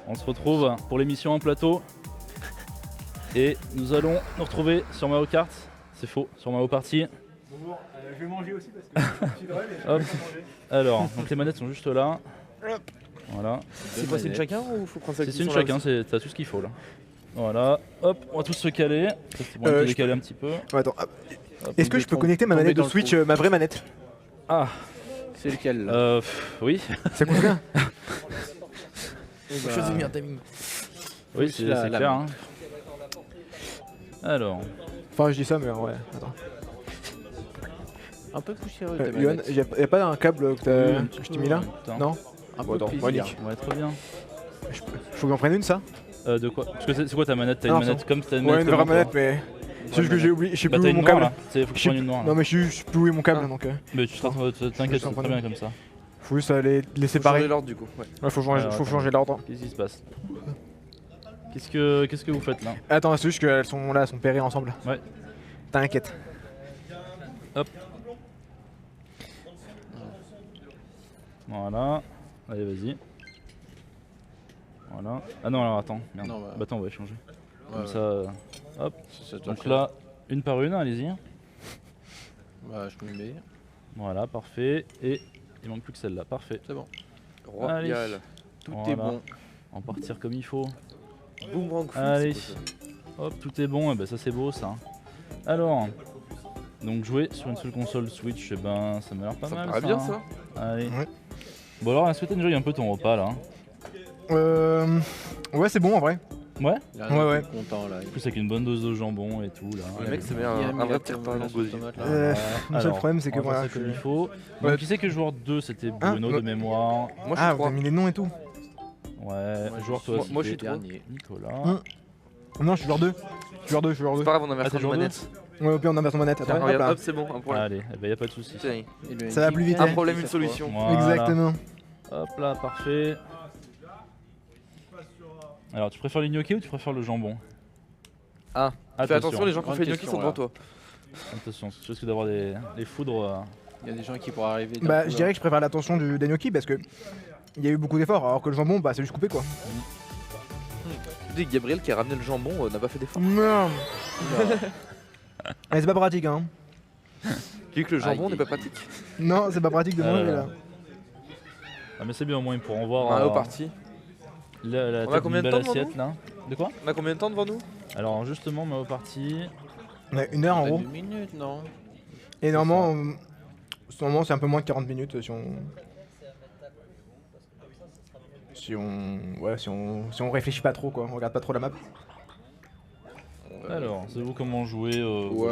On se retrouve pour l'émission en plateau. Et nous allons nous retrouver sur Mario Kart. C'est faux, sur Mario Party. Bonjour, je vais manger aussi parce que je suis drôle et je Hop. vais manger. Alors, donc les manettes sont juste là. Voilà. C'est quoi, c'est une chacun ou faut prendre celle C'est qui une sont là chacun, aussi t'as tout ce qu'il faut là. Voilà, hop, on va tous se caler. C'est bon, on peut je décaler un petit peu. Ouais, attends, hop. Hop. Est-ce que je peux connecter ma tomber manette de dans le Switch, trou. ma vraie manette? Ah, C'est lequel là oui. Ça coûte rien? Choisis bien timing. Oui, c'est la clair. main. Hein. Alors, Enfin, je dis ça, mais en vrai, attends. Un peu poussiéreux ta Yohan, manette. y'a pas un câble que je t'ai mis là? putain. Non? Un Bon, peu attends, plaisir. moi, nique. Ouais, très bien. Faut que j'en prenne une, ça? De quoi? Parce que c'est quoi ta manette? T'as Non, une manette c'est- comme t'as une Ouais, manette une vraie comment, manette, toi mais. C'est juste que j'ai oublié, je sais Bah plus t'as où une mon noire câble. là. C'est faut que tu Je prennes sais une noire là. Non, mais je sais plus où est mon câble donc. Mais tu t'inquiète, Je c'est vais très prendre bien une. comme ça. Faut juste les Faut changer séparer. l'ordre du coup. Ouais. Ouais, faut changer, Alors, faut attends. changer l'ordre. Qu'est-ce qui se passe? Qu'est-ce que vous faites là? Attends, c'est juste qu'elles sont là, elles sont pairées ensemble. Ouais. T'inquiète. Voilà. Allez, vas-y. Voilà. Ah non, alors attends. Merde. Non, bah. Bah attends, on va échanger. Comme Ouais, ça. Hop. ça doit Donc le faire. là, une par une, allez-y. Bah, je me mets. Voilà, parfait. Et il manque plus que celle-là. Parfait. C'est bon. Allez. Royal. Tout Voilà. est bon. On va partir comme il faut. Boomerang foot. Allez. c'est quoi Hop, tout est bon. Et ben ça, c'est beau ça. Alors. Donc jouer sur une seule console Switch, eh ben ça m'a l'air pas ça mal. paraît bien hein. ça. Allez. Ouais. Bon alors, est-ce que t'enjoy un peu ton repas là? Ouais, c'est bon en vrai. Ouais. Il y a Ouais, un ouais. peu content là. En plus avec une bonne dose de jambon et tout là. Le mec, c'est bien. un vrai petit repas à l'angosine. Le Voilà. seul Alors, problème, c'est que on va faire voilà. ça comme il faut. Ouais. Donc, qui c'est que joueur 2 c'était Hein Bruno de mémoire. Moi, je Ah, suis vous 3. avez mis les noms et tout? Ouais, joueur toi aussi. moi, je suis t'es trois. Nicolas. Non, je suis joueur 2. Je suis joueur 2, je suis joueur 2. C'est pas grave, on a Ah, ma t'es de joueur manette. Ouais, au pire, on a son manette. Tiens, Attends, hop regarde, là. hop, c'est bon, un problème. Allez, eh ben y a pas de soucis. Tiens, Ça va plus vite. un hein. problème, une solution. Voilà. Exactement. Hop là, parfait. Alors, tu préfères les gnocchis ou tu préfères le jambon? Ah, fais attention, les gens qui ont Grande fait gnocchi question, sont devant là. toi. Attention, tu risques d'avoir des foudres. Il y a des gens qui pourraient arriver. Bah, je dirais que je préfère l'attention du gnocchi parce que il y a eu beaucoup d'efforts, alors que le jambon, bah, c'est juste coupé quoi. Tu dis que Gabriel qui a ramené le jambon n'a pas fait d'effort. Non. Mais c'est pas pratique, hein. Tu dis que le jambon Aïe. n'est pas pratique. Non, c'est pas pratique de manger là. Ah, mais c'est bien, au moins ils pourront voir Mario Party. la On a tête combien d'une de belle temps devant assiette là. De quoi? On a combien de temps devant nous? Alors, justement, Mario Party. On a 1 heure en gros. 2 minutes, non? Et normalement, c'est un peu moins de 40 minutes si on. Si on réfléchit pas trop quoi, on regarde pas trop la map. Alors, savez-vous comment jouer Ouais,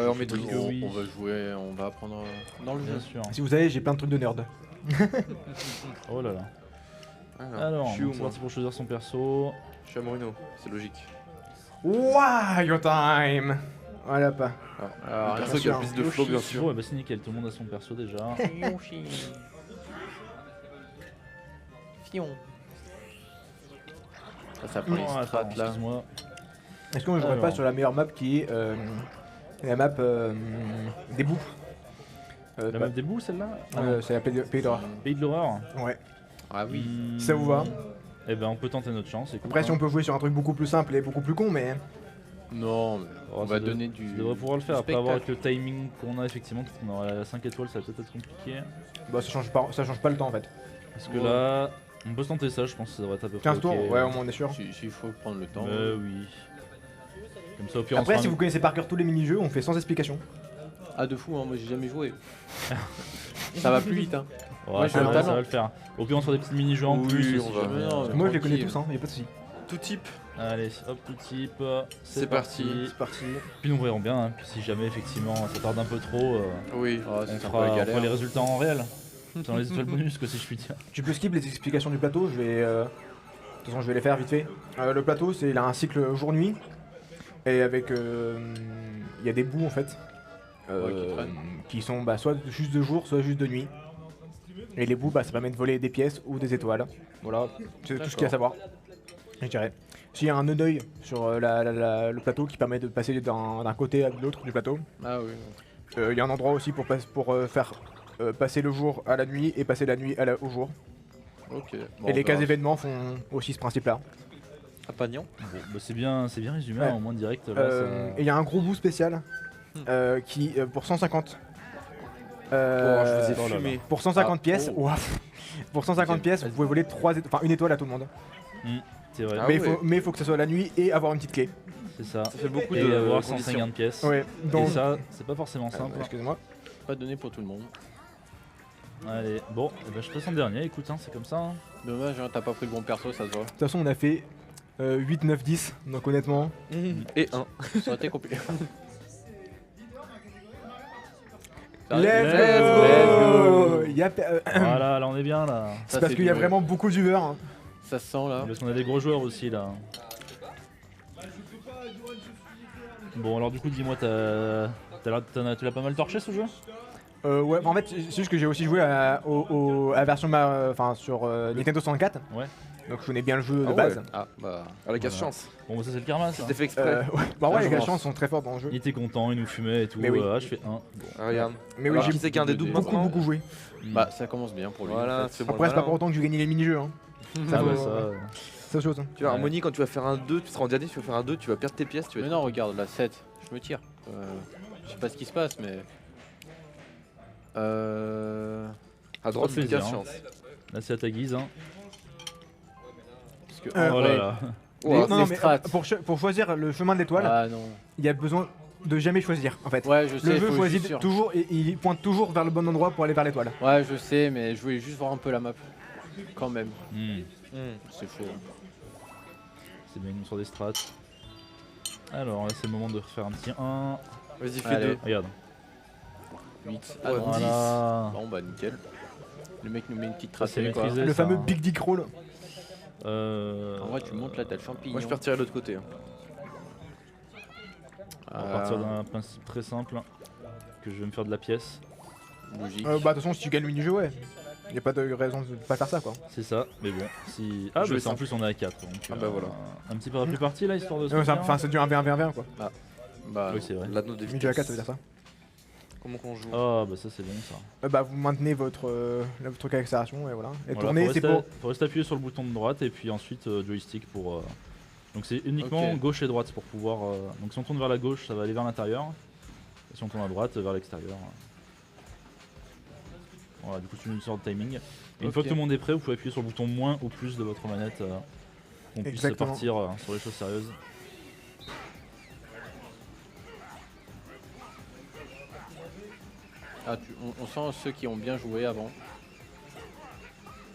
je on suppose maîtrise. que oui. On va jouer, on va apprendre dans le Bien jeu. sûr. Si vous savez, j'ai plein de trucs de nerd. Oh là là. Alors, Alors, je suis où c'est moi? parti pour choisir son perso. Je suis à Morino, c'est logique. Wow, your time. Voilà pas. Alors, bien perso qui a sûr. plus de flow, bien sûr. Bon, bah c'est nickel, tout le monde a son perso déjà. Fion. Ça prend les Oh, attends, strats là. excuse-moi. Est-ce qu'on jouerait pas Alors. sur la meilleure map qui est la map des bouts? La map des bouts celle-là? C'est la Pays d'Or. Pays de l'horreur. Ouais. Ah oui. Hmm. Si ça vous va. Eh ben on peut tenter notre chance. Écoute, Après, si hein. on peut jouer sur un truc beaucoup plus simple et beaucoup plus con, mais. Non, mais Oh, on ça va doit- donner du. Tu devrais pouvoir le faire. du Après avoir avec spectacle. le timing qu'on a effectivement, parce qu'on aura la 5 étoiles, ça va peut-être être compliqué. Bah, ça change pas le temps en fait. Parce que là, on peut se tenter ça, je pense que ça devrait être à peu près 15 tours, ok. ouais, au moins on est sûr. S'il faut prendre le temps. Mais oui. Comme ça au pire on Après, sera si vous connaissez par cœur tous les mini-jeux, on fait sans explication. Ah, de fou, hein, moi j'ai jamais joué. Ça va plus vite, hein. Ouais, Moi, ça, j'ai le va, talent. ça va le faire. Au pire on sera des petits mini-jeux en Oui, plus. on si va- jamais, non, Parce que moi, je les connais tranquille. tous, hein, y'a pas de soucis. Tout type. Allez, hop, tout type. C'est parti. C'est parti. Puis nous verrons bien, hein. Puis si jamais effectivement ça tarde un peu trop, Oui. Oh, on c'est un peu fera, la on galère. fera les résultats en réel. Dans les étoiles bonus, quoi, si je puis dire. Tu peux skip les explications du plateau, je vais. De toute façon, je vais les faire vite fait. Le plateau, il a un cycle jour-nuit. Et avec. Il y a des bouts en fait. qui traînent. Qui sont bah, soit juste de jour, soit juste de nuit. Et les bouts, bah, ça permet de voler des pièces ou des étoiles. Voilà, c'est tout ce qu'il y a à savoir. Je dirais. S'il y a un nœud d'œil sur le plateau qui permet de passer d'un côté à l'autre du plateau. Ah oui. Il y a un endroit aussi pour faire passer le jour à la nuit et passer la nuit au jour. Ok. Bon, Et les on cases verra. événements font aussi ce principe-là. À Pagnon. Bon, bah, c'est bien résumé Ouais. en moins direct. Là, Et il y a un gros bout spécial qui pour 150. Oh, je vous oh ai là fumé. Pour 150 Ah, pièces, oh. ouah, pour 150 pièces, vous pouvez voler une étoile à tout le monde. c'est vrai. Ah mais ouais. il faut que ce soit la nuit et avoir une petite clé. C'est ça. Ça fait beaucoup Et de avoir conditions. 150 pièces. Ouais, Et donc. ça, c'est pas forcément simple. Excusez-moi. Pas donné pour tout le monde. Allez, bon, eh ben, je passe en dernier, écoute, hein, c'est comme ça. Hein. Dommage, hein, t'as pas pris le bon perso, ça se voit. De toute façon, on a fait 8, 9, 10, donc honnêtement. Et 1. Ça aurait été compliqué. Let's go. go Il y a Voilà, là on est bien là. C'est parce qu'il y a vraiment beaucoup de viewers. Hein. Ça se sent là. Parce qu'on a des gros joueurs aussi là. Bon, alors du coup, dis-moi, tu l'as pas mal torché ce jeu? Ouais, en fait, c'est juste que j'ai aussi joué à la version sur Nintendo 64. Ouais. Donc je connais bien le jeu de Ah ouais. base. Ah bah. Ah, la casse Voilà. chance. Bon, bah, ça c'est le karma ça. C'était fait exprès. Ouais. Bah ouais, je les gars, pense. chances sont très fortes dans le jeu. Il était content, il nous fumait et tout. Mais oui. Ah, je fais 1. Bon. Ah, regarde. Mais oui, Alors, j'ai qui c'est qui a un des doubles beaucoup, maintenant beaucoup joué. Bah ça commence bien pour lui. Voilà, en fait. c'est bon. Après, c'est pas pour autant que je gagne les mini-jeux. Hein. Ah faut- bah ça. C'est autre chose. Hein. Tu vois, Ouais. Harmonie, quand tu vas faire un 2, tu seras en dernier, tu vas faire un 2, tu vas perdre tes pièces. Tu vas Mais être- non, regarde, la 7, je me tire. Je sais pas ce qui se passe, mais. À droite, Ça c'est fait une casse plaisir, chance. Là c'est à ta guise. Hein. Parce que, Euh, Oh ouais. là là. Ouais, non, les mais strats. pour choisir le chemin de l'étoile, Ah non. il y a besoin de jamais choisir en fait. Ouais, je sais. Le jeu faut choisit juste sur- toujours et il pointe toujours vers le bon endroit pour aller vers l'étoile. Ouais, je sais, mais je voulais juste voir un peu la map. Quand même. Hmm. C'est faux. C'est bien sur des strats. Alors là c'est le moment de refaire un petit 1. Vas-y, fais Allez. 2. Regarde. 8. Ouais, Ah non. Voilà. Bon bah nickel. Le mec nous met une petite Ça, c'est tracée quoi. maîtrisé. Le ça, fameux hein. Big Dick Roll. En vrai, tu montes là, t'as le champignon. Moi, je peux retirer de l'autre côté. Hein. On va partir d'un principe très simple. Que je vais me faire de la pièce. Logique. Bah de toute façon, si tu gagnes le mini-jeu, ouais. Y a pas de raison de pas faire ça quoi. C'est ça, mais bon, si. Ah, Je bah vais c'est en simple. plus on est à 4. Donc, Ah bah voilà. Un petit parapluie parti là, histoire de se. Enfin, c'est du 1v1v1 quoi. Bah, Oui, c'est vrai. La note de Mini-jeu à 4, vitesse. ça veut dire ça. Comment qu'on joue Ah, bah ça c'est bon ça. Bah vous maintenez votre truc à accélération et voilà. Et Voilà, tourner, c'est pour. faut rester appuyé sur le bouton de droite et puis ensuite joystick pour. Donc c'est uniquement Ok. gauche et droite pour pouvoir. Donc si on tourne vers la gauche, ça va aller vers l'intérieur. Et si on tourne à droite, vers l'extérieur. Voilà, du coup c'est une sorte de timing. Et une fois que Ok. tout le monde est prêt, vous pouvez appuyer sur le bouton moins ou plus de votre manette. Qu'on puisse Exactement. partir sur les choses sérieuses. ah, on sent ceux qui ont bien joué avant.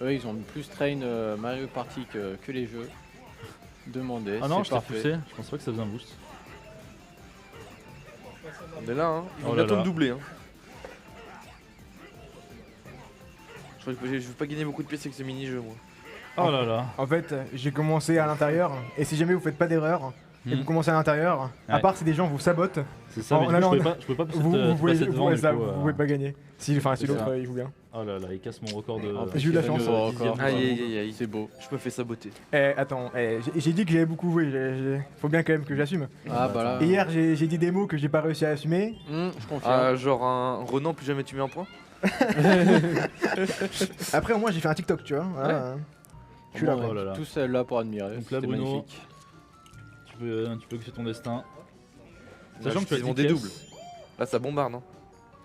Eux, ils ont plus train Mario Party que les jeux. Demandez. Ah non, c'est je t'ai parfait. poussé, je pense pas que ça faisait un boost. On est là, hein. Ils vont Oh là bientôt là. me doubler. Hein. Je veux pas gagner beaucoup de pièces avec ce mini-jeu, moi. Oh là là. En fait, j'ai commencé à l'intérieur et si jamais vous faites pas d'erreur et Hmm. vous commencez à l'intérieur, à Ouais. part si des gens vous sabotent, C'est ça, Oh, mais du non, coup, non, je pouvais pas passer vous pouvez passer devant, du ça, coup, vous pouvez pas gagner. Si C'est l'autre ça. il joue bien. Oh là là, il casse mon record de. En plus, J'ai eu la il fait chance. nouveau record. Aïe aïe aïe aïe. C'est beau. Je me fais saboter. Attends, j'ai dit que j'avais beaucoup joué, faut bien quand même que j'assume. Ah bah là. Et hier j'ai dit des mots que j'ai pas réussi à assumer. Je confirme. Ah, genre un Renan, plus jamais tu mets un point. Après au moins j'ai fait un TikTok, tu vois. Voilà. Je suis là. Oh quoi. là là. Tout seul là pour admirer. Donc là, C'était Bruno, magnifique. Tu peux kiffer ton destin. Là, Sachant que tu as j'utilise 10 des pièces. doubles. Là, ça bombarde. Hein.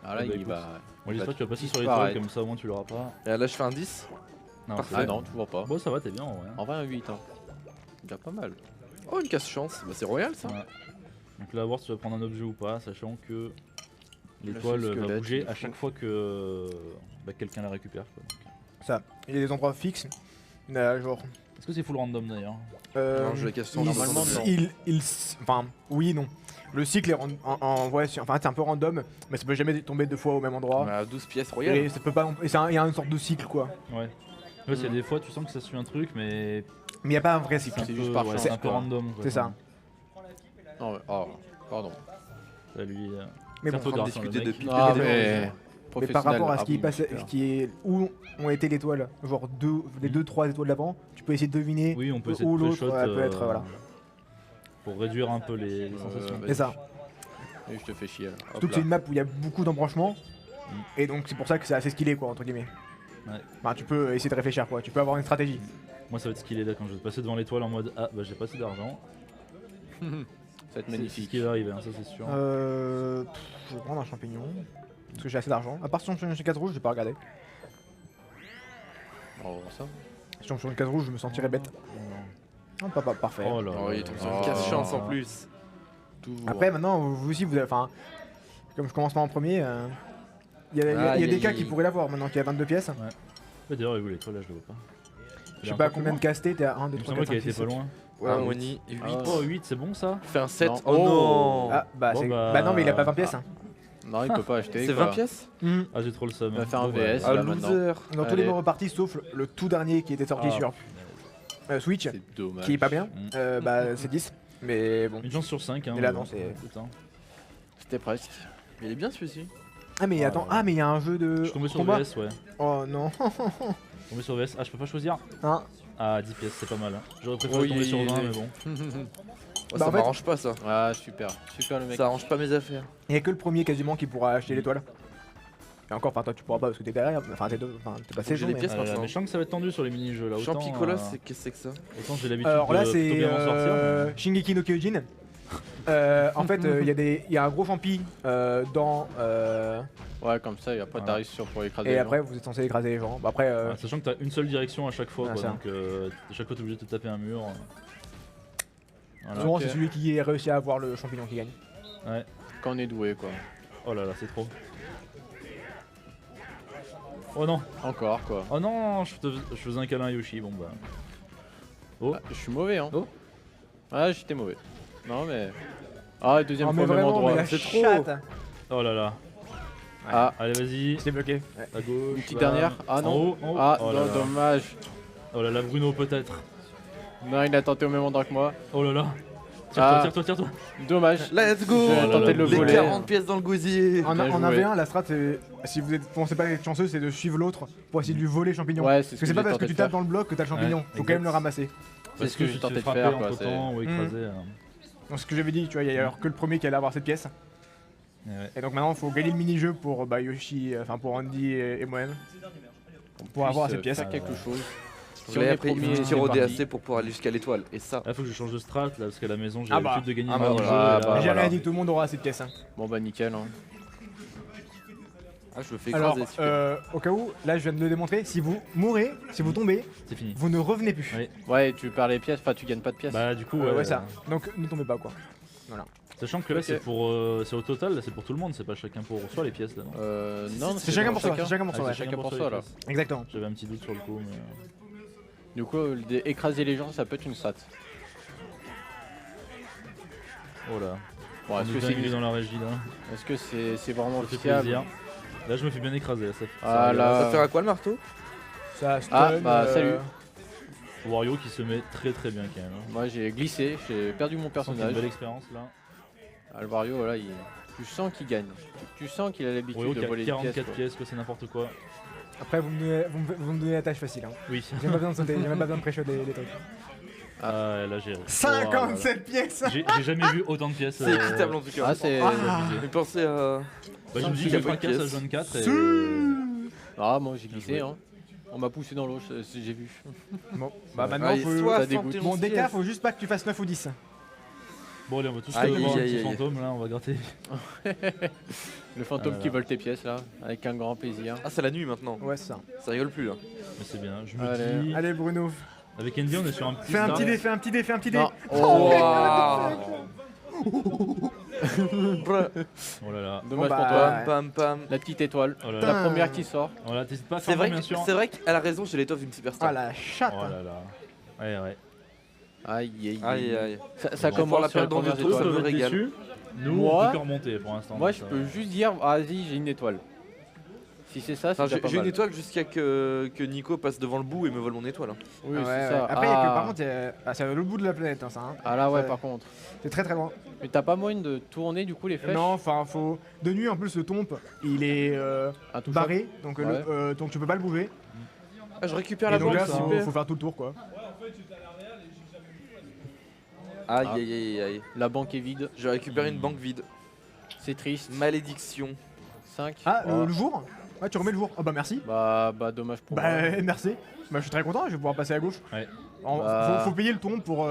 Ah là, bah, il écoute. va. Moi j'espère que tu vas passer sur disparaître. l'étoile, comme ça au moins tu l'auras pas. Et là, je fais un 10. Non, Parfait. c'est Ah non, toujours pas. Bon, ça va, t'es bien en vrai. En vrai, un 8. Hein. Déjà pas mal. Oh, une casse chance. Bah, c'est royal ça. Ouais. Donc là, à voir si tu vas prendre un objet ou pas, sachant que l'étoile Là, c'est le va squelette, bouger il à faut. chaque fois que quelqu'un la récupère. Quoi. Donc, Ça. Il y a des endroits fixes. Genre. est-ce que c'est full random d'ailleurs? Non, je la casse il- Normalement, non. Enfin, oui, non. Le cycle est en vrai, enfin, c'est un peu random, mais ça peut jamais tomber deux fois au même endroit. On a 12 pièces royales. Et ça peut pas. Et il y a une sorte de cycle quoi. Ouais. Ouais, il y a des fois tu sens que ça suit un truc, mais Mais il y a pas un vrai cycle. c'est un C'est peu, juste par ouais, chance, c'est un peu quoi. random. quoi. C'est ça. Non, mais- oh, pardon. Ça lui. Mais bon, un peu train de grave, hein, le discuter mec. depuis Ah, des mais. Mais par rapport à ce qui est passé, passé, où ont été l'étoile, genre les 2-3 étoiles d'avant, tu peux essayer de deviner Oui, on peut essayer où de l'autre pré-shot, peut être. Voilà. pour réduire un peu les sensations. vas-y. C'est ça. Et je te fais chier. Là. Hop Surtout que là. c'est une map où il y a beaucoup d'embranchements, et donc c'est pour ça que c'est assez skillé quoi entre guillemets. Ouais. Bah, tu peux essayer de réfléchir quoi, tu peux avoir une stratégie. Moi, ça va être skillé là quand je vais passer devant l'étoile en mode ah bah j'ai pas assez d'argent. Ça va être C'est ce magnifique. qui va arriver, hein, ça c'est sûr. Je vais prendre un champignon. Parce que j'ai assez d'argent. À part si on sur une case rouge, je vais pas regarder. Oh, ça. Si on sur une case rouge, je me sentirais bête. Non, pas parfait. Oh là Oh, là il tombe là sur là. une casse-chance en plus. Toujours. Après, maintenant, vous aussi, vous avez. Enfin, comme je commence pas en premier, il y a des cas qui pourraient l'avoir maintenant qu'il y a 22 pièces. Ouais, d'ailleurs, où l'étoile là, je le vois pas. Je sais pas combien de castés, t'es à 1, 2, Il me 3, semble 4, qu'elle 5, était 6, pas 7. loin. Ouais, Ah, on oui. y 8. Oh, 8, c'est bon ça? Fait un 7. Non. Oh non. Ah, bah, Bon, c'est. bah- Bah non, mais il a pas 20 pièces. Hein. Non, il peut pas acheter. C'est quoi. 20 pièces? Ah, j'ai trop le seum. On va faire un Bon, bah, VS. Ah, là, maintenant. loser. Dans tous Allez. les mots repartis, sauf le tout dernier qui était sorti Ah. sur Switch, C'est dommage. qui est pas bien. Mm. Bah, c'est 10. Mais bon. Une chance sur 5. Hein, Et là, mais non, bon, c'est- putain. C'était presque. Il est bien celui-ci. Ah, mais Ah, attends, ouais. ah, mais il y a un jeu de. Je suis tombé sur combat. VS, ouais. Oh non. Je suis tombé sur VS. Ah, je peux pas choisir? Hein. Ah, 10 pièces, c'est pas mal. Hein. J'aurais préféré Oui, tomber sur 20, oui. mais bon. Oh, Bah, ça en fait- m'arrange pas ça. Ah, super. Super le mec. Ça arrange pas mes affaires. Il y a que le premier quasiment qui pourra acheter l'étoile. Et encore, enfin, toi, tu pourras pas parce que t'es derrière. Enfin, t'es Faut pas que j'ai saison. les mais- pièces Ah, maintenant. mais je sens que ça va être tendu sur les mini-jeux là. Autant, Champicola, c'est qu'est-ce que c'est que ça? autant j'ai l'habitude Alors là, de c'est plutôt bien m'en sortir. mais- Shingeki no Kyojin. En fait, il y a un gros champi dans. Ouais, comme ça, et après Voilà. t'arrives sur pour écraser. Et les après, gens. vous êtes censé écraser les gens. Bah, après, Ouais, sachant que t'as une seule direction à chaque fois, Ah, quoi, ça. donc à chaque fois t'es obligé de te taper un mur. Voilà. souvent, ok. c'est celui qui a réussi à avoir le champignon qui gagne. Quand on est doué, quoi. Oh là là, c'est trop. Oh non, Encore, quoi. oh non, je faisais un câlin à Yoshi, bon bah. Oh, Ah, je suis mauvais, hein. Oh. Ah, j'étais mauvais. Non, mais. Ah, deuxième Oh, fois mais au même vraiment, endroit. mais la C'est trop. chatte. oh là là. Ah, Allez, vas-y, C'est bloqué. à gauche. une petite là. dernière. Ah En non. haut, en haut. Ah, oh là là. dommage. Oh là là, Bruno peut-être. Non, il a tenté au même endroit que moi. Oh là là. Tire-toi, Ah. tire-toi, tire-toi. Dommage. Let's go. J'ai tenté de le Les voler. 40 pièces dans le gosier. En Bien 1v1, la strat, si vous pensez pas être chanceux, c'est de suivre l'autre pour essayer de lui voler le champignon. Ouais, Parce que c'est pas parce que tu tapes dans le bloc que t'as le champignon. Ouais, Faut quand exact. même le ramasser. C'est ce que si je tu te tentais fais de frapper faire, quoi. entre temps ou écraser. Donc, ce que j'avais dit, tu vois, il y a alors que le premier qui allait avoir cette pièce. Ouais. Et donc maintenant, il faut gagner le mini-jeu pour Yoshi, enfin pour Andy et moi-même. Pour avoir cette pièce. Faire quelque chose. Si après, il faut que je tire au c'est DAC pour pouvoir aller jusqu'à l'étoile. Et ça. Là, faut que je change de strat là, parce qu'à la maison j'ai Ah bah. l'habitude de gagner Ah le bah mini-jeu, voilà, et là, bah, J'ai voilà. rien dit que tout le monde aura cette pièce. Hein. Bon, bah, nickel. Hein. Ah, je le fais Alors, écraser. Super. au cas où, là je viens de le démontrer, si vous mourrez, si vous tombez, c'est fini. vous ne revenez plus. Ouais. Ouais, tu perds les pièces, enfin, tu gagnes pas de pièces. Bah, du coup, Ouais, ça. Donc ne tombez pas quoi. Sachant que là, Ok. c'est au total, là, c'est pour tout le monde, c'est pas chacun pour soi les pièces là. Non Non, C'est chacun pour soi, c'est chacun pour Ah, soi. c'est Ouais. chacun pour les soi, là. pièces. Exactement. J'avais un petit doute sur le coup, mais. Du coup, écraser les gens, ça peut être une stat. Oh là. Bon, On est-ce que est c'est dingue dans la régie là. est-ce que c'est vraiment Ça fait fiable? plaisir. Là, je me fais bien écraser. Là, Ah là. Ça te fera quoi le marteau? Ça stun, Ah, bah, salut. Wario qui se met très très bien quand même. Hein. Moi, j'ai glissé, j'ai perdu mon Je sens qu'il y a personnage. une belle expérience là. Alvario, voilà, tu sens qu'il gagne. Tu sens qu'il a l'habitude Wario de qui a voler les 44 pièces. quoi. pièces, quoi, c'est n'importe quoi. Après vous me donnez la tâche facile. Hein. Oui. J'ai pas besoin de sauter, j'ai même pas besoin de pré-shot les trucs. Ah, là j'ai. 57 pièces. J'ai jamais vu autant de pièces. C'est équitable en tout cas. Ah, c'est. Mais pensez à. Bah, je me dis C'est qu'il y a pas pas de 15 à pièces. 24 et. Ah, moi j'ai Bien glissé, joué. hein. On m'a poussé dans l'eau, j'ai vu. Bon, bah maintenant Allez, faut. soit ça dégoûte. 71 Bon, d'écart, pièces. faut juste pas que tu fasses 9 ou 10. Bon, allez, on va tous Aïe, voir un aïe, petit aïe. fantôme là, on va gratter. Le fantôme Ah là qui là. vole tes pièces là, avec un grand plaisir. Ah, c'est la nuit maintenant. Ouais, c'est ça. Ça rigole plus là. Mais c'est bien. Je me Allez. dis. Allez, Bruno, Avec Andy, on est sur un petit. fais un start. petit dé, fais un petit dé, fais un petit dé. Non. Oh, Oh là là. Dommage Bon, pour bah, toi. Pam pam pam. La petite étoile. Oh là Putain. là. La première qui sort. Voilà, t'hésites pas à C'est faire vrai, bien sûr. c'est vrai qu'elle a raison, j'ai l'étoffe d'une superstar. Ah la chatte. Oh là là. Ouais, ouais. Aïe aïe Aïe aïe. Ça Bon, commence pour la sur les période dans le premières dos, ça étoiles. me Peuvent être régale. déçus. Nous, Moi- on peut que remonter pour l'instant. Moi donc, je peux juste dire, vas-y j'ai une étoile. Si c'est ça, c'est Enfin, déjà pas j'ai une mal. étoile jusqu'à que Nico passe devant le bout et me vole mon étoile. hein. Oui, Ah c'est ouais, ça. ouais. Après, il y a que, Ah. par contre, c'est à l'autre bout de la planète, hein, ça. Hein. Ah là ouais, Ouais. par contre. C'est très très loin. Mais t'as pas moyen de tourner du coup les flèches? Non, enfin, faut. De nuit, en plus, le tombe, il est Intouchable. barré, donc, Ouais. donc tu peux pas le bouger. Ah, je récupère Et la donc banque, là, super. faut faire tout le tour, quoi. Aïe aïe aïe aïe. La banque est vide. Je récupère une banque vide. C'est triste. Malédiction. 5. Ah, le jour Ouais, tu remets le jour. Ah bah merci. Bah dommage pour moi. Bah merci. Bah je suis très content, je vais pouvoir passer à gauche. Ouais. Bah. Faut payer le ton pour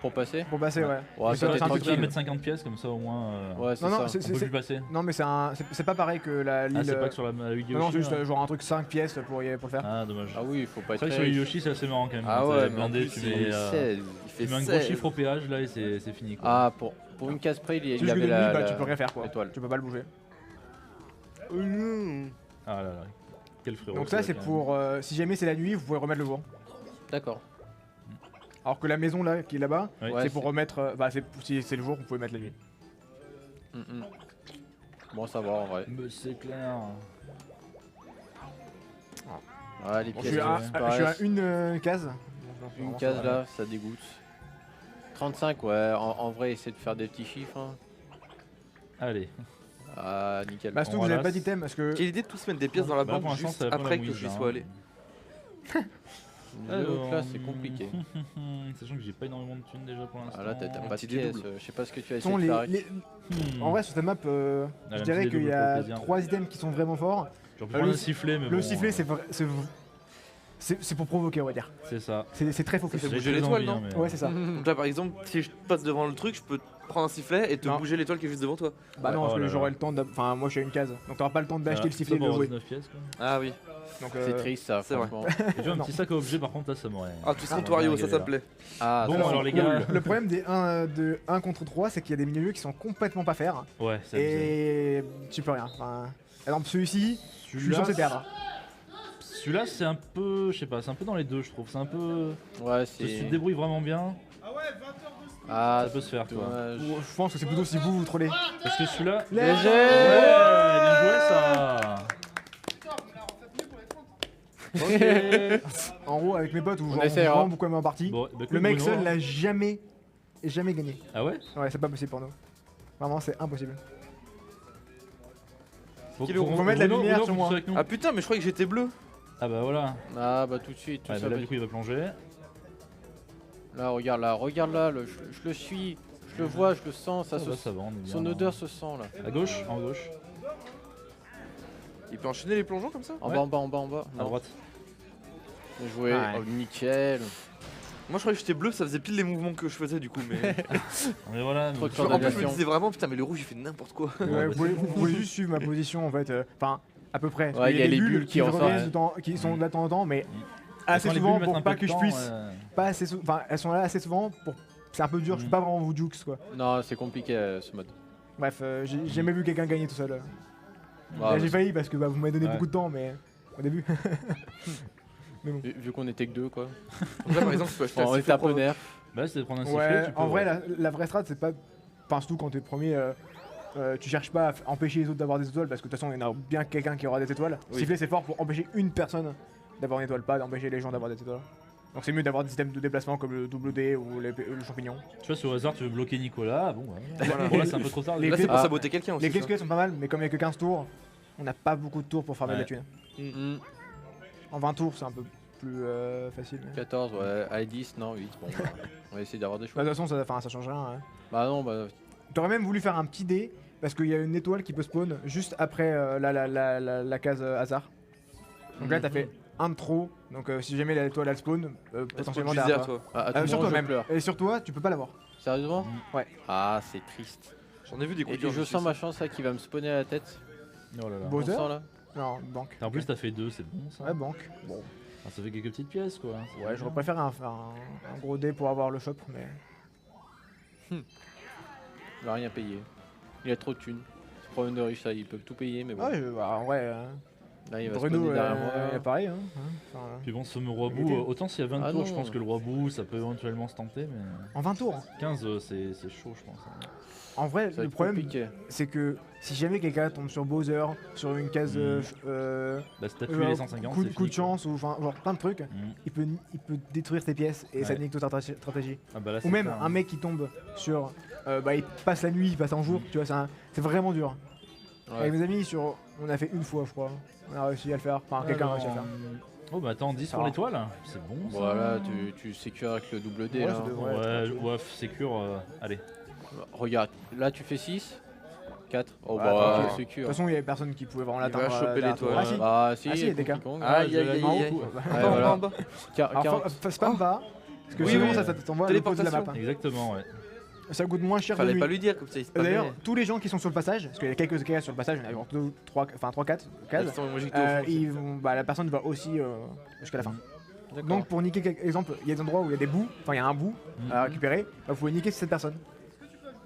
Pour passer. passer, ouais. Ouais, Mais ça ça, t'es c'est un Tu truc peux tranquille. mettre 50 pièces comme ça au moins. Ouais, c'est Non, non, ça. c'est- On peut plus passer. Non mais c'est pas pareil que la l'île. Ah, c'est pas que sur la Yu-Gi-Oh! Non, non, c'est Yoshi, juste là. genre un truc 5 pièces pour le faire. Ah, dommage. Ah oui, il faut pas C'est être vrai que sur très riche. Yoshi, c'est assez marrant quand même. Ah Quand ouais, t'es mais en blindé, plus, tu il mets, fait 16. Il fait tu mets un gros 16. chiffre au péage là et c'est fini quoi. Ah, pour une case près, il C'est y juste que avait de nuit, la. bah tu peux rien faire quoi. l'étoile. Tu peux pas le bouger. Ah là là. Quel frérot. Donc ça c'est quand même. pour si jamais c'est la nuit, vous pouvez remettre le jour. D'accord. Alors que la maison là qui est là-bas, Oui. Ouais, c'est pour remettre bah si c'est le jour, vous pouvez mettre la nuit. Bon, ça va en vrai. Mais c'est clair. Ouais, les Bon, pièces je suis à disparaissent. une case. Une case là, ça dégoûte. 35, ouais, en vrai, essaie de faire des petits chiffres. Hein. Allez. Ah, nickel. Bah surtout On que vous avez relasse. pas d'item parce que Quelle idée de tous mettre des pièces dans la Bah, banque pour l'instant, juste ça va après prendre que un j'y whiz, sois hein. allé. Donc là, c'est compliqué. Sachant que j'ai pas énormément de thunes déjà pour l'instant. Ah là, t'as pas de petit dé pièces. double. Je sais pas ce que tu as sont essayé de faire. En vrai sur cette map, je un dirais petit qu'il y double a pour plaisir. 3 items qui sont vraiment forts. J'aurais pu le prendre un si- sifflet, mais Le bon, sifflet c'est pour provoquer on va dire. c'est ça. C'est très focus. fait J'ai bouger très l'étoile, envie, non hein, mais- Ouais c'est ça. Donc là, par exemple, si je passe devant le truc, je peux prendre un sifflet et te Non. bouger l'étoile qui est juste devant toi. Bah non, Oh parce là que là. j'aurai le temps enfin moi je suis à une case. Donc t'auras pas le temps Ça d'acheter va. le sifflet et Ça de le pour jouer. 19 pièces quoi. Ah oui. Donc C'est triste ça, c'est vrai. franchement. Et tu vois, un Non. petit sac à objet par contre là ça m'aurait. Ah, tu seras Ah, ton Wario, ça galère. me plaît. Ah, Bon, ça, alors, c'est les cool. gars. Le problème des 1 contre 3 c'est qu'il y a des milieux qui sont complètement pas faire. Ouais, c'est abusé. Et tu peux rien. Enfin, par exemple celui-ci, je suis censé perdre. Celui-là c'est un peu, je sais pas, c'est un peu dans les deux je trouve. C'est un peu. Ouais, Si tu te c'est. débrouilles vraiment bien, Ah, ça peut se faire quoi. dommage. Je pense que c'est plutôt si vous trollez. Parce que celui-là. Léger. Ouais, bien joué ça. En gros avec mes potes où On genre, essaiera. vraiment beaucoup aimé en partie. Bon, bah, Le mec Bruno, seul hein. l'a jamais gagné. Ah ouais. Ouais, c'est pas possible pour nous. Vraiment, c'est impossible. Faut, Faut mettre la lumière sur moi. Ah putain, mais je croyais que j'étais bleu. Ah bah voilà. Ah, bah tout de suite. Tout Ouais, ça bah là va- du coup il va plonger. Là, regarde là, je le suis, je le vois, je le sens, ça Ah se... bah, ça va, on est bien. son là. odeur se sent là. À gauche, en gauche, Il peut enchaîner les plongeons comme ça? En Ouais. bas, en bas, en bas, en bas. à Non. droite. Bien joué, Ouais. oh nickel. Moi je croyais que j'étais bleu, ça faisait pile les mouvements que je faisais du coup, mais. Mais voilà. Trop mais- de En plus, je me Coordination. disais vraiment, putain, mais le rouge il fait n'importe quoi. Ouais, bah, vous pouvez juste suivre ma position en fait. Enfin, à peu près. Parce Ouais, qu'il il y a des les bulles qui reviennent ressortent. de temps- qui sont là de temps en temps, mais Quand assez les souvent bulles mettent pour un pas peu que de je temps, puisse. Pas assez Enfin, elles sont là assez souvent pour. C'est un peu dur, je peux Mhm. pas vraiment vous jukes quoi. Non, c'est compliqué ce mode. Bref, j'ai jamais vu quelqu'un gagner tout seul. Ah, Là, bah, j'ai failli parce que bah, vous m'avez donné Ouais. beaucoup de temps, mais au début. vu qu'on était que deux quoi. Donc là par exemple, je peux acheter On un était un sifflet peu nerf. Bah c'est de prendre un sifflet. Ouais, tu peux, en vrai, ouais. la vraie strat, c'est pas. Enfin, surtout quand t'es premier, tu cherches pas à empêcher les autres d'avoir des étoiles parce que de toute façon, il y en a bien quelqu'un qui aura des étoiles. Oui. Siffler, c'est fort pour empêcher une personne d'avoir une étoile, pas d'empêcher les gens d'avoir des étoiles. Donc, c'est mieux d'avoir des systèmes de déplacement comme le double D ou le champignon. Tu vois, sur le hasard, tu veux bloquer Nicolas. Bon, ouais. Voilà. Bon, là, c'est un peu trop tard. Les Là clés- c'est pour Ah. saboter quelqu'un aussi. Les clés ça. squelettes sont pas mal, mais comme il y a que 15 tours, on n'a pas beaucoup de tours pour farmer de la Ouais. thune. Mm. En 20 tours, c'est un peu plus facile. mais- 14, ouais. Allez, 10, non, 8. Bon, bah, on va essayer d'avoir des Bah, choix. de toute façon, ça change rien. Hein. Bah non, bah. T'aurais même voulu faire un petit dé parce qu'il y a une étoile qui peut spawn juste après la case hasard. Donc là, t'as fait un de trop. Donc si jamais l'étoile elle spawn, potentiellement Bizarre, derrière toi. Ah, à tout Sur moment, toi je même. pleure. Et sur toi, tu peux pas l'avoir. Sérieusement Ouais. Ah, c'est triste. J'en ai vu des coups Et durs. je sens ma chance là qui va me spawner à la tête. Oh là là. Beau. On Bowser sent là. Non, banque. Et en plus, t'as fait 2, c'est bon ça. Ouais, banque. Bon. Ah, ça fait quelques petites pièces quoi. C'est Ouais, bien. j'aurais préféré un gros dé pour avoir le shop, mais. Il va rien payer. Il a trop de thunes. C'est le problème de riche ça, ils peuvent tout payer, mais bon. Ouais, en vrai, Là, il va Bruno, spawner derrière il y a moi. pareil. Hein. Enfin, Puis bon, ce fameux roi Il bout, était- autant s'il y a 20 Ah tours, non. je pense que le roi bout, ça peut éventuellement se tenter, mais en 20 tours. 15, c'est chaud, je pense. hein. En vrai, Ça va le être problème, compliqué. c'est que si jamais quelqu'un tombe sur Bowser, sur une case La statue, elle est 150. coup c'est de fini, chance ou enfin genre plein de trucs, quoi. Mhm. il peut détruire tes pièces et ça Ouais. nique toute ta stratégie. Ah bah là, Ou c'est même clair, un mec qui tombe sur bah il passe la nuit, il passe en jour, tu vois, c'est vraiment dur. Ouais. Avec mes amis on a fait une fois je crois. On a réussi à le faire. Enfin quelqu'un a réussi à le faire. Oh bah attends, 10 Ça pour va. l'étoile, c'est bon ça. Voilà, tu sécures avec le double D Ouais, là. ça devrait- Ouais, tranquille. ouais, sécure, allez. Regarde, là tu fais 6, 4. Oh Ouais, bah ok. c'est De cul. toute façon, il y avait personne qui pouvait vraiment Il va l'atteindre. choper derrière l'étoile. toi. Ah si. Bah si, Ah si, il y a des Donkey cas. Kong. Aïe aïe aïe En haut. aïe. Ouais, En voilà. bas. Alors, 40. spam pas. Parce que Oui, sinon, oui. ça t'envoie à l'opposé de la map. Téléportation. Exactement, ouais. Ça coûte moins cher de Fallait nuit. pas lui dire comme ça il se spammait. D'ailleurs, tous les gens qui sont sur le passage, parce qu'il y a quelques cases sur le passage, il y en a 2, 3, enfin 3, 4 cases, Attends, moi, j'ai que au fond, ils vont, bah, la personne va aussi jusqu'à la fin. D'accord. Donc pour niquer, exemple, il y a des endroits où il y a des bouts, enfin il y a un bout à récupérer, bah, vous pouvez niquer cette personne.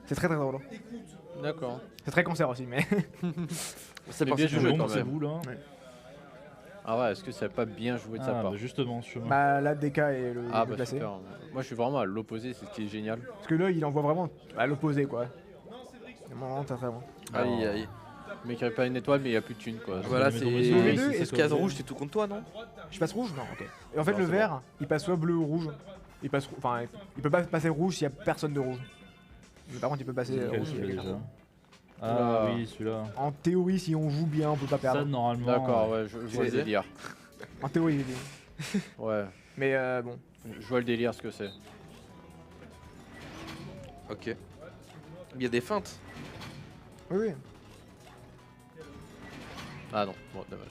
C'est très drôle. D'accord. C'est très cancer aussi, mais C'est Mais parti bien du joué jeu quand quand C'est même. même. vous là. Ah ouais, est-ce que ça n'a pas bien joué de sa Ah, part? bah justement, je bah, là DK est le Ah le bah placé. super. Moi je suis vraiment à l'opposé, c'est ce qui est génial. Parce que là il envoie vraiment à l'opposé quoi. Vraiment très bon. Aïe aïe. Le mec récupère une étoile mais il a plus de thunes quoi. Voilà, les c'est. métaux les deux, C'est est-ce ce case que- rouge, c'est tout contre toi, non? Je passe rouge? Non, ok. Et en fait Non, le c'est vert, il passe soit bleu ou rouge. Il passe, enfin, il peut pas passer rouge s'il y a personne de rouge. Mais par contre il peut passer Quel rouge. s'il y a celui-là quelqu'un. déjà. Ah Oula. oui, celui-là. En théorie, si on joue bien, on peut pas Ça, perdre. normalement. D'accord, ouais, je vois le disais. délire. En théorie, j'ai dit. Ouais, Mais bon. je vois le délire ce que c'est. Ok. Il y a des feintes. Oui, oui. Ah non, bon, dommage.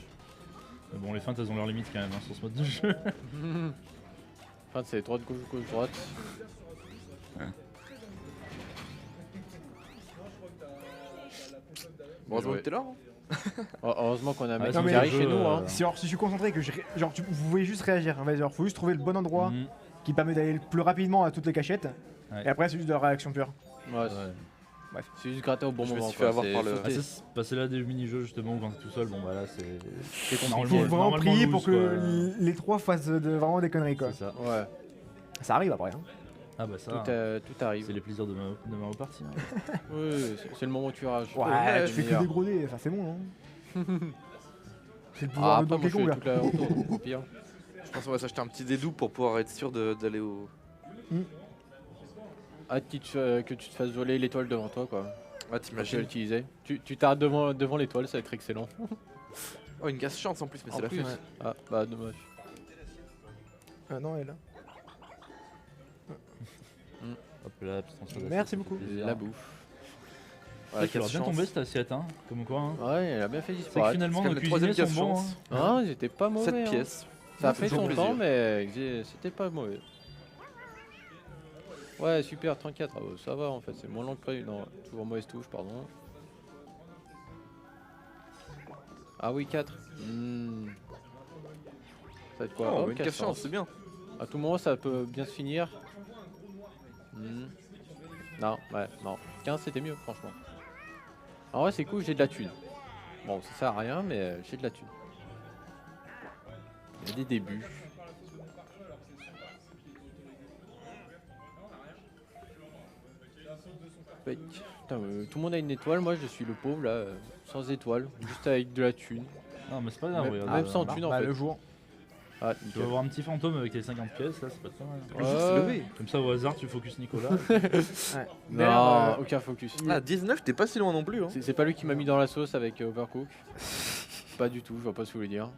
Mais bon, les feintes, elles ont leurs limites quand même hein, sur ce mode de jeu. Enfin, c'est droite, gauche, droite. Bon, heureusement joué. que t'es là. Hein. Oh, heureusement qu'on a un mec Ah, qui mais arrive le chez jeu, nous. Hein. Si, alors, si je suis concentré, que genre, vous pouvez juste réagir. En fait, genre, faut juste trouver le bon endroit Mhm. qui permet d'aller le plus rapidement à toutes les cachettes. Ouais. Et après, c'est juste de la réaction pure. Ouais, Ouais. c'est juste gratter au bon Je me moment. suis fait avoir c'est par le- sauter. Ah, c'est passer là des mini-jeux justement où quand t'es tout seul, bon bah là c'est. C'est Faut compliqué. vraiment normalement, prier lose, pour que quoi. les trois fassent vraiment des conneries quoi. C'est ça. Ouais, Ça arrive après. Hein. Ah bah ça. tout arrive. C'est les plaisirs de Mario Party. hein. Oui, c'est le moment où tu rages. Ouais, tu fais que meilleur. dégroder, enfin c'est bon hein. C'est le Ah, pouvoir de après, moi Donkey je Kong fais là. toute la retour, au pire. Je pense qu'on va s'acheter un petit dédou pour pouvoir être sûr d'aller au. Hâte que tu te fasses voler l'étoile devant toi quoi. Ah, Je vais t'imagines. l'utiliser. Tu t'arrêtes devant l'étoile, ça va être excellent. Oh, une casse chance en plus, mais En c'est la plus. fin. Ah bah dommage. Non, elle est là. Hop là, putain, ça doit Merci faire beaucoup. plaisir. La bouffe. Ouais, tu l'auras bien tombé cette assiette, hein. Comme quoi. Hein. Ouais, elle a bien fait C'est que disparaître. finalement C'est nos comme le troisième cuisiniers sont casse bons. chance. Hein. Ah, ils étaient pas mauvais. 7 hein. pièces. Ça a fait toujours son plaisir. temps, mais c'était pas mauvais. Ouais, super, 34. Ah, bah, ça va en fait, c'est moins long que prévu. Non, toujours mauvaise touche, pardon. Ah oui, 4. Ça va être quoi Oh, Oh, une casse casse chance, c'est bien. À tout moment, ça peut bien se finir. Non, ouais, non. 15, c'était mieux, franchement. En vrai, c'est cool, j'ai de la thune. Bon, ça sert à rien, mais j'ai de la thune. Il y a des débuts. Tac. Putain, tout le monde a une étoile, moi je suis le pauvre là, sans étoile, juste avec de la thune. Non, mais c'est pas grave, Même- regarde. même sans là. thune en Bah, fait. le jour. Ah, Tu vas nickel. avoir un petit fantôme avec les 50 pièces, là, c'est pas très mal. Le jour s'est levé. Comme ça, au hasard, tu focus Nicolas. Non, aucun focus. Ah, 19, t'es pas si loin non plus. Hein. C'est pas lui qui m'a mis dans la sauce avec Overcook. Pas du tout, je vois pas ce que vous voulez dire.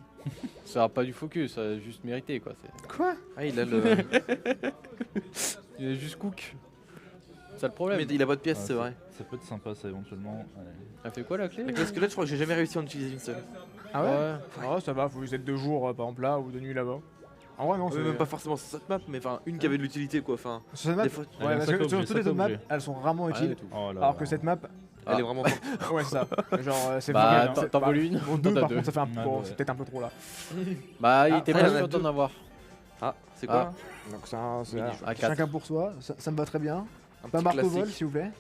Ça a pas du focus, ça a juste mérité quoi. Quoi? Ah, il a le. Il est juste cook. C'est le problème. Mais il a pas de pièces, Ah, c'est vrai. Ça peut être sympa, ça, éventuellement. Ouais. Elle fait quoi la clé Avec le squelette, je crois que j'ai jamais réussi à en utiliser une seule. Ah ouais? Ah ça va, faut juste être 2 jours par exemple là ou de nuit là-bas. En vrai non, c'est Même pas forcément sur cette map, mais enfin, une qui avait de l'utilité quoi. Enfin, sur cette map. des fois, Elle Ouais, aime parce ça que comme sur j'ai, toutes ça les autres comme maps, j'ai. elles sont rarement Rien utiles. du tout. Oh là Alors là. que cette map, elle Ah. est vraiment forte. ouais c'est ça. Genre c'est Bah, vraiment- t'en bah, voles une. Bon, 2 T'en as par deux. contre ça fait un Ouais, bon, ouais. c'est peut-être un peu trop là. Bah, il Ah, était après, pas il y en a sûr d'en deux. avoir. Ah, c'est quoi Ah. là Donc ça c'est Mini-jeu. À 4. chacun pour soi, ça me va très bien. Un Pas petit marque au vol classique. s'il vous plaît.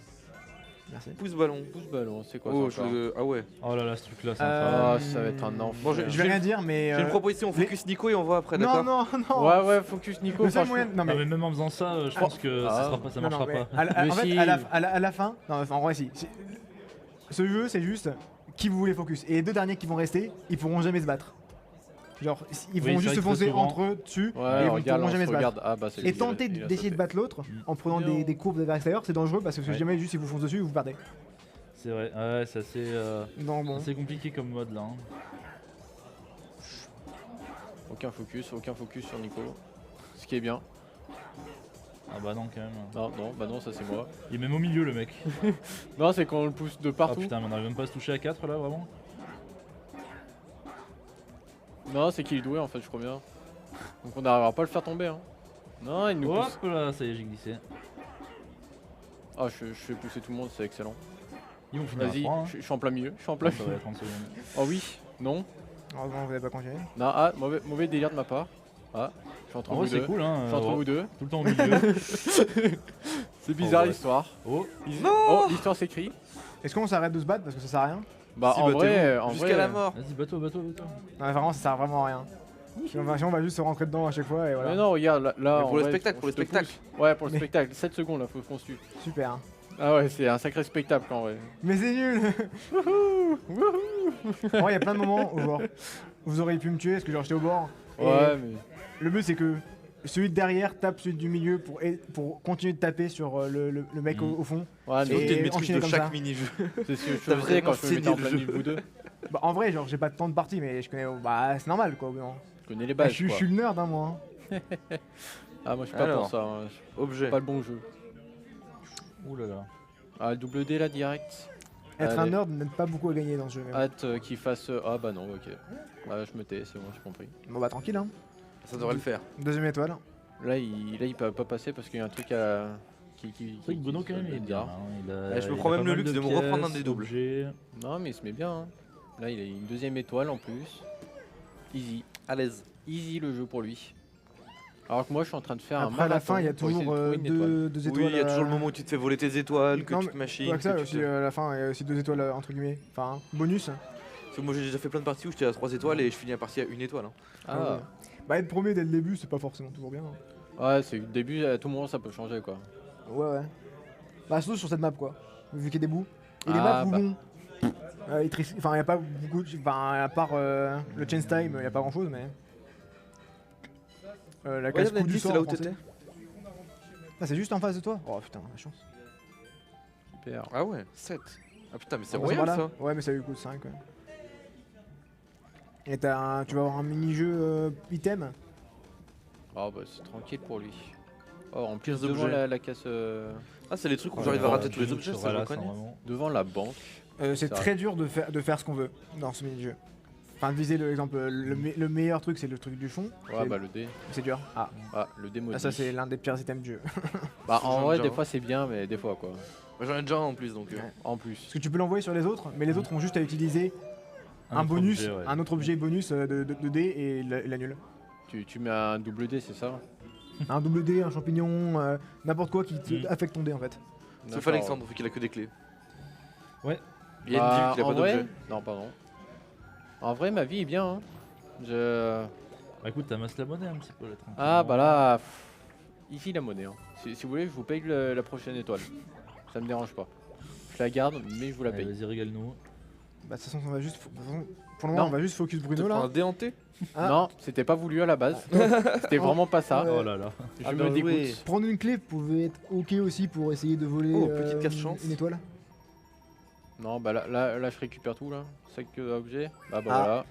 Merci. Pouce ballon. Pouce ballon, c'est quoi Oh, ça encore ah ouais. Oh là là, ce truc-là, c'est Euh, Ah, ça va être un enfer. Bon, Je vais rien dire mais J'ai une proposition, on focus Nico et on voit après, Non d'accord non non. Ouais, ouais, focus Nico. Le seul franchement. moyen non Non, mais mais même en faisant ça, je pense que Ah. ça, sera pas, ça non, marchera non, mais pas. Mais en fait, si. à la fin, non, enfin, en vrai, si. Ce jeu, c'est juste qui vous voulez focus. Et les 2 derniers qui vont rester, ils pourront jamais se battre. Genre, ils Oui, vont c'est juste vrai se que foncer très souvent- entre eux dessus Ouais, et ils regarde, pourront on jamais se se battre. regarde. Ah, bah, c'est Et tenter d'essayer de battre l'autre en prenant des courbes de l'extérieur, c'est dangereux parce que si Ouais. jamais juste ils vous foncent dessus, vous perdez. C'est vrai, ouais, c'est Donc bon. assez compliqué comme mode là. Hein. Aucun focus sur Nico. Ce qui est bien. Ah bah non quand même. Non, bah non, ça c'est moi. Il est même au milieu le mec. Non, c'est quand on le pousse de Ah partout. putain mais on arrive même pas à se toucher à 4 là vraiment. Non, c'est qu'il est doué en fait, je crois bien. Donc on n'arrivera pas à le faire tomber. Hein. Non, il nous pousse. Hop là, ça y est j'ai glissé. Ah, je fais pousser tout le monde, c'est excellent. Ils vont finir à Vas-y, 3 hein. je suis en plein milieu. Je suis en plein Ça va être 30 secondes. Oh oui, non. Heureusement, vous n'avez pas continué. Non, ah, mauvais délire de ma part. Ah, je suis entre En vous vrai c'est deux. cool hein. Je suis entre vous deux. Tout le temps au milieu. C'est bizarre ouais. l'histoire. Oh Oh, l'histoire s'écrit. Est-ce qu'on s'arrête de se battre parce que ça sert à rien? Bah Si, en vrai, Jusqu'à la mort. vas-y bateau. Non, mais vraiment, ça sert vraiment à rien. Si on va juste se rentrer dedans à chaque fois et voilà. Mais non, regarde, là Mais en pour le vrai, spectacle, pour le je te spectacle. pousse. Ouais, pour le Mais- spectacle. 7 secondes là, faut qu'on se tue. Super. Ah ouais, c'est un sacré spectacle en vrai. Mais c'est nul. En vrai, il y a plein de moments où genre, vous auriez pu me tuer parce que genre j'étais au bord. Et Ouais, mais. le but c'est que celui de derrière tape celui du milieu pour continuer de taper sur le mec au fond. Ouais, Sinon, mais t'as une Et maîtrise enchaîner de comme chaque ça. mini-jeu. c'est ce que je T'as faisais quand vraiment je me mettais en saigné plein le milieu de vous deux. Bah, en vrai, genre j'ai pas tant de parties, mais je connais. Bah, c'est normal quoi. Non. Je connais les Bah, bases. je quoi. suis le nerd, hein, moi. Ah, moi je suis pas Alors. pour ça. Hein. Je suis Objet. pas le bon jeu. Ouh là là. Ah, le double D là direct. Être un Allez. nerd n'aide pas beaucoup à gagner dans ce jeu. mais bon. Hâte qu'il fasse. Ah bah non, ok. Ah, je me tais, c'est bon, j'ai compris. Bon, bah, tranquille, hein. Ça devrait le faire. Deuxième étoile. Là, il peut pas passer parce qu'il y a un truc à. Qui. C'est vrai que Bruno quand même il est bien. bizarre. hein. Il a, Ouais, je me il a prends pas même le mal luxe de me reprendre un pièces, des doubles. objets. Non, mais il se met bien. Hein. Là, il a une deuxième étoile en plus. Easy. À l'aise. Easy le jeu pour lui. Alors que moi, je suis en train de faire un Après, à la marathon fin, il y a pour essayer toujours de trouver une étoile. deux Oui, étoiles. il y a toujours le moment où tu te fais voler tes étoiles, que Non, tu mais te machines. Pas que ça, tu aussi, te- à la fin, il y a aussi 2 étoiles entre guillemets. Enfin, bonus. Parce que moi j'ai déjà fait plein de parties où j'étais à 3 étoiles et je finis la partie à 1 étoile. Hein. Ah, Bah, être premier dès le début, c'est pas forcément toujours bien. hein. ouais, c'est le début, à tout moment, ça peut changer quoi. Ouais. Bah, surtout sur cette map, quoi. Vu qu'il y a des bouts. Et les Ah, maps où bah. bon. Enfin, il y a pas beaucoup. Enfin, à part le Chance Time, il y a pas grand chose, mais. La casse coup du c'est sort. là en où français. t'étais. Ah, c'est juste en face de toi? Oh putain, la chance. Super. Ah ouais, 7. Ah putain, mais c'est Ah, royal par là. ça. Ouais, mais ça lui coûte 5. Ouais. Et tu vas avoir un mini-jeu item. Oh bah c'est tranquille pour lui. Oh, en plus Pièces devant d'objets. la casse. Ah, c'est les trucs où Ouais, j'arrive à ouais, rater tous les Jimmy objets, se ça je relaxe, reconnais. hein, vraiment. Devant la banque. C'est C'est très dur de faire ce qu'on veut dans ce mini-jeu. Enfin, de viser l'exemple, le meilleur truc c'est le truc du fond. Ouais, bah le dé. C'est dur. Ah, Le dé maudit. ça c'est l'un des pires items du jeu. Bah en J'en ai vrai, déjà des un. fois c'est bien, mais des fois quoi. Moi, j'en ai déjà un en plus donc. Ouais. En plus. Parce que tu peux l'envoyer sur les autres, mais les autres ont juste à utiliser un autre bonus, objet, ouais. un autre objet bonus de dé et il annule. Tu mets un double dé, c'est ça? Un double dé, un champignon, n'importe quoi qui affecte ton dé en fait. Sauf D'accord. Alexandre, vu qu'il a que des clés. Ouais. Il y a une Bah, div qui a en pas vrai- d'objet. Non, pardon. En vrai, ma vie est bien. Hein. Je... Bah écoute, t'amasses la monnaie un petit peu là. tranquillement. Ah bah là, ici la monnaie. Hein. Si vous voulez, je vous paye la prochaine étoile. Ça me dérange pas. Je la garde, mais je vous la Allez, paye. vas-y, régale-nous. Bah de toute façon, on va juste, pour le moment Non. on va juste focus Tu Bruno prends un là. déhanté. Ah. Non, c'était pas voulu à la base. C'était vraiment pas ça. Ouais. Oh là là. Je Ah me bah dégoûte. oui. Prendre une clé pouvait être ok aussi pour essayer de voler Oh, petite casse-chance. une étoile. Non, bah là, je récupère tout là. Sac objet. Bah Ah. voilà.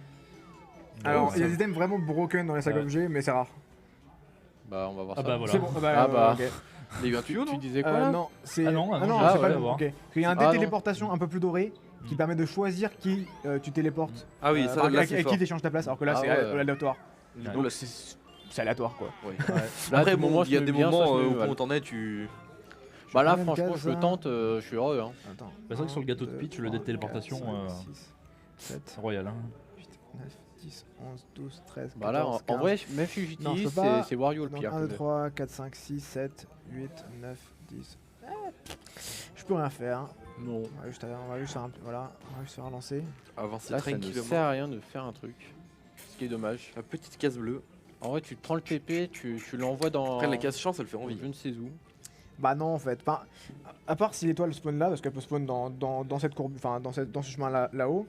Alors, ça il y a va. des items vraiment broken dans les sacs Ouais. objets, mais c'est rare. Bah on va voir Ah ça. bah voilà. C'est bon, Ah bah. ok. Il y a eu un tuyau, Tu non disais quoi là Non, c'est. Ah non, ah c'est ouais, pas le à bon. voir. Ok. Il y a un dé Ah non. téléportation un peu plus doré qui Mm. permet de choisir qui tu téléportes. Ah oui, ça là avec c'est avec fort. qui t'échanges ta place, alors que là Ah c'est ouais. aléatoire. Ouais. Donc, Donc c'est aléatoire quoi. ouais. Là, Après, tout moment, bon, je il y a me des mets bien, moments soit je me où mets mal. on t'en est, tu. Bah là, Combien de franchement, cases, je le là tente, je suis heureux. Hein. Attends. Bah, c'est vrai que sur le gâteau de Peach, le dé de téléportation, 7, C'est royal. Hein. 8, 9, 10, 11, 12, 13, 14, Bah là, en 15. vrai, même Non, je fugitif, peux pas. c'est Wario le Donc pire. 1, 2, peut-être. 3, 4, 5, 6, 7, 8, 9, 10. Je peux rien faire. Non. On va juste faire un, voilà, on va juste faire un lancer. Avancer Là, ça ne tranquillement. sert à rien de faire un truc. Ce qui est dommage. La petite case bleue. En vrai, tu te prends le TP, tu l'envoies dans. Après, la case chance, elle fait envie. Je ne sais où. Bah non en fait. Enfin, à part si l'étoile spawn là, parce qu'elle peut spawn dans cette courbe, enfin dans ce chemin là-haut.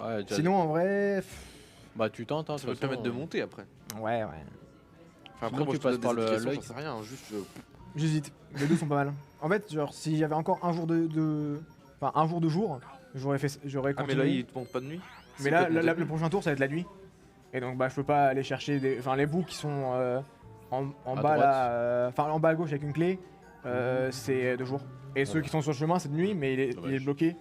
Ouais, déjà- Sinon en vrai, Bah, tu tentes. Hein, Ça va te permettre de monter après. ouais. Enfin, Sinon, après, moi tu je te passes donne par des le- indications, l'œil. j'en sais rien. Juste. J'hésite. Les deux sont pas mal. En fait, genre si j'avais encore un jour enfin un jour de jour, j'aurais Ah, mais continué. là, il te monte pas de nuit. Mais là, le prochain tour ça va être la nuit. Et donc bah je peux pas aller chercher les bouts qui sont en À bas droite. là, enfin en bas à gauche avec une clé, c'est de jour. Et ceux qui sont sur le chemin c'est de nuit, mais il est Dommage. bloqué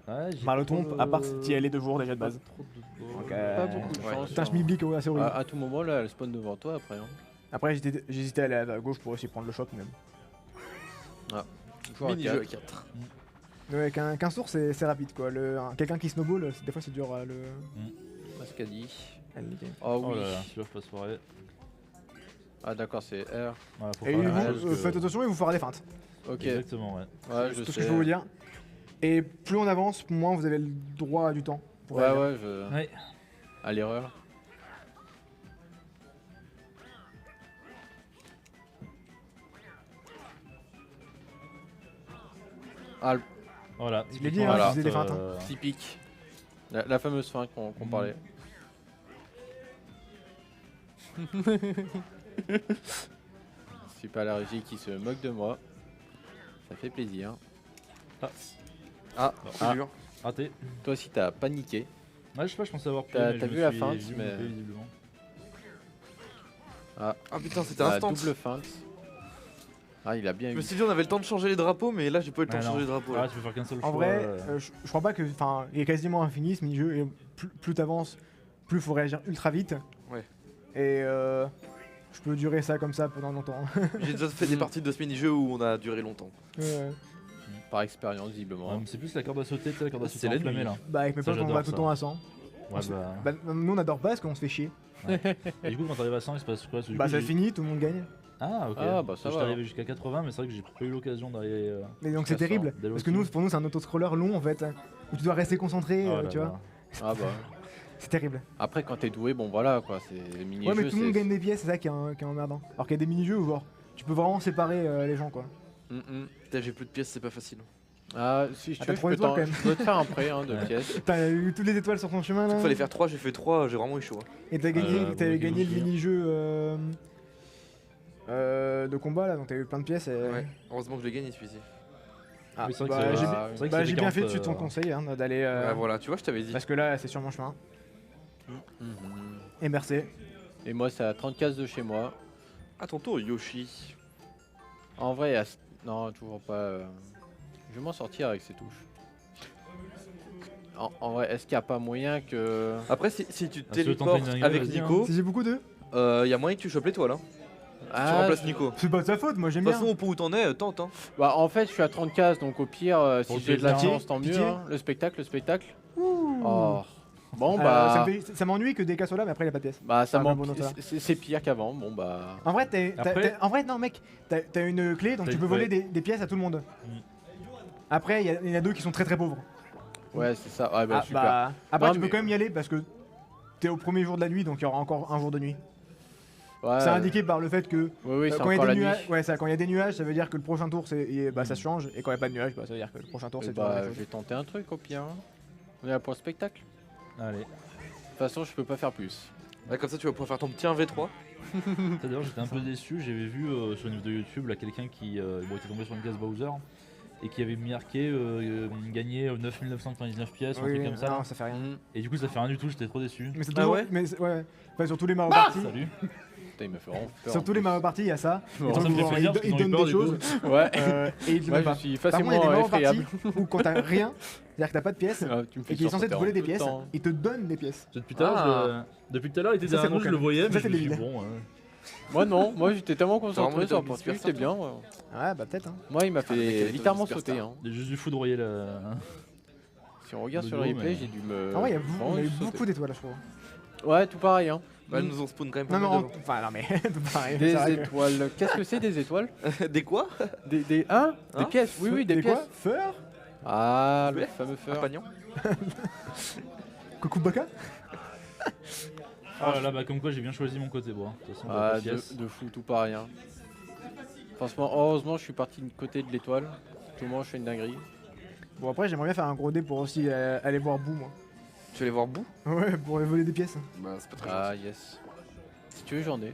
Ouais, j'ai par le pas tombe, à part si elle est de jour déjà de base. trop de Donc, Pas beaucoup de ouais. chance. c'est un hein. schmilblick assez horrible. À tout moment, là, elle spawn devant toi après. Hein. Après j'hésitais à aller à gauche pour aussi prendre le choc même. Joueur à Mini-jeu à quatre. 4. Ouais, qu'un sourd c'est rapide quoi. Quelqu'un qui snowball, des fois c'est dur à le Mascadi. à le niquer. Oh Oh oui. là là, celui-là faut pas se foirer. Ah d'accord, c'est R. Voilà, faut Et faire il la vous- même chose que- faites attention, il vous fera des feintes. Ok. Exactement, ouais. Ouais, C'est je tout ce sais. que je peux vous dire. Et plus on avance, moins vous avez le droit à du temps. pour Ouais, réagir. ouais, je. Ouais. À l'erreur. Ah, Voilà. Je l'ai dit, hein, Voilà. je faisais des feintes. Hein. typique. La fameuse fin qu'on parlait. C'est pas la régie qui se moque de moi. Ça fait plaisir. Ah, Non. c'est Ah. dur. Raté. Toi aussi t'as paniqué. Ouais, je sais pas, je pensais avoir pu. T'as vu la feinte, mais- visiblement. Ah putain, c'était La instant. double feinte. Ah, il a bien Je eu. me suis dit, on avait le temps de changer les drapeaux, mais là, j'ai pas eu le temps Ah de non. changer les drapeaux. là. Ah, tu peux faire qu'un seul En choix. vrai, je crois pas que. Enfin, il est quasiment infini ce mini-jeu. Et plus t'avances, plus faut réagir ultra vite. Ouais. Et je peux durer ça comme ça pendant longtemps. J'ai déjà fait des parties de ce mini-jeu où on a duré longtemps. Ouais. Par expérience, visiblement. Ouais, mais c'est plus la corde à sauter, tu sais, la corde à C'est sauter la enflammée nuit. là. Bah, avec mes Ça, potes, on j'adore va tout le ça. temps à 100. Ouais, bah. Bah, nous on adore pas parce qu'on se fait chier. Et du coup, quand t'arrives à 100, il se passe quoi? Parce que du Bah, coup, ça j'ai- finit, tout le monde gagne. Ah, ok. Ah, bah, ça Je va, arrivé jusqu'à 80, mais c'est vrai que j'ai pas eu l'occasion d'arriver. Mais donc Ça c'est terrible. sort. Parce que nous, pour nous, c'est un autoscroller long en fait. Où tu dois rester concentré, Oh là tu là. vois. Ah bah. C'est terrible. Après, quand t'es doué, bon voilà quoi. C'est les mini-jeux. Ouais, mais tout le monde c'est- gagne des pièces, c'est ça qui est emmerdant. Alors qu'il y a des mini-jeux où genre, tu peux vraiment séparer les gens quoi. Putain, j'ai plus de pièces, c'est pas facile. Ah, si Ah, tu t'as veux, je trois peux, étoiles, t'en- quand même. je peux te faire un prêt hein, de Ouais. pièces. T'as eu toutes les étoiles sur ton chemin là. Il fallait faire 3, j'ai fait 3, j'ai vraiment eu chaud. hein. Et t'as gagné, Bon, t'avais ok, gagné le aussi. mini-jeu de combat là, donc t'as eu plein de pièces. Et... Ouais, heureusement que je l'ai gagné celui-ci. Ah, Oui, c'est vrai bah, que j'ai c'est- bien- c'est vrai que bah, c'est j'ai des bien fait de 40, suivre ton conseil hein, d'aller. Ouais, voilà, tu vois, je t'avais dit. Parce que là, c'est sur mon chemin. Mhm. Et merci. Et moi, c'est à 30 cases de chez moi. À ton tour, Yoshi. En vrai, non, toujours pas. Je vais m'en sortir avec ces touches. En vrai, est-ce qu'il n'y a pas moyen que. Après, si tu te Ah, si tu veux tenter téléportes une dinguerie, avec vas-y, Nico, Si j'ai beaucoup d'eux, il y a moyen que tu chopes l'étoile. Hein. Tu remplaces Nico. c'est pas de sa faute, moi De j'aime toute bien. façon, au point où t'en es, tente. Hein. Bah, en fait, je suis à 30 cases, donc au pire, Pour si le j'ai de la plaisir. chance, tant mieux. Pitié. Hein. Le spectacle. Oh. Bon, Ça bah. ça m'ennuie que des casses là, mais après il a pas de pièces. Bah, ça Ah, m'en- mais bon, dans ça. c'est pire qu'avant. Bon, bah. En vrai, Après- en vrai, non, mec, t'as une clé donc T'as tu peux une- voler ouais. des pièces à tout le monde. Mm. Après, il y en a deux qui sont très très pauvres. Ouais, c'est ça. Ouais, bah, Ah, super. bah, après, Non, tu peux mais- quand même y aller parce que t'es au premier jour de la nuit donc il y aura encore un jour de nuit. Ouais, C'est indiqué par le fait que Oui, c'est quand il y a encore la des nuit. nuages, ouais, ça, quand il y a des nuages, ça veut dire que le prochain tour ça se change et quand il n'y a pas de nuages, bah, ça veut dire que le prochain tour Eh c'est toujours la bah, même je chose. vais tenter un truc au pire. Hein. On est là pour le spectacle. Allez. De toute façon, je peux pas faire plus. Ouais, comme ça, tu vas pouvoir faire ton petit 1v3. D'ailleurs, j'étais un peu déçu. J'avais vu sur une vidéo YouTube là, quelqu'un qui était tombé sur une case Bowser et qui avait marqué gagner 9999 pièces ou un Oui, truc comme ça. non, ça fait rien. Et du coup, ça fait rien du tout. J'étais trop déçu. Mais c'est Ah toujours, ouais mais ouais. Enfin, sur tous les Mario Party, Salut. Putain, il me fait vraiment peur. sur en tous les plus. Mario Party, il y a ça. Bon, Et ça donc, me fait genre, plaisir il parce qu'ils ont eu donne peur, des du coup. choses Ouais. et il te Moi, met pas. je suis Par contre, il y a des facilement Mario effrayable. Party où quand t'as rien, c'est-à-dire que t'as pas de pièces Ah, tu me fais et qu'il est censé te sursaute voler des tout le pièces, temps. il te donne des pièces. Depuis tout à l'heure, Ah. depuis tout à l'heure, il était Ça, c'est derrière nous, bon, je quand le même. voyais, Ça, mais c'est je me suis débile. dit, bon. Moi non, moi j'étais tellement Vraiment, concentré il sur la donne poursuite, super c'était bien. sympa. Ouais. Ouais, bah peut-être. Hein. Moi il m'a Ah, le mec, il fait est littéralement superstar. sauter. Hein. J'ai juste dû foudroyer le. Si on regarde Le sur le dos, replay, mais- j'ai dû me. Ah ouais, vraiment on a eu sauter. beaucoup d'étoiles, je trouve. Ouais, tout pareil. Hein. Bah, nous on spawn quand même pas Non, mais mal enfin, non, mais tout pareil. Des c'est vrai que- étoiles. Qu'est-ce que c'est des étoiles? devant. Des quoi? Des Hein pièces. Oui, oui, des quoi pièces. Feur Ah, le Ouais. fameux Un feur. pagnon? Coucou Baka Ah là, bah, comme quoi, j'ai bien choisi mon côté, bon. De toute façon, Ah, pas de pièces. de fou, tout pareil. Hein. Franchement, heureusement, je suis parti du côté de l'étoile. Tout le monde, je fais une dinguerie. Bon, après, j'aimerais bien faire un gros dé pour aussi aller voir Boo, moi. Tu vas aller voir Bou? Ouais, pour aller voler des pièces. Bah, c'est pas très Ah, yes. Si tu veux, j'en ai.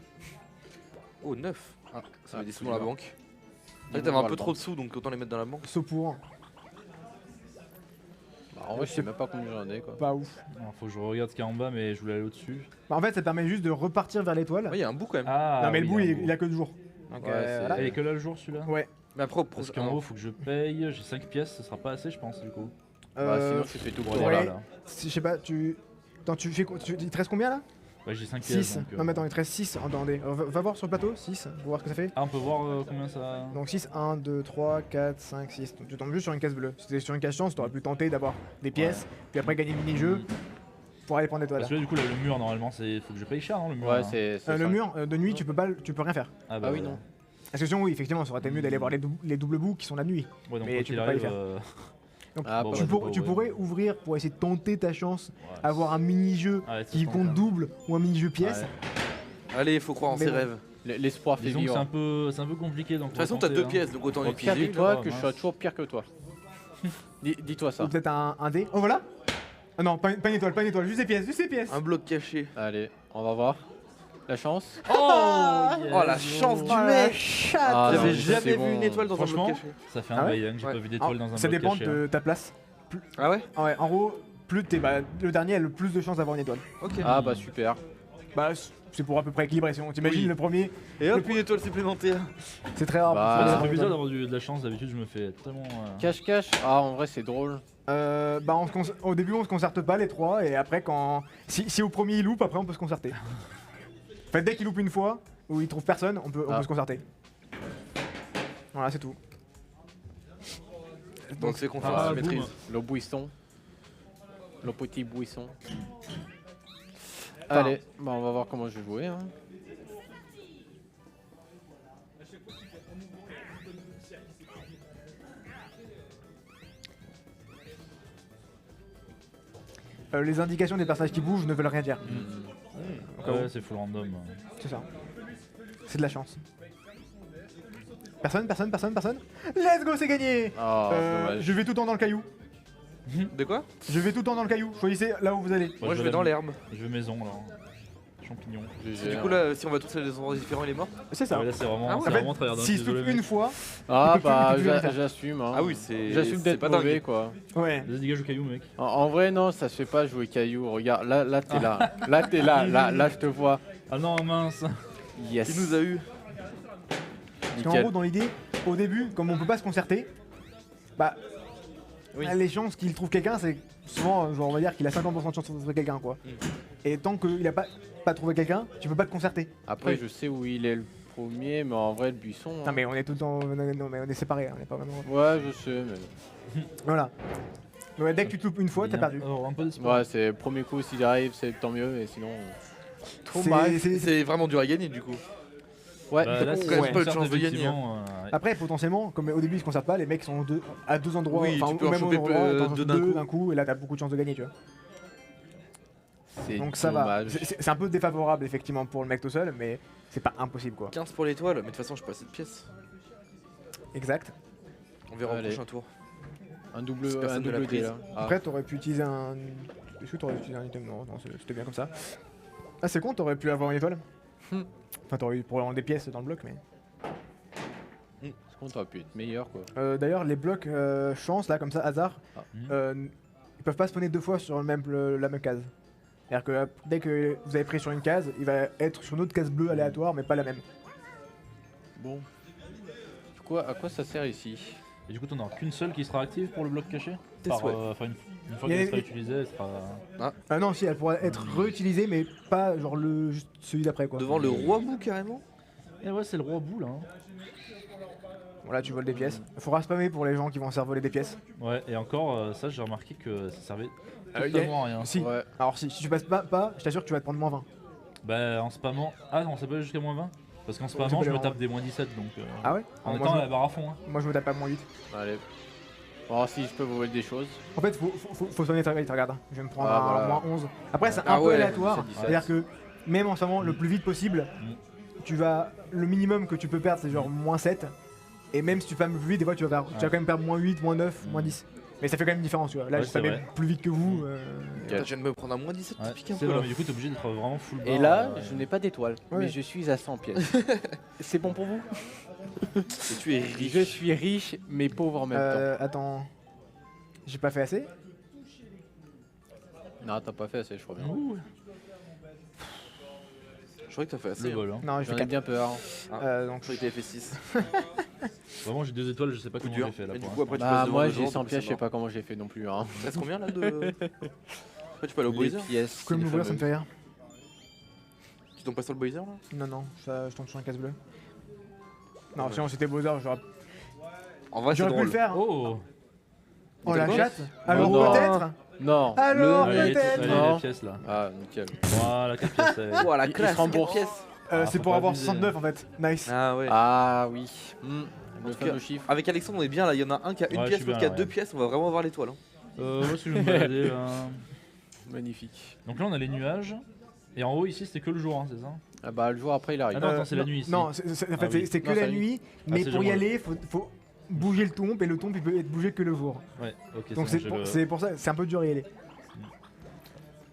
Oh, 9. Ah, ça met des sous dans la absolument. banque. Ils Là, t'avais vont un voir peu le trop de sous, donc autant les mettre dans la banque. Saut pour. En vrai, je sais même pas combien j'en ai quoi. Pas ouf. Alors, faut que je regarde ce qu'il y a en bas, mais je voulais aller au-dessus. Bah, en fait, ça permet juste de repartir vers l'étoile. Ouais, il y a un bout quand même. Ah, non, mais le oui, bout, il y a un il a que de jour. Donc, Ouais, c'est- voilà. Ah, il y a que là le jour celui-là. Ouais. Mais après, Parce qu'en haut, faut que je paye. J'ai 5 pièces, ça sera pas assez, je pense, du coup. Bah, sinon, tu fais tout Pour pour aller ouais. là. Je sais pas, tu. Attends, tu fais quoi il te reste combien là? Ouais, j'ai 5 pièces. 6. Donc, Non, mais attends, il te reste 6 en dendé. Va voir sur le plateau, 6, pour voir ce que ça fait. Ah, on peut voir combien ça. Donc 6, 1, 2, 3, 4, 5, 6. Donc tu tombes juste sur une case bleue. Si t'étais sur une case chance, t'aurais pu tenter d'avoir des pièces, puis après gagner le mini-jeu pour aller prendre l'étoile. Parce que là, du coup, là, le mur, normalement, c'est. Faut que je paye cher, non, le mur Ouais, là c'est Le ça. mur, de nuit, tu peux rien faire. Ah, Ah oui, non. Parce que sinon, oui, effectivement, ça aurait été mieux d'aller voir les doubles bouts qui sont la nuit. Ouais, donc, Mais quoi tu qu'il peux pas y arrive. faire. Donc, Ah, bon, bah, tu, bah, tu ouais. pourrais ouvrir pour essayer de tenter ta chance, ouais, avoir un mini-jeu Ah, ouais, ça, qui je pense, compte hein. double ou un mini-jeu pièce. Ouais. Allez, il faut croire en Mais ses bon. rêves. L'espoir fait Disons que vivre. c'est un peu compliqué. Donc De toute façon, t'as 2 pièces, donc autant Au pire, utiliser. dis-toi là, que je mince. serai toujours pire que toi. Dis-toi ça. Ou peut-être un dé. Oh voilà. Ah non, pas une étoile, juste des pièces. Un bloc caché. Allez, on va voir. La chance. Oh, Oh, la chance du Oh la mec. chatte. Ah, J'avais non, mais ça, jamais c'est vu bon. une étoile dans un bloc Franchement, caché. ça fait Ah un ouais bail hein, que j'ai Ouais. pas vu d'étoiles dans un Ça bloc dépend caché, de ta place. Ah ouais? Ah ouais, en gros, plus t'es le dernier a le plus de chances d'avoir une étoile. Ok. Ah bah super. Bah c'est pour à peu près équilibrer. Si on t'imagine Oui. le premier, Et hop, une étoile supplémentaire. c'est très rare. Bah, pour C'est faire un peu des bizarre étoiles. d'avoir de la chance, d'habitude je me fais tellement. Cache-cache. Ah, en vrai, c'est drôle. Bah au début on se concerte pas les trois et après quand si au premier il loupe, après on peut se concerter. En fait dès qu'il loupe une fois ou il trouve personne, on peut Ah. se concerter. Voilà c'est tout. Donc c'est confiance, Ah, je boum. maîtrise. Le buisson. Le petit buisson. Enfin. Allez, bah on va voir comment je vais jouer. Hein. Les indications des personnages qui bougent ne veulent rien dire. Au cas où. Ouais, c'est full random. C'est ça. C'est de la chance. Personne. Let's go, c'est gagné. Ah, dommage. Je vais tout le temps dans le caillou. De quoi? Je vais tout le temps dans le caillou. Choisissez là où vous allez. Moi je vais dans l'herbe. Je vais maison alors. Champignon. GG, Du hein. coup là, si on va tous à des endroits différents, il est mort? C'est ça. Ouais, là c'est vraiment, Ah ouais. c'est En fait, vraiment tryhard, hein, s'il se désolé, loupe mec. une fois, Ah il peut bah plus rien faire. j'assume. Hein. Ah oui, c'est. J'assume c'est d'être pas mauvais dingue. quoi. ouais. Vas-y, dégage le caillou, mec. En vrai non, ça se fait pas jouer caillou. Regarde, là t'es là. Là t'es là je te vois. Ah non, mince. Yes. Qui nous a eu? Parce qu'en Nickel. gros, dans l'idée, au début, comme on peut pas se concerter, bah, Oui. les chances qu'il trouve quelqu'un, c'est souvent, genre, on va dire qu'il a 50% de chance de trouver quelqu'un, quoi. Et tant qu'il a pas trouvé quelqu'un, tu peux pas te concerter. Après Oui. je sais où il est le premier, mais en vrai le buisson. Non, mais on est tout le temps, non, mais on est séparés, on est pas vraiment. Ouais je sais, mais. Voilà. Ouais, dès que tu te loupes une fois, t'as Bien. perdu. Alors, un peu d'espoir. Ouais c'est premier coup s'il arrive, c'est tant mieux, et sinon. Trop C'est- mal. C'est vraiment dur à gagner du coup. Ouais. Bah, là, Ouais. c'est Quand même une pas de sorte, chance de gagner, effectivement, Après, potentiellement, comme au début ils se concertent pas, les mecs sont à deux endroits, Oui, enfin, tu peux au en même choper endroit, t'en deux chopes d'un d'un coup, et là t'as beaucoup de chances de gagner, tu vois. C'est Donc ça va. dommage. C'est un peu défavorable effectivement pour le mec tout seul, mais c'est pas impossible quoi. 15 pour l'étoile, mais de toute façon, je passe cette pièce. Exact. On verra au Allez. prochain tour. Un double, Si personne ne l'a dé prise. là. Ah. Après, t'aurais pu utiliser un. Est-ce que t'aurais utilisé un item? Non, c'était bien comme ça. Ah, c'est con, t'aurais pu avoir une étoile. Enfin, t'aurais eu probablement des pièces dans le bloc, mais. Par contre, t'aurais pu être meilleur quoi. D'ailleurs, les blocs chance, là, comme ça, hasard, Ah. ils peuvent pas spawner deux fois sur la même case. C'est-à-dire que dès que vous avez pris sur une case, il va être sur une autre case bleue aléatoire, mais pas la même. Bon. Du coup, à quoi ça sert ici? Et du coup, t'en auras qu'une seule qui sera active pour le bloc caché Tes Par, souhaits. enfin, une fois Il y a- qu'elle sera utilisée, elle sera. Ah non, si, elle pourra être réutilisée, mais pas genre juste celui d'après quoi. Devant le roi bout carrément. Et ouais, c'est le roi boule. Hein. Voilà, tu voles des pièces. Faudra spammer pour les gens qui vont se faire voler des pièces. Ouais, et encore, ça, j'ai remarqué que ça servait y a- totalement à rien. Si. Ouais. Alors si tu passes pas, je t'assure que tu vas te prendre moins 20. Bah, en spammant. Ah non, ça peut aller jusqu'à moins 20 parce qu'en ça spammant, peut je me aller tape des moins 17 donc. Ah ouais En moi, étant à je, la barre à fond. Hein. moi je me tape pas moins 8. Allez. On va voir si je peux vous voler des choses. En fait, faut soigner ta vite, regarde. Je vais me prendre Ah, un voilà. moins 11. Après, c'est un Ah peu ouais, aléatoire. 17. C'est-à-dire que même en savant le plus vite possible, tu vas. Le minimum que tu peux perdre, c'est genre moins 7. Et même si tu spammes plus vite, des fois tu vas quand même perdre moins 8, moins 9, moins 10. Mais ça fait quand même une différence, tu vois. Là, Ouais, je c'est spammais vrai. plus vite que vous. Putain, je viens de me prendre un moins 17, Ouais, tu piques un c'est peu vrai, là. mais du coup, t'es obligé d'être vraiment full Et bar, là, je n'ai pas d'étoile, Ouais. mais je suis à 100 pièces. C'est bon pour vous? Et tu es riche. Je suis riche, mais pauvre en même temps. Attends. J'ai pas fait assez. Non, t'as pas fait assez, je crois bien. Ouh, Je crois que t'as fait le assez. vol. Hein. Non, je J'en fais ai 4. bien peur. Donc Je crois que t'avais fait 6. Vraiment, j'ai 2 étoiles, je sais pas comment dur. j'ai fait là. Et du pour coup, après, l'instant. tu passes Bah, devant moi le j'ai gens, 100 donc pièces, c'est je sais pas comment j'ai fait non plus. Hein. Il reste combien là de. Après, tu peux aller au Les Boiser pièces. vous pouvez les m'ouvrir, ça me fameuses. fait rire. Tu tombes pas sur le Boiser là Non, non, je tombe sur un casse bleu. Non, Ouais. sinon c'était Bowser, En vrai, c'est j'aurais pu le drôle. faire. Oh, Oh la Quoi chatte. Alors non. peut-être. Non. Alors allez, allez, peut-être. allez, Non. les pièces là. Ah, nickel. Voilà, 4 pièces. Oh la Il classe. se rembourse. Ah, C'est faut pour pas avoir abuser. 69 en fait. Nice. Ah ouais. Ah oui. Le tout cas, fameux chiffre. Avec Alexandre, on est bien là. Il y en a un qui a une Ouais, je pièce, suis l'autre bien, qui a deux ouais. pièces. On va vraiment avoir l'étoile. Moi, si je vais me balader là. Magnifique. Donc là, on a les nuages. Et en haut, ici, c'était que le jour, hein, c'est ça? Ah bah le jour après il arrive. Ah non, attends, c'est la nuit ici. Non, en fait, Ah oui. c'est que Non, c'est la la nuit, mais c'est pour y genre- aller, faut bouger le tombe et le tombe il peut être bougé que le jour. Ouais, ok, Donc c'est bon, j'ai le- c'est pour ça, c'est un peu dur à y aller.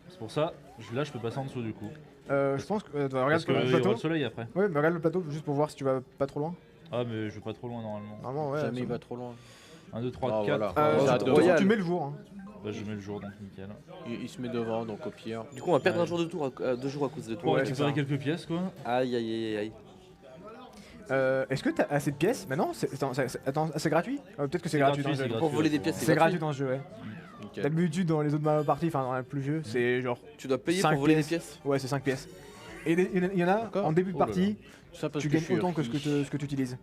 c'est pour ça. Là, je peux passer en dessous du coup. Je pense que regarde Parce le qu'il y aura plateau. le soleil après. Ouais, mais regarde le plateau juste pour voir si tu vas pas trop loin. Ah, mais je vais pas trop loin normalement. Normalement, ouais. Jamais c'est il va bon. trop loin. 1, 2, 3, Ah, 4. voilà. Oh, Ça c'est te- royal. Tu mets le jour. Hein. Bah, je mets le jour donc nickel. Il se met devant donc au pire. Du coup, on va perdre Ouais. un jour de tour, 2 jours à cause de Pour toi. Ouais, récupérer c'est ça. quelques pièces quoi. Aïe aïe aïe aïe. Est-ce que t'as assez de pièces? Bah non, attends, c'est gratuit? Peut-être que c'est gratuit dans le jeu. Pour voler des pièces, C'est gratuit dans le jeu, ouais. Nickel. D'habitude, dans les autres Mario Party, enfin dans les plus vieux, c'est genre. Tu dois payer 5 pour voler des pièces. pièces. Ouais, c'est 5 pièces. Et il y en a D'accord. en début de Oh là partie, Ça parce tu que gagnes je suis autant que ce riche. que tu utilises.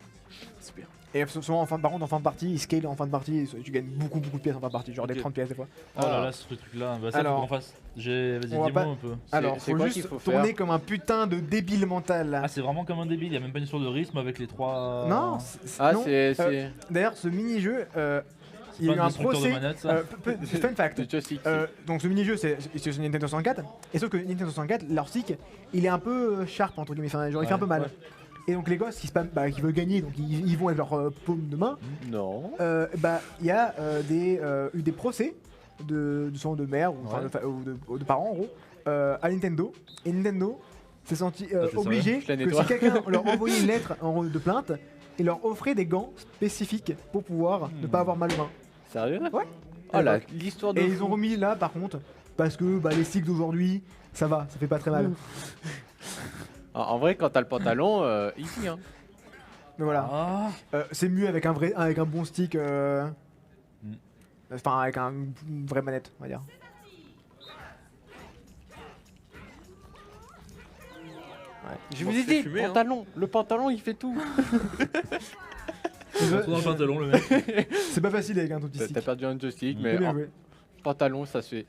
Super. Et souvent, par contre, en fin de partie, il scale en fin de partie, tu gagnes beaucoup de pièces en fin de partie, genre des Ok. 30 pièces des fois. Oh là là, ce truc là. Bah, ça, Alors, faut qu'on fasse. Vas-y, on va dis-moi pas- un peu. Alors, c'est faut quoi juste qu'il faut tourner faire comme un putain de débile mental là. Ah, c'est vraiment comme un débile, il y a même pas une histoire de rythme avec les 3. Non, Ah non. c'est D'ailleurs, ce mini-jeu, il y pas a eu un un destructeur de procès. manette, ça. Fun fact. c'est joystick. Donc ce mini-jeu c'est sur Nintendo 64 et sauf que Nintendo 64 leur stick il est un peu sharp entre guillemets, enfin, genre il fait un peu mal. Ouais. Et donc les gosses qui veulent gagner donc ils vont avec leur paume de main. Non. Bah il y a eu des procès de mère ou, enfin, ou de parents en gros à Nintendo et Nintendo s'est senti c'est obligé Je la que nettoie. si quelqu'un leur envoyait une lettre de plainte et leur offrait des gants spécifiques pour pouvoir ne pas avoir mal aux mains. Sérieux? Ouais. Oh là, l'histoire de. Et ils fou. ont remis là par contre parce que bah, les sticks d'aujourd'hui ça va, ça fait pas très mal. En vrai, quand t'as le pantalon, easy hein. Mais voilà, Ah, c'est mieux avec un bon stick, Mm. enfin avec une vraie manette on va dire. Je Bon, vous ai se fait dit, fumer, hein. pantalon. Le pantalon, il fait tout. trop dans le pantalon le mec. C'est pas facile avec un tout petit T'as stick. perdu un joystick, Mm. mais Bien en joué. pantalon, ça se fait.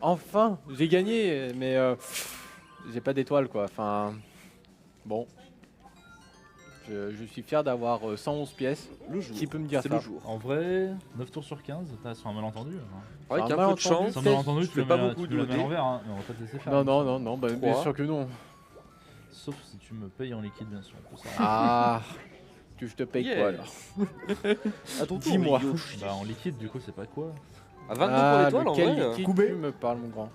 Enfin, j'ai gagné, mais j'ai pas d'étoile quoi. Enfin, bon. Je suis fier d'avoir 111 pièces. Le jour. Qui peut me dire C'est ça? le jour. En vrai, 9 tours sur 15, t'as sur un malentendu. Hein. Avec un un peu de malentendu. chance. Sans Test, malentendu, je tu fais le pas mets, beaucoup tu le de mets à dés. l'envers, hein. mais on va pas te laisser faire. Non, non, non, non, bah, bien Trois. sûr que non. Sauf si tu me payes en liquide, bien sûr. on peut s'arranger. Ah, que je te paye Yeah. quoi alors? À ton tour, Dis-moi. Yoshi. Bah, en liquide, du coup, c'est pas quoi. À 22 pour l'étoile en lequel vrai. liquide Koubé. tu me parles, mon grand?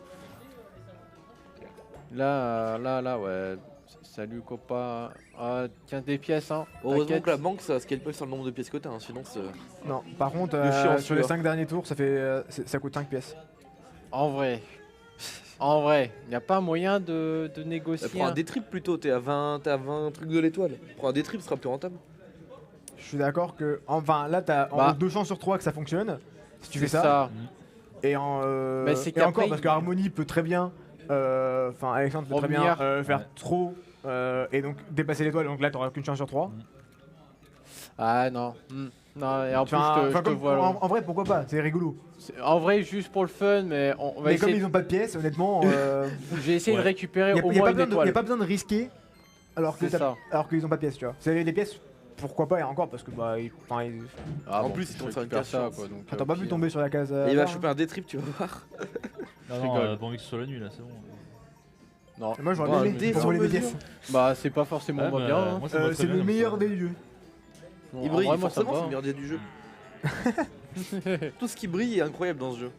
Là, ouais. Salut, copain. Ah, tiens, des pièces, hein. Heureusement T'inquiète. que la banque ça scale pas sur le nombre de pièces que t'as, hein, sinon c'est. Non, par contre Le chiant, sur les celui-là. 5 derniers tours ça fait ça coûte 5 pièces. En vrai. En vrai, il n'y a pas moyen de négocier. Prends un détrip plutôt, t'es à 20 trucs de l'étoile. Prends un détrip, ce sera plus rentable. Je suis d'accord que enfin là t'as Bah. 2 chances sur 3 que ça fonctionne si tu fais C'est ça. Et Mais c'est et qu'après, encore parce il- que Harmony peut très bien enfin Alexandre peut très bien Revenir. faire Ouais. trop et donc dépasser l'étoile donc là t'auras qu'une chance sur 3. Ah non. Non, et en plus, Enfin, je te comme- vois. en vrai pourquoi pas, c'est rigolo. En vrai, juste pour le fun, mais on va Mais comme essayer. ils ont pas de pièces honnêtement J'ai essayé de Ouais. récupérer y a au pas moins une besoin de- y étoile. a pas besoin de risquer alors que C'est ça. alors qu'ils ont pas de pièces tu vois. C'est des pièces pourquoi pas et encore parce que bah enfin Ah En bon, plus, ils je t'ont fait une récupère carte ça, chance. quoi. Donc, t'as pas pu tomber sur la case. Et il va là, choper un détrip, tu vas voir. Non, Je non, rigole. pas envie que ce soit la nuit là, c'est bon. Non. Moi j'aurais Oh, bien le aimé dé pour voler des sur pièces. Bah, c'est pas forcément Ouais, moins bah, bien. Hein. moi, ça me va très C'est bien, le comme meilleur ça. dé du jeu. Bon, Il en brille, vrai, moi, ça me forcément, c'est va, le hein. meilleur dé du jeu. Tout ce qui brille est incroyable dans ce jeu.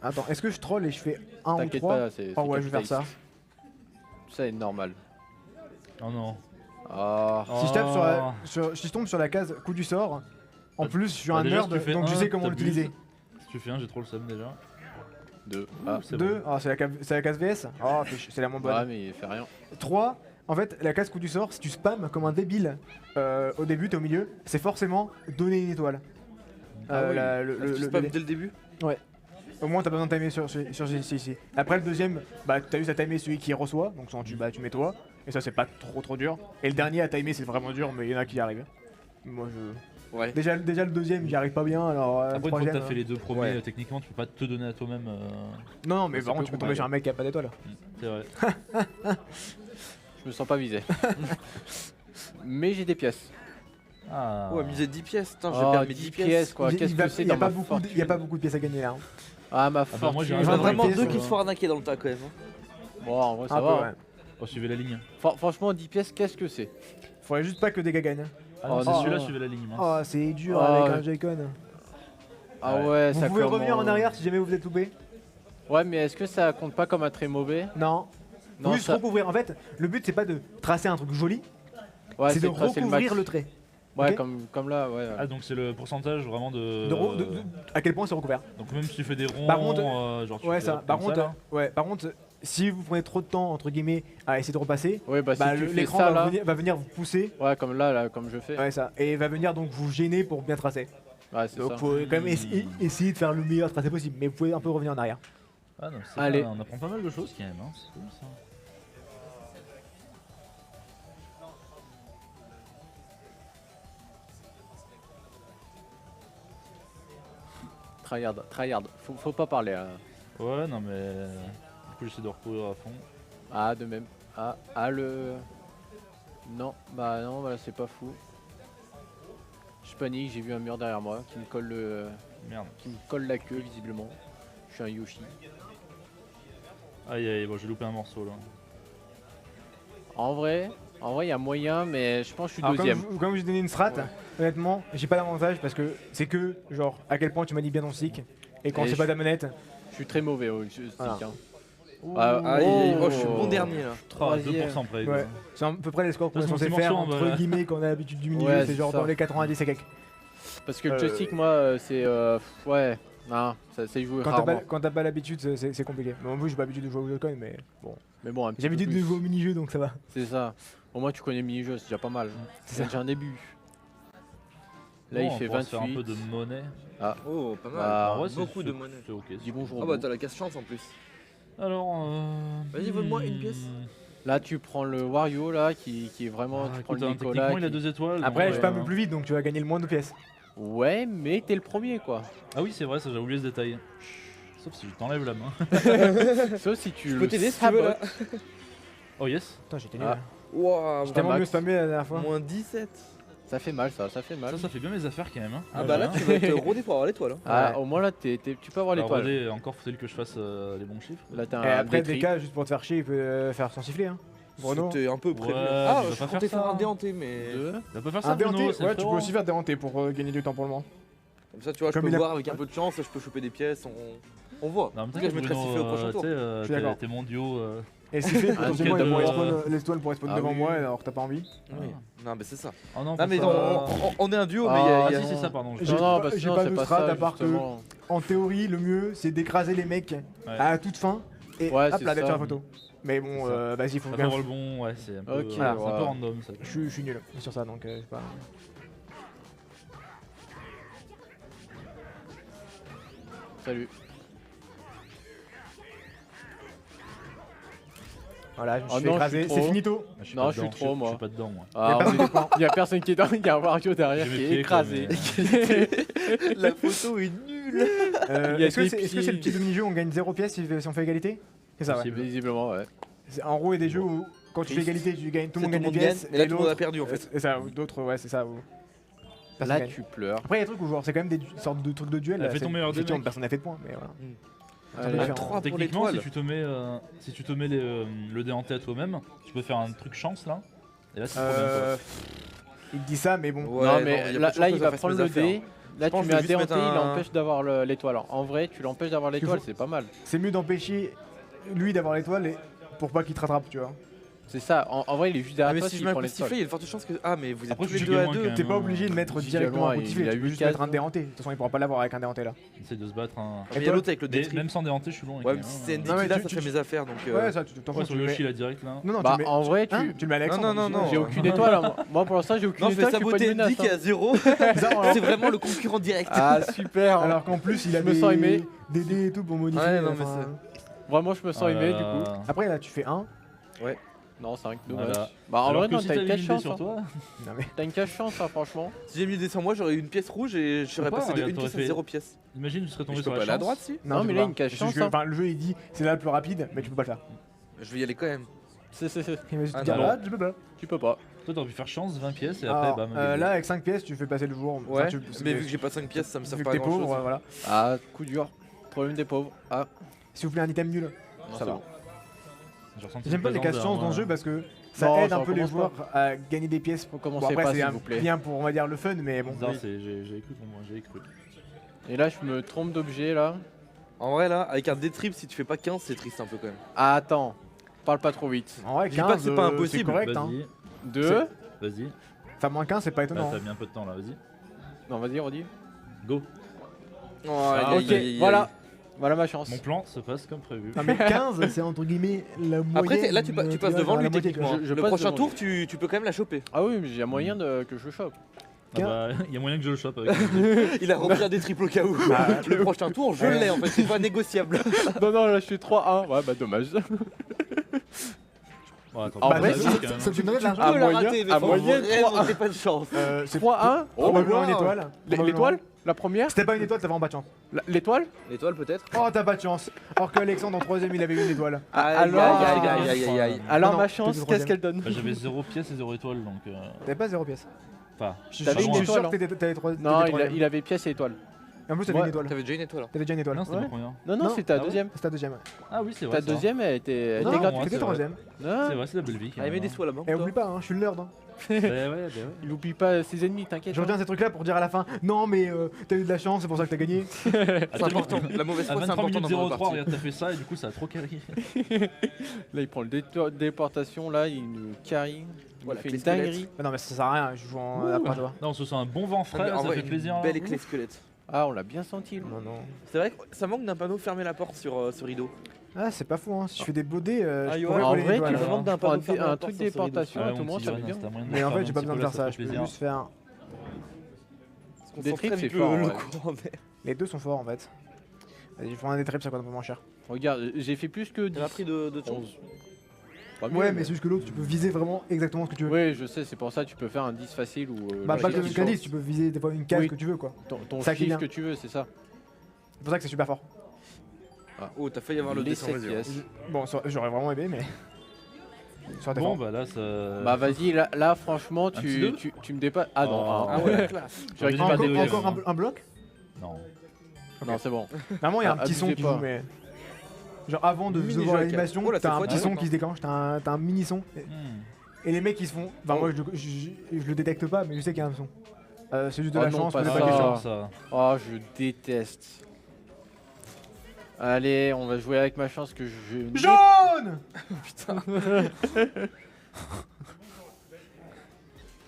Attends, est-ce que je troll et je fais 1 ou T'inquiète 3? pas, c'est. Oh ouais, je vais faire ça. capitaliste. Ça est normal. Oh non. Ah. Si je tape si je tombe sur la case coup du sort, en Bah, plus je suis bah un déjà, nerd si tu fais donc je un, sais comment t'abuses. l'utiliser. Si tu fais un, j'ai trop le seum déjà. 2. Ah, C'est 2, bon. ah, c'est la case VS. Oh, c'est la moins bonne. ouais, mais il fait rien. 3, en fait, la case coup du sort, si tu spams comme un débile au début, t'es au milieu, c'est forcément donner une étoile. Ah oui. le Tu spam dès le début? Au moins, t'as besoin de timer sur ici. Après, le deuxième, bah, t'as juste à timer celui qui reçoit, donc soit tu mets toi, et ça, c'est pas trop dur. Et le dernier à timer, c'est vraiment dur, mais il y en a qui y arrivent. Moi, Ouais. déjà le deuxième, j'y arrive pas bien, alors. Après, le une fois que troisième, t'as fait les deux premiers, Ouais. techniquement, tu peux pas te donner à toi-même. Non, mais ça par contre, peut tu peux tomber combattre. sur un mec qui a pas d'étoile. C'est vrai. Je me sens pas visé. Mais j'ai des pièces. Ah. Ouais, miser 10 pièces. Putain, j'ai Oh, perdu 10 10 pièces pièces. quoi. Qu'est-ce que c'est Il y a dans pas ma beaucoup fortune? il y a pas beaucoup de pièces à gagner là. Hein. Ah, ma bah, moi, fortune. j'ai Il y en a vraiment pièces, deux qui ouais. se font arnaquer dans le tas quand même. Hein. Bon, en vrai, ça Un va. peu, hein. ouais. Oh, suivez la ligne. Franchement, 10 pièces, qu'est-ce que c'est? Faudrait juste pas que des gars gagnent. Ah non, Oh, c'est non. celui-là, suivez la ligne. mince. Oh, c'est dur Oh, avec ouais. un Joy-Con. Ah Ouais. ouais, Vous ça pouvez commence. revenir en arrière si jamais vous êtes loupé. Ouais, mais est-ce que ça compte pas comme un très mauvais? Non. Non, Faut juste ça... recouvrir. En fait, le but c'est pas de tracer un truc joli, ouais, c'est de tracer recouvrir max. le trait. Ouais, ok. comme là, ouais. Ah, donc c'est le pourcentage vraiment de. À quel point c'est recouvert. Donc même si tu fais des ronds, Par contre- genre tu Ouais, fais ça. comme Par contre, là. par contre, si vous prenez trop de temps entre guillemets à essayer de repasser, Ouais, bah si bah, tu fais l'écran ça va, là. va venir vous pousser. Ouais, comme là, comme je fais. Ouais, ça. Et va venir donc vous gêner pour bien tracer. Ouais, c'est Donc ça. faut quand même essayer de faire le meilleur tracé possible, mais vous pouvez un peu revenir en arrière. Ah non, c'est Allez. pas- on apprend pas mal de choses quand même. Hein. C'est cool ça. Tryhard. Faut pas parler. Hein. Ouais, non mais. Du coup, j'essaie de recourir à fond. Ah, de même. Le. Non, bah non, voilà, c'est pas fou. Je panique, j'ai vu un mur derrière moi qui me Merde. colle la queue visiblement. Je suis un Yoshi. Aïe aïe, bon, j'ai loupé un morceau là. En vrai, il y a moyen, mais je pense que je suis Alors, deuxième. comme je vous donné une strat, Ouais. honnêtement, j'ai pas d'avantage parce que c'est que genre à quel point tu manies bien ton stick et quand Et c'est je- pas ta manette. Je suis très mauvais au stick. Voilà. Hein. Aïe, aïe, Oh. oh, je suis bon dernier là. 2% près. quoi. Ouais. C'est à peu près les scores qu'on est Passe mon censé petit faire morceau, entre voilà. guillemets qu'on a l'habitude du milieu, Ouais, c'est genre c'est dans ça. les 90 et quelques. Parce que le joystick, moi, c'est. Ouais, non, ça c'est joué Quand t'as rarement. pas l'habitude, c'est compliqué. Mais moi j'ai pas l'habitude de jouer au Joy-Con, mais bon. Mais bon, un petit J'ai peu l'habitude de plus. jouer au mini-jeu donc ça va. C'est ça. Au moins, tu connais le mini-jeu, c'est déjà pas mal. C'est déjà un début. Là, Bon, il on fait pourra se faire 28. un peu de monnaie. Oh, pas mal. Bah, En vrai, c'est- beaucoup de c'est- monnaie. C'est ok. Dis bonjour. Ah au bah bout. t'as la casse chance en plus. Alors. Vas-y, vole-moi une pièce. Là, tu prends le Wario, là, qui est vraiment. Ah, tu prends écoute, le hein, Nicolas. techniquement, il a qui- 2 étoiles. Après, donc, je spam plus vite donc tu vas gagner le moins de pièces. Ouais, mais t'es le premier, quoi. Ah oui, c'est vrai, ça j'ai oublié ce détail. Sauf si je t'enlève la main. Sauf si tu Je le peux t'aider si tu veux là. sabotes. Oh yes. Putain, j'étais nul. Ah. Waouh, J'ai tellement Max. mieux spammé la dernière fois. moins 17. Ça fait mal, ça fait mal. Ça fait bien mes affaires quand même. Hein. Ah bah là tu vas te rôder pour avoir l'étoile. Hein. Ah, Ouais. au moins là, tu peux avoir Alors, l'étoile. regardez, encore faut-il que je fasse les bons chiffres. Là, t'as Et un après, Detri. DK, juste pour te faire chier, il peut faire son sifflet. Hein. Bruno. C'était un peu prévu. Ouais, Ah, tu vas je pas comptais faire faire ça. un déhanté mais. Deux. On peut faire Un ça, Bruno, déhanté, c'est ouais, le tu peux frérot. aussi faire déhanté pour gagner du temps pour le moment. Comme ça tu vois, je Comme peux il a- voir avec un peu de chance, je peux choper des pièces, on voit. Non, mais En tout cas, je mettrai Bruno, sifflet au prochain tour. tu sais, Je suis d'accord. t'es mondiaux. Et sifflet, potentiellement, il quel pourrait de- spawn l'étoile pour spawn Ah devant oui. moi alors que t'as pas envie. Oui. Non mais c'est ça. Oh non, Ah mais faut pas- on est un duo mais Ah, il y a. si, c'est ça, pardon. J'ai Non, pas- bah j'ai sinon, pas c'est de pas strat ça, à part que- justement. En théorie, le mieux, c'est d'écraser les mecs à toute fin et Ouais, hop c'est là d'être ça. sur la photo. Mais bon, C'est ça. vas-y, faut Ça bien. peut avoir le bon, ouais, c'est un peu, Ok, c'est un ouais. peu random ça. Je suis nul sur ça donc je sais pas. Salut. Voilà, je me Oh suis non, fait écraser, je suis c'est trop. finito. Je suis Non, pas je suis dedans, trop, moi. Je suis pas dedans, moi. Ah, personne qui prend. il y a personne qui est dans, il y a un Wario derrière J'ai qui mes est pieds, quoi, écrasé. La photo est nulle. Il y a Est-ce que des c'est pieds. le petit mini-jeu où on gagne 0 pièces si on fait égalité? C'est ça, ouais. C'est visiblement, ouais. En gros, il y a des jeux où quand tu fais Triste. égalité, tu gagnes, tout C'est le monde gagne des pièces. mais là et tout le monde a l'autre- perdu en fait. C'est ça, ou d'autres, ouais, c'est ça. Personne Là, gagne. tu pleures. Après, il y a des trucs où genre, c'est quand même des sortes de trucs de duel. Elle là, fait c'est- ton meilleur des effectivement, mecs. personne n'a fait de points, mais voilà. Allez. différent. 3 pour Techniquement, l'étoile. si tu te mets le déhanté à toi-même, tu peux faire un truc chance là. Et là, c'est trop bien. Euh, Il dit ça, mais bon. Ouais, non, il y mais a pas de là, chance là, que il ça va fasse prendre mes le affaires. dé. Là, pense tu que mets je un vais juste déhanté, mettre il un- empêche d'avoir l'étoile. En vrai, tu l'empêches d'avoir l'étoile, faut- c'est pas mal. C'est mieux d'empêcher lui d'avoir l'étoile et pour pas qu'il te rattrape, tu vois. C'est ça, en vrai il est juste Ah, derrière mais toi si je s'il mets un prend coup de les sifflet, sols. il y a de fortes chances que. Ah, mais vous êtes Après, tous les tu deux à gagnes deux. quand T'es pas même, obligé de mettre Giga directement loin, un coup de il sifflet, a tu peux huit juste mettre cases. un déhanté. De toute façon, il pourra pas l'avoir avec un déhanté là. Essaye de se battre. Ah, mais il y a l'autre avec le Mais détrip. même sans déhanté, je suis long. Ouais, mais si c'est Non, mais Andy là, tu- ça tu- fait mes affaires donc. Ouais, ça, tu t'en Ouais, fous. sur Yoshi là direct là. Non, non, Bah tu mets. en vrai tu... Hein, tu le mets Alexandre. Non, non, non, J'ai aucune étoile, hein. Moi pour l'instant j'ai aucune Non, je vais étoile, je suis pas saboter une menace. Andy qui est hein. à 0. Bizarre, C'est vraiment le concurrent direct. Ah super. Alors qu'en plus, il a Je me sens aimé. des dés et tout pour modifier. Ouais, non, mais enfin, Vraiment je me sens aimé du coup. Après, là, tu fais 1. Non 5, dommage. Voilà. Bah en Alors vrai que non, si t'as une t'avais cache mis chance. sur hein. toi, Non, mais. T'as une cache chance hein, franchement. Si j'ai mis des sur moi, j'aurais eu une pièce rouge et je serais Pas, passé de regarde, une pièce à t'aurais 0 pièce. imagine, tu serais Mais tombé je peux sur pas la aller à chance. droite si. Non, tu mais peux là, pas. une cache C'est juste chance, que, enfin, le jeu il dit c'est là le plus rapide, mais tu peux pas le faire. Je vais y aller quand même. C'est. Il va juste Ah, te dire non. là, tu peux pas. Tu peux pas. Toi, t'aurais pu faire chance, 20 pièces et après, Alors, bam. là, avec 5 pièces, tu fais passer le jour. Ouais, Enfin, mais vu que j'ai pas 5 pièces, ça me sert vu pas que à t'es grand pauvre, chose. voilà. Ah coup dur. Problème des pauvres. Ah. S'il vous plaît, un item nul. Non, Ça c'est va. bon. J'ai ressenti J'aime pas une les présence casse chance derrière dans le moi. jeu parce que ça Non, aide ça un peu les recommence joueurs à gagner des pièces. Faut Bon, commencer après, pas c'est s'il un vous plaît. bien pour, on va dire, le fun, mais bon. Bizarre, j'ai cru pour moi, j'ai cru. Et là je me trompe d'objet là. En vrai, là, avec un détrip, si tu fais pas 15, c'est triste un peu quand même. Ah attends. Parle pas trop vite. En vrai, Je dis pas 15, que c'est pas c'est impossible. correct. Hein. Vas-y, 2. vas-y. Enfin, moins 15, c'est pas Là, étonnant. t'as mis un peu de temps là, vas-y. Non vas-y redis. Go. Oh, Ah, Ok voilà. Voilà ma chance. Mon plan se passe comme prévu. Non, mais 15, c'est entre guillemets la moyenne. Après, là, tu passes devant lui la moitié, techniquement. Je Le passe prochain devant tour, tu peux quand même la choper. Ah oui mais il y a moyen que je le chope. Ah bah, il y a moyen que je le chope avec. Il a repris un des triples au cas où. Ah, Le prochain tour, je l'ai en fait, c'est pas négociable. Non non là je suis 3-1. Ouais bah dommage. Bon, attends, En ça vrai, va, si, quand même. Ça te donnerait de Tu l'argent. À peux la moyen- rater, mais à faut moyenne, vraiment 3-1. que t'aies pas de chance. C'est 3-1. probablement une wow. étoile. Probablement. L'étoile La première C'était pas une étoile, t'as vraiment pas de chance. L'étoile L'étoile peut-être. Oh, t'as pas de chance. Alors qu'Alexandre en 3ème, il avait une étoile. Alors- Alors Non, ma t'es chance, le qu'est-ce troisième. qu'elle donne Bah, j'avais 0 pièce et 0 étoile donc. T'avais pas 0 pièce. Pas. Je suis T'avais sûr- une je suis étoile, sûr que t'avais 3. Non, il avait pièce et étoile. En plus, t'avais Ouais. une étoile. T'avais déjà une étoile. T'avais déjà une étoile. Non, c'était Ouais. pas combien Non, non, Non. c'était ta Ah ouais deuxième. C'était ta deuxième. Ah oui, c'est vrai. Ta deuxième, elle était Non, gratuite. moi, c'était c'est vrai. troisième. Ah, C'est vrai, c'est la belle vie. Ah, il met des sous là-bas. Et oublie pas, hein, je suis le nerd. Hein. Bah ouais. il oublie pas ses ennemis, t'inquiète. Je retiens ces trucs-là pour dire à la fin non, mais t'as eu de la chance, c'est pour ça que t'as gagné. C'est important. La mauvaise À foi, c'est 23 important minutes dans ma 03, partie. regarde, t'as fait ça et du coup, ça a trop carré. Là, il prend le déportation, là, il nous carry. Il Voilà, nous fait une clé squelette. dinguerie. Bah non, mais ça sert à rien, je joue en après toi. Non, on se sent un bon vent frais, En ça vrai, fait une plaisir. Belle hein. éclé squelette. Ah, on l'a bien senti. Là. Non, non. C'est vrai que ça manque d'un panneau fermer la porte sur ce rideau. Ah, c'est pas fou, hein. Si je fais des baudets, Ah, je Yoann, pourrais En voler vrai, l'étoile, tu alors. demandes d'un prends panneau fermer la un porte truc sur ce rideau. déportation, Ouais, à tout mon moment, petit ça fait Yoann, bien. c'était un moyen de Mais en faire fait, un j'ai pas petit besoin de peu, faire ça, fait je peux plaisir. juste faire. On Des sent trips, très c'est peu fort, le ouais. courant d'air. Les deux sont forts en fait. Vas-y, je prends un des trips, ça coûte un peu moins cher. Regarde, j'ai fait plus que 10. T'as pris de 11. chance. Pas mieux, Ouais, mais c'est juste que l'autre, tu peux viser vraiment exactement ce que tu veux. Oui, je sais, c'est pour ça que tu peux faire un 10 facile ou. Bah, là, pas j'ai que dit qu'un 10, tu peux viser des fois une case Oui. que tu veux quoi. ton ça qui chiffre vient. que tu veux, c'est ça. C'est pour ça que c'est super fort. Oh, t'as failli avoir le Les dessin, 7 vas-y. pièces. Bon, j'aurais vraiment aimé, mais. Ça aurait été Bon, fort. bah là, ça. Bah vas-y, là franchement, petit deux tu me dépasses. Ah non, Oh. Ah ouais, la classe. je récupère Encore- des encore pièces. Encore un bloc Non. Non, c'est bon. Vraiment, il y a un Ah, petit son abusez qui pas. joue, mais. Genre avant de Mini-jeu voir à l'animation, quatre. Oh là, t'as c'est un fois petit dix, son maintenant. qui se déclenche, t'as un mini son. Et les mecs ils se font. Enfin, moi je le détecte pas, mais je sais qu'il y a un son. C'est juste de Oh la non, chance, pas mais ça. pas quelque Ah, chose. ça. Oh, je déteste. Allez, on va jouer avec ma chance que je. n'ai- Jaune.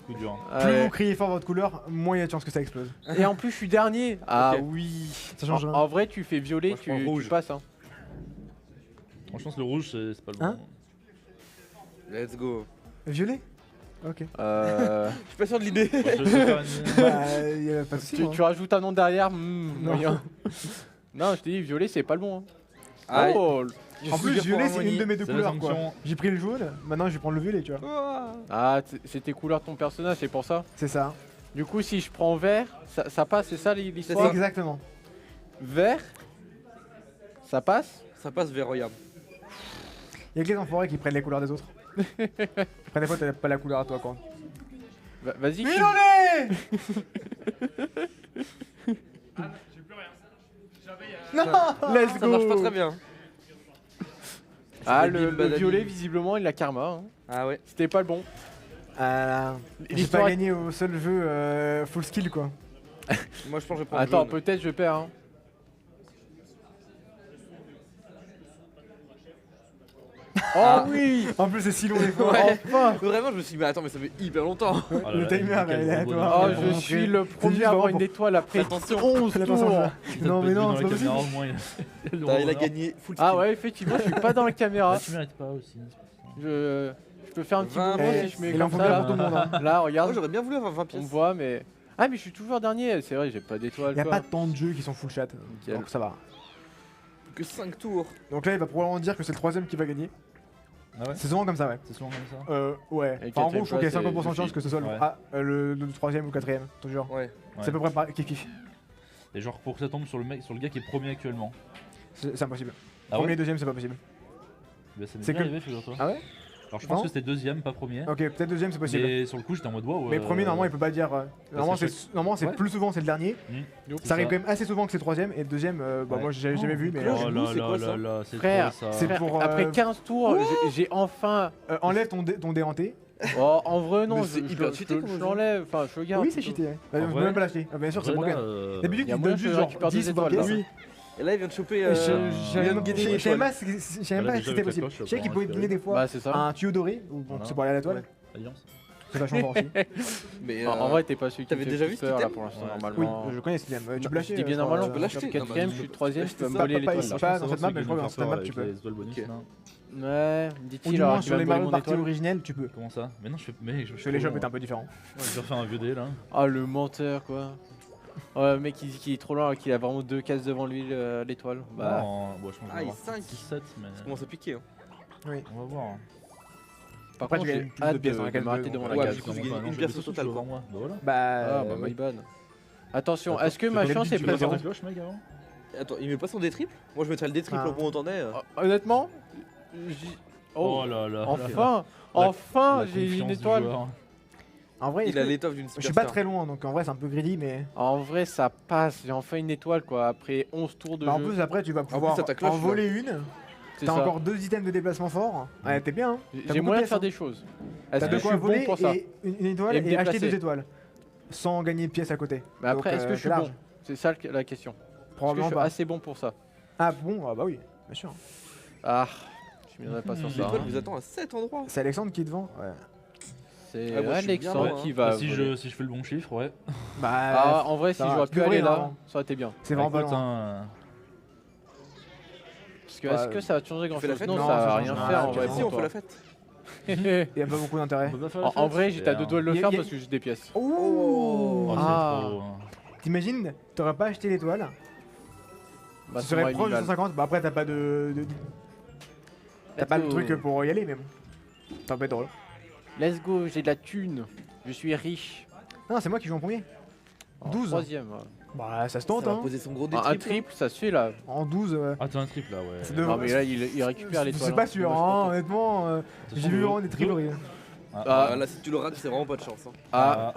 Coup dur. Plus Allez. vous criez fort votre couleur, moins il y a de chances que ça explose. Et en plus, je suis dernier. Ah Ok. oui. Ça change rien. En vrai, tu fais violet, Moi, je prends tu rouge. passes. Hein. Franchement, le rouge, c'est pas le bon. Hein Let's go. Violet. Ok. Euh, Je suis pas sûr de l'idée. Je vais faire une- Bah, y a pas de soucis. tu, moi. tu rajoutes un nom derrière. Non. Moyen. Non, je te dis, violet, c'est pas le bon. Hein. Ah, Oh. En plus, violet c'est une de mes deux C'est la couleurs quoi. sanction. J'ai pris le jaune, maintenant je vais prendre le violet, tu vois. Ah, c'est tes couleurs de ton personnage, c'est pour ça. C'est ça. Du coup, si je prends vert, ça passe, c'est ça l'histoire. Exactement. Vert, ça passe. Ça passe vers, regarde. Il y a que les enfoirés qui prennent les couleurs des autres. Après, des fois, t'as pas la couleur à toi quoi. Vas-y. Violet. Non. Let's Ça marche pas très bien. Ah, Bim, le badali. violet, visiblement, il a karma. Hein. Ah ouais. C'était pas le bon. J'ai L'histoire pas est- gagné au seul jeu full skill quoi. Moi je pense que je vais prendre Attends, jaune. peut-être je perds. Hein. Oh oui. En plus, c'est si long des fois. Ouais. Enfin. Vraiment, je me suis dit, mais attends, mais ça fait hyper longtemps. Oh là Le là, timer, nickel, elle est à gros toi. Oh, bonheur. je suis le premier juste à avoir vraiment une étoile après Attention. 11 Attention, tours. ça. Non, mais non, Dans c'est la pas caméra, possible. au moins, il Il a bonheur. gagné full Ah screen. ouais, effectivement, je suis pas dans la caméra. Ah, tu mérites pas aussi. c'est pour ça. Je peux faire un petit 20 mouvement pièces. si je mets Il en comme faut ça bien là. pour tout le monde. Hein. Là, Moi, regarde, j'aurais bien voulu avoir 20 on pièces. me voit, mais. Ah, mais je suis toujours dernier, c'est vrai, j'ai pas d'étoile. Il n'y a quoi. pas tant de jeux qui sont full chat. Nickel. Donc ça va. Que 5 tours. Donc là, il va probablement dire que c'est le troisième qui va gagner. Ah ouais C'est souvent comme ça, ouais. C'est souvent comme ça. Ouais. Et le Enfin, en gros, quatrième je trouve qu'il y a place, 50% de c'est chance que ce soit Ouais. le troisième ou le quatrième, toujours. Ouais. C'est à peu près pareil, kiff. Et genre pour que ça tombe sur le gars qui est premier actuellement. C'est impossible. Ah Premier, ouais deuxième, c'est pas possible. Bah, ça m'est c'est déjà que- arrivé, figure-toi. Ah ouais Alors je pense Vraiment que c'était deuxième, pas premier. Ok, peut-être deuxième, c'est possible. Mais sur le coup, j'étais en mode wow. Mais premier, normalement, il peut pas dire. Normalement, que c'est Ouais. plus souvent, c'est le dernier. C'est Ça arrive quand même assez souvent que c'est troisième. Et deuxième, bah Ouais. moi, j'ai jamais vu, mais. Cloche. Oh Nous, là c'est là quoi, là ça là, c'est Frère, trop ça. c'est pour, Après 15 tours, j'ai enfin. Enlève ton déhanté. Oh, en vrai, non, Mais c'est hyper cheaté comme je jeu. l'enlève, enfin, je regarde. Oui, c'est cheaté. Ouais. En Je peux vrai même pas l'acheter. Bien sûr, c'est Ouais, broken. là, D'habitude, y a ils moyen donnent que juste je genre récupère 10 des ou 20 étoiles, là. pièces. Oui. Et là, il vient de choper. Et Il je vient de gagner je une savais étoile. pas si c'était Voilà, déjà, possible. avec la Je cloche, sais qu'il ça pouvait prend donner des fois Bah, c'est ça. un tuyau doré, ou bon, Voilà. c'est pour aller à la toile. Ouais. Alliance. C'est vachement fort aussi. Mais En vrai, t'es pas celui qui t'avais me fait déjà plus vu ce peur là item pour l'instant, Ouais. Oui, normalement. je connais ce game. Tu Non, peux l'acheter. je dis bien je crois, normalement, je peux l'acheter. je suis quatrième, je suis troisième, tu peux me ça, voler pas l'étoile ici. là. Pas dans cette map, mais je crois que dans cette map, tu peux. Les étoiles bonus, Ok. là. Ouais, Ou dit-il du alors moins qu'il sur va les me voler Mario mon Party étoile. originelles, tu peux. Comment ça? Mais non, je fais. Mais je Parce que les jobs étaient un peu différents. Je vais faire un vieux dé là. Ah, le menteur quoi. Ouais, le mec qui est trop lent, qu'il a vraiment 2 cases devant lui l'étoile. Bah, Bon, je pense que Ah, je vais il avoir 5. 17, mais. Ça commence à piquer. Hein. On va voir. par Après, contre, tu j'ai gagnes plus de hâte pièces dans la de case m'arrêter de- devant Ouais, la du case. coup, tu Non, gagnes non, une j'ai pièce plus au de total, devant quoi. moi. Bah voilà. Ah, bah Bah. my bad. Attention, est-ce que T'as ma pas chance est l'habitude de pas faire zéro ta cloche, mec, avant Attends, il met pas son D-triple? Moi, je mettrais le D-triple Ah. au bon entendait. Honnêtement, Oh là là. enfin, La- enfin, la j'ai une confiance du étoile. joueur. En vrai, Il a l'étoffe d'une je suis pas superstar. très loin, donc en vrai, c'est un peu greedy, mais. En vrai, ça passe. J'ai enfin une étoile quoi. Après 11 tours de Bah, en jeu. plus, après, tu vas plus, pouvoir t'as ta cloche, en là. voler une. C'est T'as ça. encore 2 items de déplacement fort. Ouais, t'es bien. Hein. J'ai beaucoup moyen de de faire pièces, des choses. T'as Est-ce de que je quoi suis bon voler pour ça? et une étoile Et me et acheter déplacer. 2 étoiles. Sans gagner de pièces à côté. Mais après, Donc, est-ce que je suis c'est large. bon? C'est ça la question. Est-ce que je Probablement suis pas. assez bon pour ça? Ah bon, ah bah oui, bien sûr. Ah, je m'y viendrai pas sur ça. L'étoile hein. vous attend à 7 endroits. C'est Alexandre qui est devant. Ouais. C'est Ah, moi, je suis bien Alexandre loin, qui hein. va. Si voler. je fais le bon chiffre, ouais. Bah, Ah, en vrai, si ça va, j'aurais tu pu devrais, aller là, normalement. ça aurait été bien. c'est vraiment pas Écoute, loin. hein, Parce que Bah, est-ce que ça va changer grand fais la chose? fête? Non, Non, ça ça va change rien rien. faire en Ah, vrai. ok, Si, pour on fait toi. la fête. Il y a pas beaucoup d'intérêt. on peut pas faire la En fête, vrai, j'étais à c'est deux doigts de le Y a- faire y a- parce que j'ai des pièces. Oh, Oh. c'est Ah. trop. T'imagines, t'aurais pas acheté l'étoile, Bah, tu c'est moi, serais proche de Emival. 150, bah après t'as pas T'as pas de Let's truc go. pour y aller, mais bon. T'en peux être heureux. Let's go, j'ai de la thune. Je suis riche. Non, c'est moi qui joue en premier. En 12. troisième. Ouais. Bah ça se Ça tente, va hein. poser son gros Un D-triple. triple, ça se fait là. En 12, Ah, t'as un triple là, ouais. C'est de- Non, mais là, il récupère l'étoile. c'est pas hein. sûr, Moi, je hein, pense. honnêtement. Attention, J'ai vu le- vraiment des triples. Ah, là, si tu le rates, c'est vraiment pas de chance. Hein. Ah,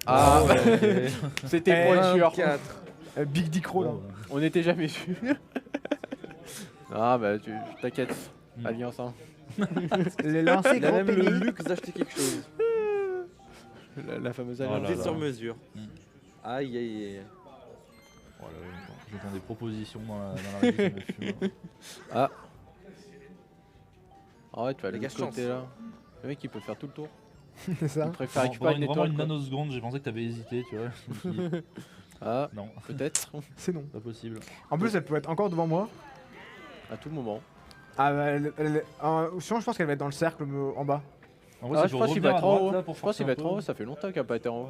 Ah, ah, ouais. c'était pour être sûr. 4. Big Dick Roll. hein. On n'était jamais sûr. Ah, bah, t'inquiète. Hmm. Alliance, hein. Les lancers Il a gros même le pénis. luxe d'acheter quelque chose. La fameuse Oh là alliance. Fait là. sur mesure. Mm. Aïe, aïe, aïe. Oh là là, j'entends des propositions dans la revue, ça me fume. Ah ouais, tu vas aller Les de gars, l'autre côté là. Le mec, il peut faire tout le tour. C'est ça. Il préfère Pendant récupérer une vraiment étoile. une quoi. nanoseconde, j'ai pensé que t'avais hésité, tu vois. Je me suis dit, Ah, non, peut-être. C'est non. pas possible. En plus, elle peut être encore devant moi. À tout moment. Ah, bah, sinon, je pense qu'elle va être dans le cercle en bas. En vrai, Ah, c'est je pour pense qu'il revenir va à être en droite, haut. là, pour Je pense qu'il forcer va un être en peu. haut. Ça fait longtemps qu'il n'a pas été en haut.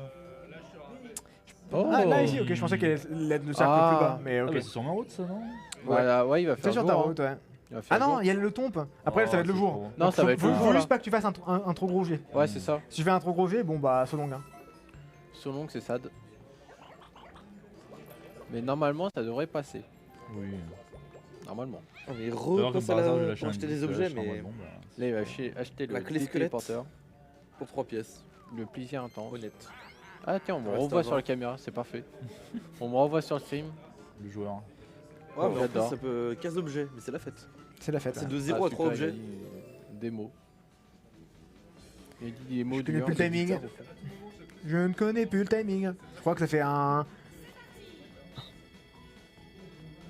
Ah, là, ici, ok, je pensais qu'elle allait être le cercle Ah. plus bas. Mais Ah, ok. bah, c'est sur ma route, ça, non Voilà, ouais, il va C'est faire sur jour. ta hein. route, ouais. Il va faire Ah non, jour. il y a le tombe. Après, ça va être le Oh, jour. c'est trop. Non, ça va être le Faut jour là. juste pas que tu fasses un trop gros jet. Ouais, c'est ça. Si tu fais un trop gros jet, bon bah, so long. Hein. Selon que c'est sad. Mais normalement, ça devrait passer. Oui. Normalement. Ah, mais D'ailleurs, repasse comme à par hasard, je la... vais lâcher pour un acheter des disque, objets, je suis en mais mode, bon, bah, Là, il va acheter La le clé squelette. téléporteur. pour 3 pièces. Le plaisir intense. Honnête. Ah tiens, on me Reste revoit avant. sur la caméra, c'est parfait. On me revoit sur le stream. le joueur. Ouais, mais en plus, j'adore. ça peut 15 objets, mais c'est la fête. C'est la fête. C'est hein. de 0 Ah, à 3 super, il a objets. dit des mots. Il a dit des mots Je connais durs. plus le timing. Je ne connais plus le timing. Je crois que ça fait un.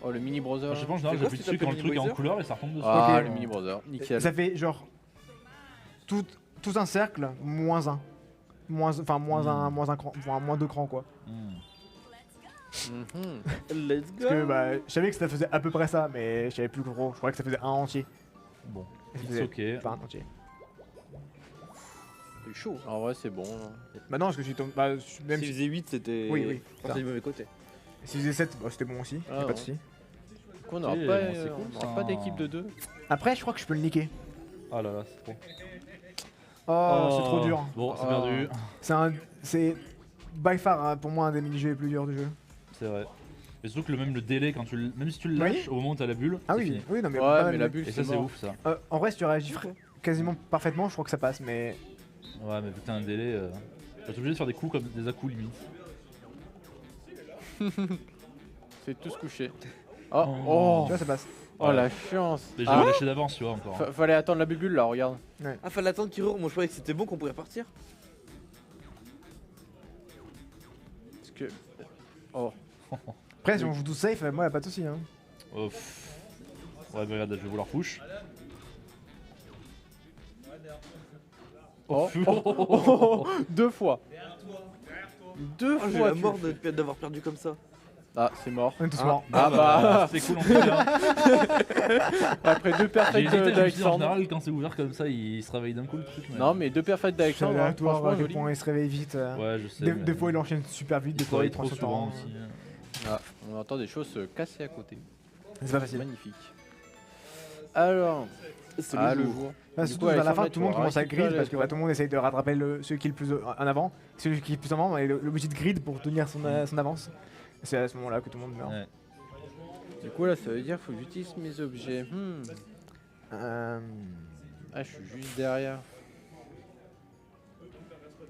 Oh, le mini brother. Enfin, je sais pas, en C'est général, quoi j'appuie ce dessus que quand le t'appelles truc est en Mini couleur et ça retombe dessus. Ah, Ok. le mini brother, nickel. Ça fait genre tout un cercle moins un. Enfin, moins un cran, enfin, moins 2 crans quoi. Mhm. Let's go. Parce que bah, je savais que ça faisait à peu près ça, mais je savais plus gros. Je croyais que ça faisait un entier. Bon, Et ça it's faisait ok. pas un entier. C'est chaud. En vrai, c'est bon. hein. Bah non, parce que je suis tombé. Bah, même S'il si faisait 8, c'était. Oui, oui, C'était ça. du mauvais côté. s'il faisait 7, bah, c'était bon aussi. Ah, y a pas ouais. de soucis. Du coup, on n'aura Ok, pas, bon, c'est cool, on aura ça. pas d'équipe de 2. Après, je crois que je peux le niquer. Ah là là, c'est trop. Oh, c'est trop dur. Bon, c'est Oh. perdu. C'est by far hein, pour moi un des mini-jeux les plus durs du jeu. C'est vrai. Mais surtout que même le délai, quand même si tu le Oui. lâches, au moment où t'as la bulle, Ah c'est oui, fini. oui, non mais Ouais, pas mais mal, la mais- bulle, Et ça, c'est mort. ouf ça. En vrai, si tu réagis quasiment parfaitement, je crois que ça passe, mais Ouais, mais vu que t'as un délai, t'es obligé de faire des coups comme des à-coups limite. C'est tout se coucher. Oh, Oh. oh, tu vois, ça passe. oh, la chance. Mais Ah, j'avais lâché d'avance, tu vois, encore. fallait attendre la bulle là, regarde. Ah, fallait attendre qu'il roule. Moi, je croyais que c'était bon qu'on pourrait partir. Parce que. Oh. Après, si on joue tous safe, moi, y a pas de soucis. Hein. Oh, pff. Ouais, mais regarde, je vais vouloir push. Oh. pff. Oh. Deux fois. Deux Oh, j'ai fois. la tu mort le fais. d'avoir perdu comme ça. Ah, c'est mort. On est tous Ah. morts. Ah bah. C'est cool en tout cas. Après deux J'ai perfects hésité, je me suis dit, en d'Alexandre. général, quand c'est ouvert comme ça, il se réveille d'un coup le truc. Mais... Non, mais deux perfects C'est d'Alexandre. hein, aléatoire à Franchement, quel joli. point il se réveille vite. Ouais, je sais. Des fois, il enchaîne super vite, des fois, il prend trop son souvent temps. aussi. Ah, on entend des choses se casser à côté. C'est pas C'est facile. magnifique. Alors, C'est ah, le le jour. jour. Bah, Du surtout coup, vers la Alexandre, fin, tout le monde tu vas commence à récupérer grid parce que les bah, tout le monde essaye de rattraper celui qui est le plus en avant. Celui qui est le plus en avant est l'obligé de grid pour tenir son avance. C'est à ce moment-là que tout le monde meurt. Ouais. Du coup, là, ça veut dire qu'il faut que j'utilise mes objets. Euh, Ah, je suis juste derrière.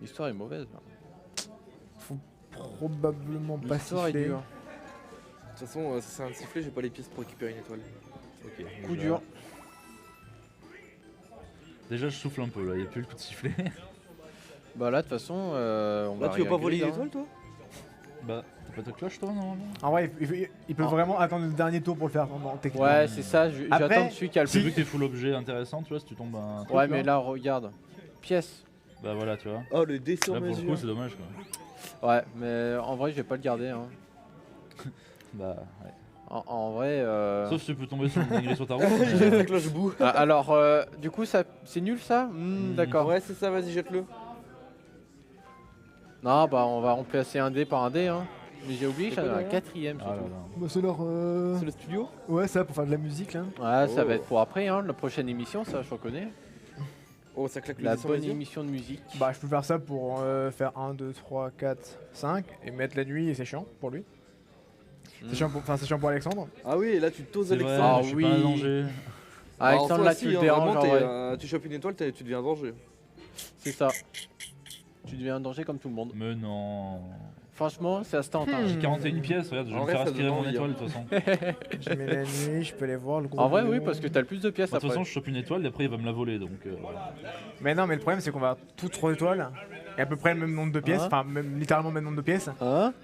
L'histoire est mauvaise. Là. Probablement pas L'histoire est siffler. dure. De toute façon, si c'est un sifflet, j'ai pas les pièces pour récupérer une étoile. Ok. Coup déjà. dur. Déjà, je souffle un peu là, il n'y a plus le coup de sifflet. Bah là, de toute façon, on Là, va tu veux pas rien voler grid, une hein. étoile, toi Bah, t'as pas ta cloche toi normalement? En vrai, il peut Ah. vraiment attendre le dernier tour pour le faire techniquement. Ouais, c'est ça. Après, J'attends celui qui a le J'ai plus. vu que t'es full objet intéressant, tu vois, si tu tombes un truc, Ouais, mais là, regarde. Pièce. Bah voilà, tu vois. Oh, le dé sur Là pour le mesure. coup, c'est dommage quoi. Ouais, mais en vrai, je vais pas le garder. Hein. Bah, ouais. En vrai. Sauf si tu peux tomber sur une dinguerie sur ta route. J'ai mais- la cloche boue. Ah, alors, du coup, ça, c'est nul ça D'accord. Ouais, c'est ça, vas-y, jette-le. Non, bah, on va remplacer un dé par un dé. Hein. Mais j'ai oublié que C'est j'en quoi, avais un derrière quatrième Ah là surtout. là. Bah, c'est leur. C'est le studio Ouais, ça pour faire de la musique là. Ouais, ça Oh. va être pour après, hein, la prochaine émission, ça, je reconnais. Oh, ça claque le La dé sur bonne mesure. émission de musique. Bah, je peux faire ça pour faire 1, 2, 3, 4, 5 et mettre la nuit et c'est chiant pour lui. C'est chiant pour Alexandre. Ah oui, et là, tu t'oses C'est vrai, Alexandre. je suis oui. pas un danger. Ah, Alexandre, toi, là, si, tu le hein, déranges vraiment, en t'es, vrai. tu chopes une étoile, tu deviens un danger. C'est ça. Tu deviens un danger comme tout le monde. Mais non. Franchement, c'est instant. hein. J'ai 41 pièces, regarde, je vais En me vrai, faire ça aspirer donne mon envie, étoile hein. de toute façon. Je mets la nuit, je peux aller voir le gros. En vrai, oui, lion. parce que t'as le plus de pièces Bah, de toute après. façon, je chope une étoile et après il va me la voler donc. Voilà. Mais non, mais le problème c'est qu'on va toutes 3 étoiles et à peu près le même nombre de pièces, Hein enfin même littéralement le même nombre de pièces. Hein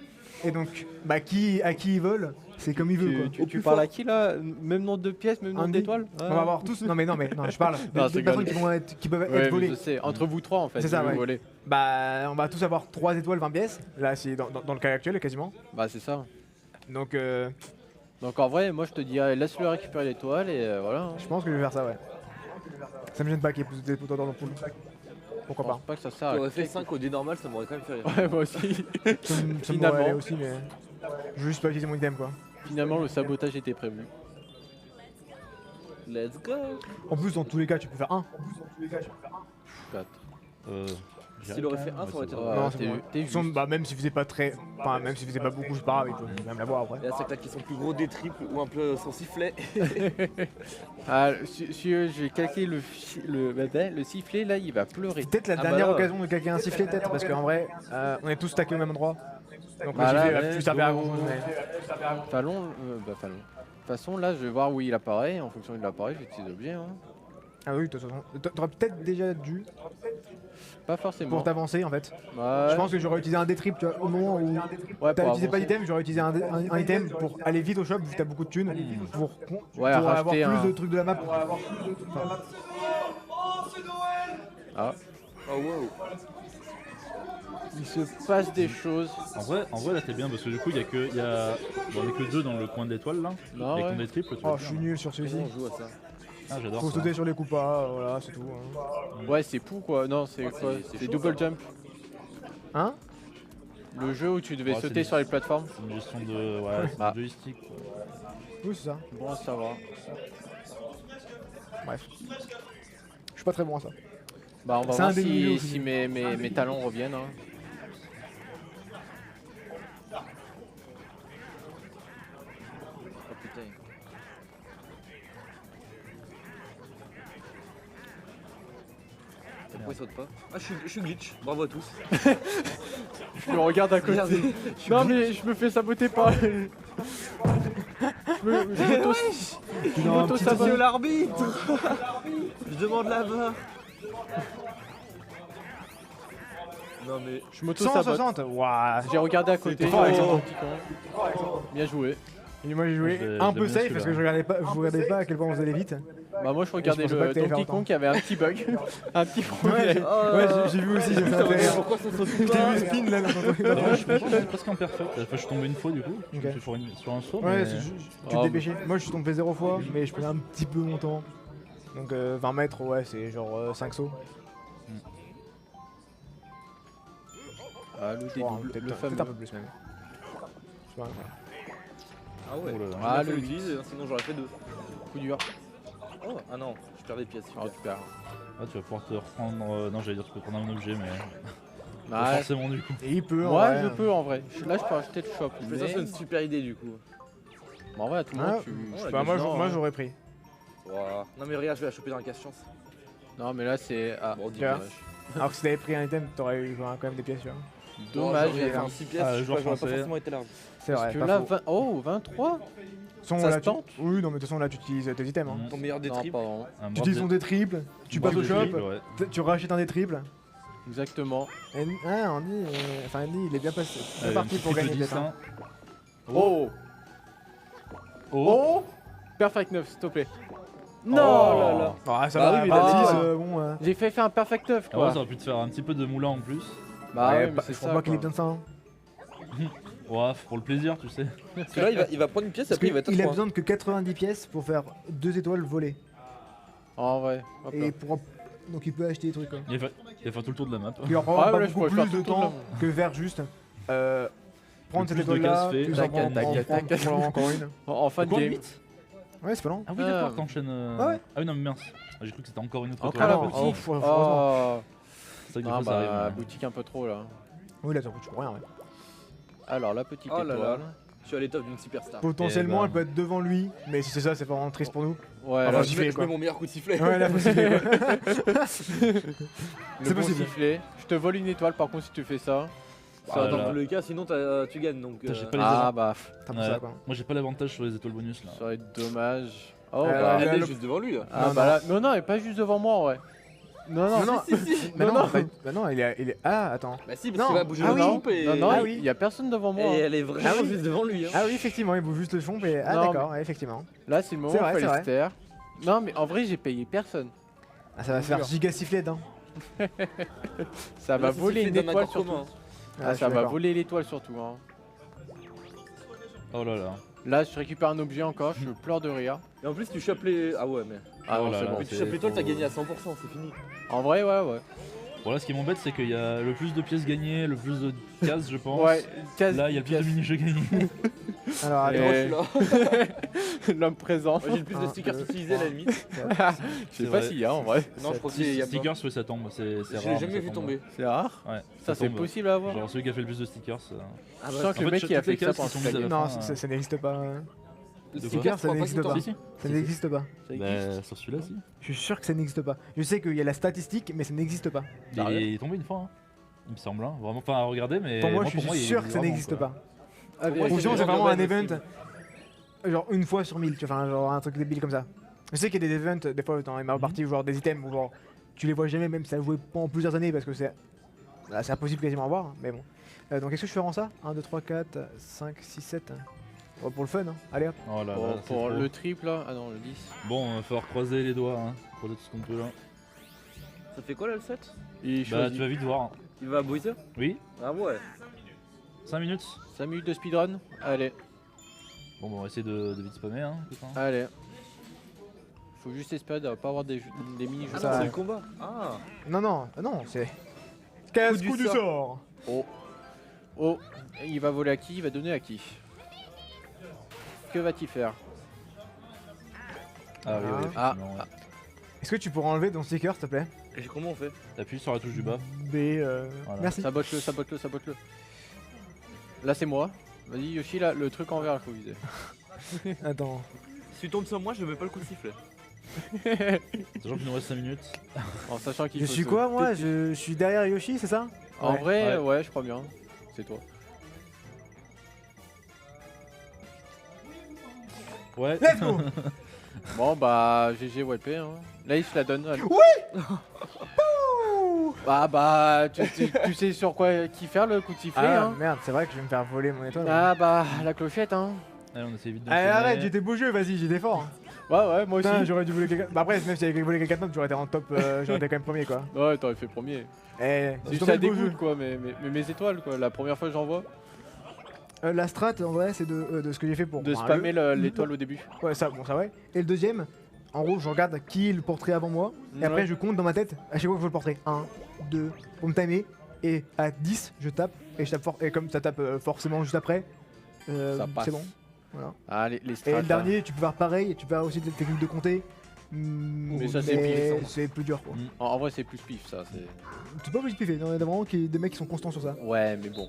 Et donc, bah à qui il vole, c'est comme il veut quoi. Tu, Au tu plus parles fort. à qui là Même nombre de pièces, même Un nombre dé. d'étoiles On va avoir tous. Non, je parle Non, des c'est personnes rigolo. qui peuvent Ouais, être mais volées. je sais, entre vous trois en fait, C'est ça, vous ouais. volez. Bah, on va tous avoir 3 étoiles 20 pièces. Là, c'est dans le cas actuel quasiment. Bah c'est ça. Donc, Donc en vrai, moi je te dirais laisse-le récupérer l'étoile et voilà. hein. je pense que je vais faire ça, ouais. Ça me gêne pas qu'il y ait plus d'étoiles dans le pool. Je Pourquoi pense pas pas que ça sert à T'aurais fait cliquer. 5 au dé normal, ça m'aurait quand même fait rire. Ouais, moi aussi. Ça me Finalement. pourrait aller aussi, mais. Je veux juste pas utiliser mon item quoi. Finalement, le sabotage était prévu. Let's go. En plus, dans tous les cas, tu peux faire 1. 4. S'il aurait fait un, ça aurait été drôle. Non, c'est t'es bon. t'es Ils sont- juste. bah, même s'il faisait pas très. Enfin, même s'il faisait pas beaucoup, c'est pas grave, il peut même l'avoir après. Et là, ça claque son plus gros dé triple ou un peu son sifflet. Ah, si je vais calquer le sifflet, là, il va pleurer. Peut-être la Ah dernière bah là. occasion de claquer un sifflet, peut-être, parce qu'en vrai, on est tous stackés au même endroit. Donc Bah le là, sifflet va ouais, plus servir à go. grand chose. Fallon, Fallon. De toute façon, là, je vais voir où il apparaît. En fonction de où il apparaît, j'ai des objets. Hein. Ah oui, de toute façon. T'aurais peut-être déjà dû Pas forcément. pour t'avancer en fait. Ouais. Je pense que j'aurais utilisé un D-trip, tu vois, au moment où Ouais, t'as pour utilisé pas avancer. d'item, j'aurais utilisé un item pour aller vite au shop vu que t'as beaucoup de thunes, pour Ouais, avoir racheter plus un- de trucs de la map. Ah, Oh wow. il se passe des choses. En vrai là t'es bien parce que du coup il y a bon, on est que deux dans le coin de l'étoile là. Non, Avec ouais. ton des triples, tu Oh, vois. je suis nul sur celui-ci. Comment on joue à ça? Ah j'adore Faut ça. sauter sur les coups pas, voilà, c'est tout. Hein. Ouais, c'est pou quoi. Non, c'est quoi c'est C'est chaud, double ça. jump. Hein? Le jeu où tu devais Ouais, sauter c'est- sur les plateformes. C'est une gestion de. Ouais, c'est Ah. un joystick. Quoi. Oui, c'est ça. Bon à savoir. Bref. Je suis pas très bon à ça. Bah, on va C'est voir un des milieux si, aussi. si mes talents reviennent. Hein. Oh putain. Pourquoi il saute pas? Ah, je suis glitch, bravo à tous. Je me regarde à côté. Regardez. Non mais je me fais saboter par. je m'auto- je Non, un petit m'auto-sabote. Monsieur l'arbitre. Je demande la VAR. Non mais. Je m'auto-sabote. 160. Waouh. J'ai regardé à côté. fort, Alexandre. petit con. Bien joué. Et moi j'ai joué Je l'ai un bien peu safe celui-là. parce que je regardais pas à quel point on allait vite. Bah moi je regardais pensais pas le que t'allais faire Donkey autant. Kong qui avait un petit bug. Un petit Ouais, problème. j'ai vu aussi, j'ai fait un peu rire. Pourquoi ça saute Je t'ai pas? vu spin là dans ton truc. Non, je suis presque en perfect. Je suis tombé une fois du coup. Je Ok. me suis fait sur un saut. Ouais, mais... tu te dépêchais. Moi je suis tombé 0 fois, mais je prenais un petit peu mon temps. Donc 20 mètres, ouais, c'est genre 5 sauts. Ah le Ouais, dédouble, peut-être le un fameux. peu plus même. Je sais pas, Ah ouais. Oh là là. Ah, Ah, le le l'utilise, sinon j'aurais fait 2. Coup dur. Oh, ah non, je perds des pièces. Ah super. Ah, tu vas pouvoir te reprendre. Non, j'allais dire tu peux prendre un objet, mais. Pas Ouais. forcément du coup. Et il peut. Moi ouais. je peux en vrai. Là je peux acheter le shop. Mais ça, c'est une super idée du coup. Bah, en vrai à tout le Ah, monde tu. ouais, Bah, moi non, j'aurais pris. Ouah. Non mais regarde, je vais la choper dans la cache-chance. Non mais là c'est. Ah, Bon, dis Tiens. dommage. Alors que si t'avais pris un item, t'aurais eu quand même des pièces, tu vois. dommage. J'aurais fait un 6 pièces, Ah, le je joueur crois que j'aurais pas français. forcément été large. C'est vrai. Parce que pas là, faux. 20... oh 23 De toute façon, ça là, se tente. Oui, non, mais de toute façon, là, tu utilises tes items. Hein. Mhm. Ton meilleur des Non triples. pas vraiment. Un Tu brave utilises des- ton des triples, tu brave passes au des shop, triples, ouais. tu rachètes un des triples. Exactement. Et, ah, Andy, enfin, Andy, il est bien, passé, bien Allez, parti un pour petit gagner triple peut-être. Hein. 10, Oh Oh. Perfect 9 s'il te plaît. Non là là. Ah, ça Bah va, oui, mais bah, t'as 10, dit, bon. J'ai fait faire un perfect 9 Ah ouais, quoi. ça aurait pu te faire un petit peu de moulin en plus. Bah ouais, ouais, mais bah, c'est je ça. crois pas qu'il ait quoi. besoin de ça. Hein. Ouais, pour le plaisir, tu sais. Parce que là, il va prendre une pièce, Parce après il va être à qu'il a 3. besoin de que 90 pièces pour faire 2 étoiles volées. En vrai. Hop là. Et pour... Donc il peut acheter des trucs. Quoi. Il va faire tout le tour de la map. Il leur prend Ouais, pas là, je beaucoup pourrais plus faire de tout le temps que faire juste prendre Le cette plus de étoile là, cases fait, puis tac, en tac, prendre tac, tac. encore une. En fin de Quoi, game. 8 Ouais, c'est pas long. Ah oui, Ah. d'accord, t'enchaînes. Ouais. Ah oui, non, mais mince. Ah, j'ai cru que c'était encore une autre Encore étoile. la non, boutique. oh, heureusement. Oh. C'est vrai que des Ah fois ça arrive. bah hein. boutique un peu trop là. Oui, là, tu peux rien. Ouais. Alors la petite Oh là là. étoile. Je suis à l'étape d'une superstar. Potentiellement, Eh ben. elle peut être devant lui, mais si c'est ça, c'est vraiment triste pour nous. Ouais, Ah, là, bah, Je sifflet, mets quoi. mon meilleur coup de sifflet. Ouais, là, faut siffler, quoi. le c'est bon possible. sifflet. Je te vole une étoile par contre si tu fais ça. Bah, Ah dans là. tous les cas, sinon tu gagnes donc. Putain, j'ai pas les Ah avantages. bah T'as Ouais. pour ça, quoi. Moi j'ai pas l'avantage sur les étoiles bonus là. ça va être dommage. Oh Euh, bah. Elle est le- juste devant lui là. Ah non, bah là. Non non, elle est pas juste devant moi en vrai. Non non. Non, non, Non, non. bah non, il est. Ah, attends. Bah si, Non. parce qu'il va bouger Ah le oui. trompe et. Non non, Ah il oui. y a personne devant moi. Et hein. elle est vraiment Ah oui. juste devant lui. Hein. Ah oui, effectivement, il bouge juste le chomp et. Ah, Non, d'accord, ouais, effectivement. Là c'est le moment C'est où vrai, il c'est fallait vrai. se taire. Non mais en vrai j'ai payé personne. Ah, ça va faire giga sifflet, hein. Ça va Là, c'est voler sifflé une d'un étoile accord surtout. commun. Ah, je ça suis va d'accord. voler l'étoile surtout. Hein. Oh là là. Là je récupère un objet encore, je pleure de rire. Et en plus, tu chopes les. Ah ouais, mais. Ah Oh non là c'est là. bon. Mais tu chopes l'étoile, t'as gagné à 100%, c'est fini. En vrai ouais. Bon là ce qui m'embête c'est qu'il y a le plus de pièces gagnées, le plus de cases je pense. Ouais, quasi. Là il y a le plus de mini-jeux gagnés. Alors, Et- attends. Moi, je suis là. L'homme présent. Moi, j'ai le plus de stickers utilisés à la limite. Je sais pas vrai. s'il y a en vrai. Non, je crois qu'il y a pas. Stickers oui ça tombe, c'est Je rare. l'ai mais jamais ça vu tombe. tomber. C'est rare. Ouais. Ça c'est tombe. possible à avoir. Genre celui qui a fait le plus de stickers. Ah Je bah, sens que le en fait, mec qui a toutes les fait ça cases pour qui sont mises à la Non, fin, ça n'existe pas. le De quoi sticker, ça je crois pas n'existe qu'il pas. tombe. Si si. Ça n'existe pas. Ça existe. Bah sur celui-là si. Je suis sûr que ça n'existe pas. Je sais qu'il y a la statistique, mais ça n'existe pas. Il est tombé une fois. Hein. Il me semble. Hein. Vraiment pas à regarder mais. Pour moi, je suis il est sûr que ça vraiment, n'existe quoi. pas. Ah, Pour moi, Ou sinon, c'est c'est vraiment un Urban event, genre une fois sur 1000, tu vois, enfin, genre un truc débile comme ça. Je sais qu'il y a des events, des fois dans les Mario Party, genre des items où genre, tu les vois jamais, même si ça a joué pendant plusieurs années parce que c'est impossible quasiment à voir, hein, mais bon. Donc est-ce que je fais en ça 1, 2, 3, 4, 5, 6, 7 pour le fun, hein. Allez hop. Oh là Pour, là, c'est pour trop. le triple, là. Ah non, le 10. Bon, il va falloir croiser les doigts, hein. Croiser tout ce qu'on peut là. Ça fait quoi là le set? Il Bah, choisit tu vas vite voir. Il va à Bowser? Oui, Ah ouais. 5 minutes. 5 minutes de speedrun. Allez, Bon, bah, on va essayer de vite spammer, hein. Putain. allez. Faut juste espérer de pas avoir des mini-jeux. Ah Ça- non, c'est le combat. Ah. Non, c'est. Casse coup du sort. Oh, il va voler à qui? Il va donner à qui? Que va-t-il faire? Ah oui, oui, Ah. effectivement, ouais. Est-ce que tu pourrais enlever ton sticker s'il te plaît? Et comment on fait? T'appuies sur la touche du bas. Voilà. Merci. Sabote-le, sabote-le, sabote-le. Là, c'est moi. Vas-y, Yoshi, là, le truc en vert, il faut viser. Attends. Si tu tombes sur moi, je mets pas le coup de sifflet. Sachant qu'il nous reste 5 minutes. En sachant qu'il Je faut suis se quoi moi? péter. Je suis derrière Yoshi, c'est ça? En Ouais. vrai, Ouais. ouais, je crois bien. C'est toi. Ouais. Let's go. Bon, bah, GG WP. Hein. Là, il se la donne. Allez. Bah, tu sais sur quoi qui faire le coup de sifflet. Ah Hein. merde, c'est vrai que je vais me faire voler mon étoile. Ah, bah, la clochette. Hein. Allez, on essaie vite de. Allez, s'aimer. arrête, j'étais beau jeu, vas-y, j'étais fort. Ouais, moi aussi. Putain, j'aurais dû voler quelqu'un. Bah après, même si j'avais volé quelqu'un d'autre, j'aurais été en top, j'aurais été quand même premier quoi. Ouais, t'aurais fait premier. Eh, C'est j'ai juste tombé ça le beau jeu. dégoûte, quoi, mais mes étoiles, quoi. La première fois que j'en vois, La strat en vrai, c'est de ce que j'ai fait pour. de enfin, spammer l'étoile au début. Ouais, ça, bon, ça ouais. Et le deuxième, en gros, je regarde qui est le portrait avant moi. Et après, Ouais. je compte dans ma tête à chaque fois que je vois le portrait. 1, 2, pour me timer. Et à 10, je tape. Et je tape fort. Et comme ça tape forcément juste après, Ça passe. c'est bon. Voilà. Ah, les Et strats. le dernier, tu peux faire pareil. Tu peux avoir aussi des techniques de compter. Mais ça, c'est pire. C'est plus dur quoi. En vrai, c'est plus pif, ça. c'est- Tu peux pas obligé de piffer. Il y en a vraiment des mecs qui sont constants sur ça. Ouais, mais bon.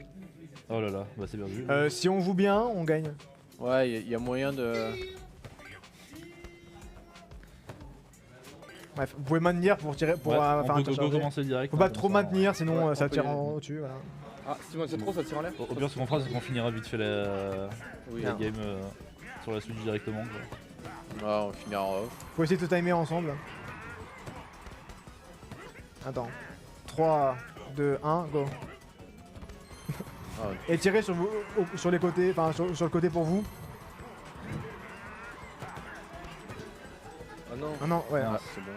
Oh là là, bah c'est perdu. Si on joue bien, on gagne. Ouais, il y a moyen de. Bref, vous pouvez maintenir pour tirer. Pour Ouais, faire on un peut tir chargé. commencer direct. Faut hein, pas comme trop ça, maintenir, sinon Ouais, ça on peut tire y aller. en dessus. Voilà. Ah, si tu m'en tires trop, ça tire en l'air. Au pire, ce qu'on fera, c'est qu'on finira vite fait la Oui, game sur la Switch directement. Quoi. Ouais, on finira en off. Faut essayer de se timer ensemble. Attends. 3, 2, 1, go. Ah, ouais. Et tirez sur, sur les côtés, enfin sur le côté pour vous. Ah non. Ah non, ouais. Ah, c'est bon.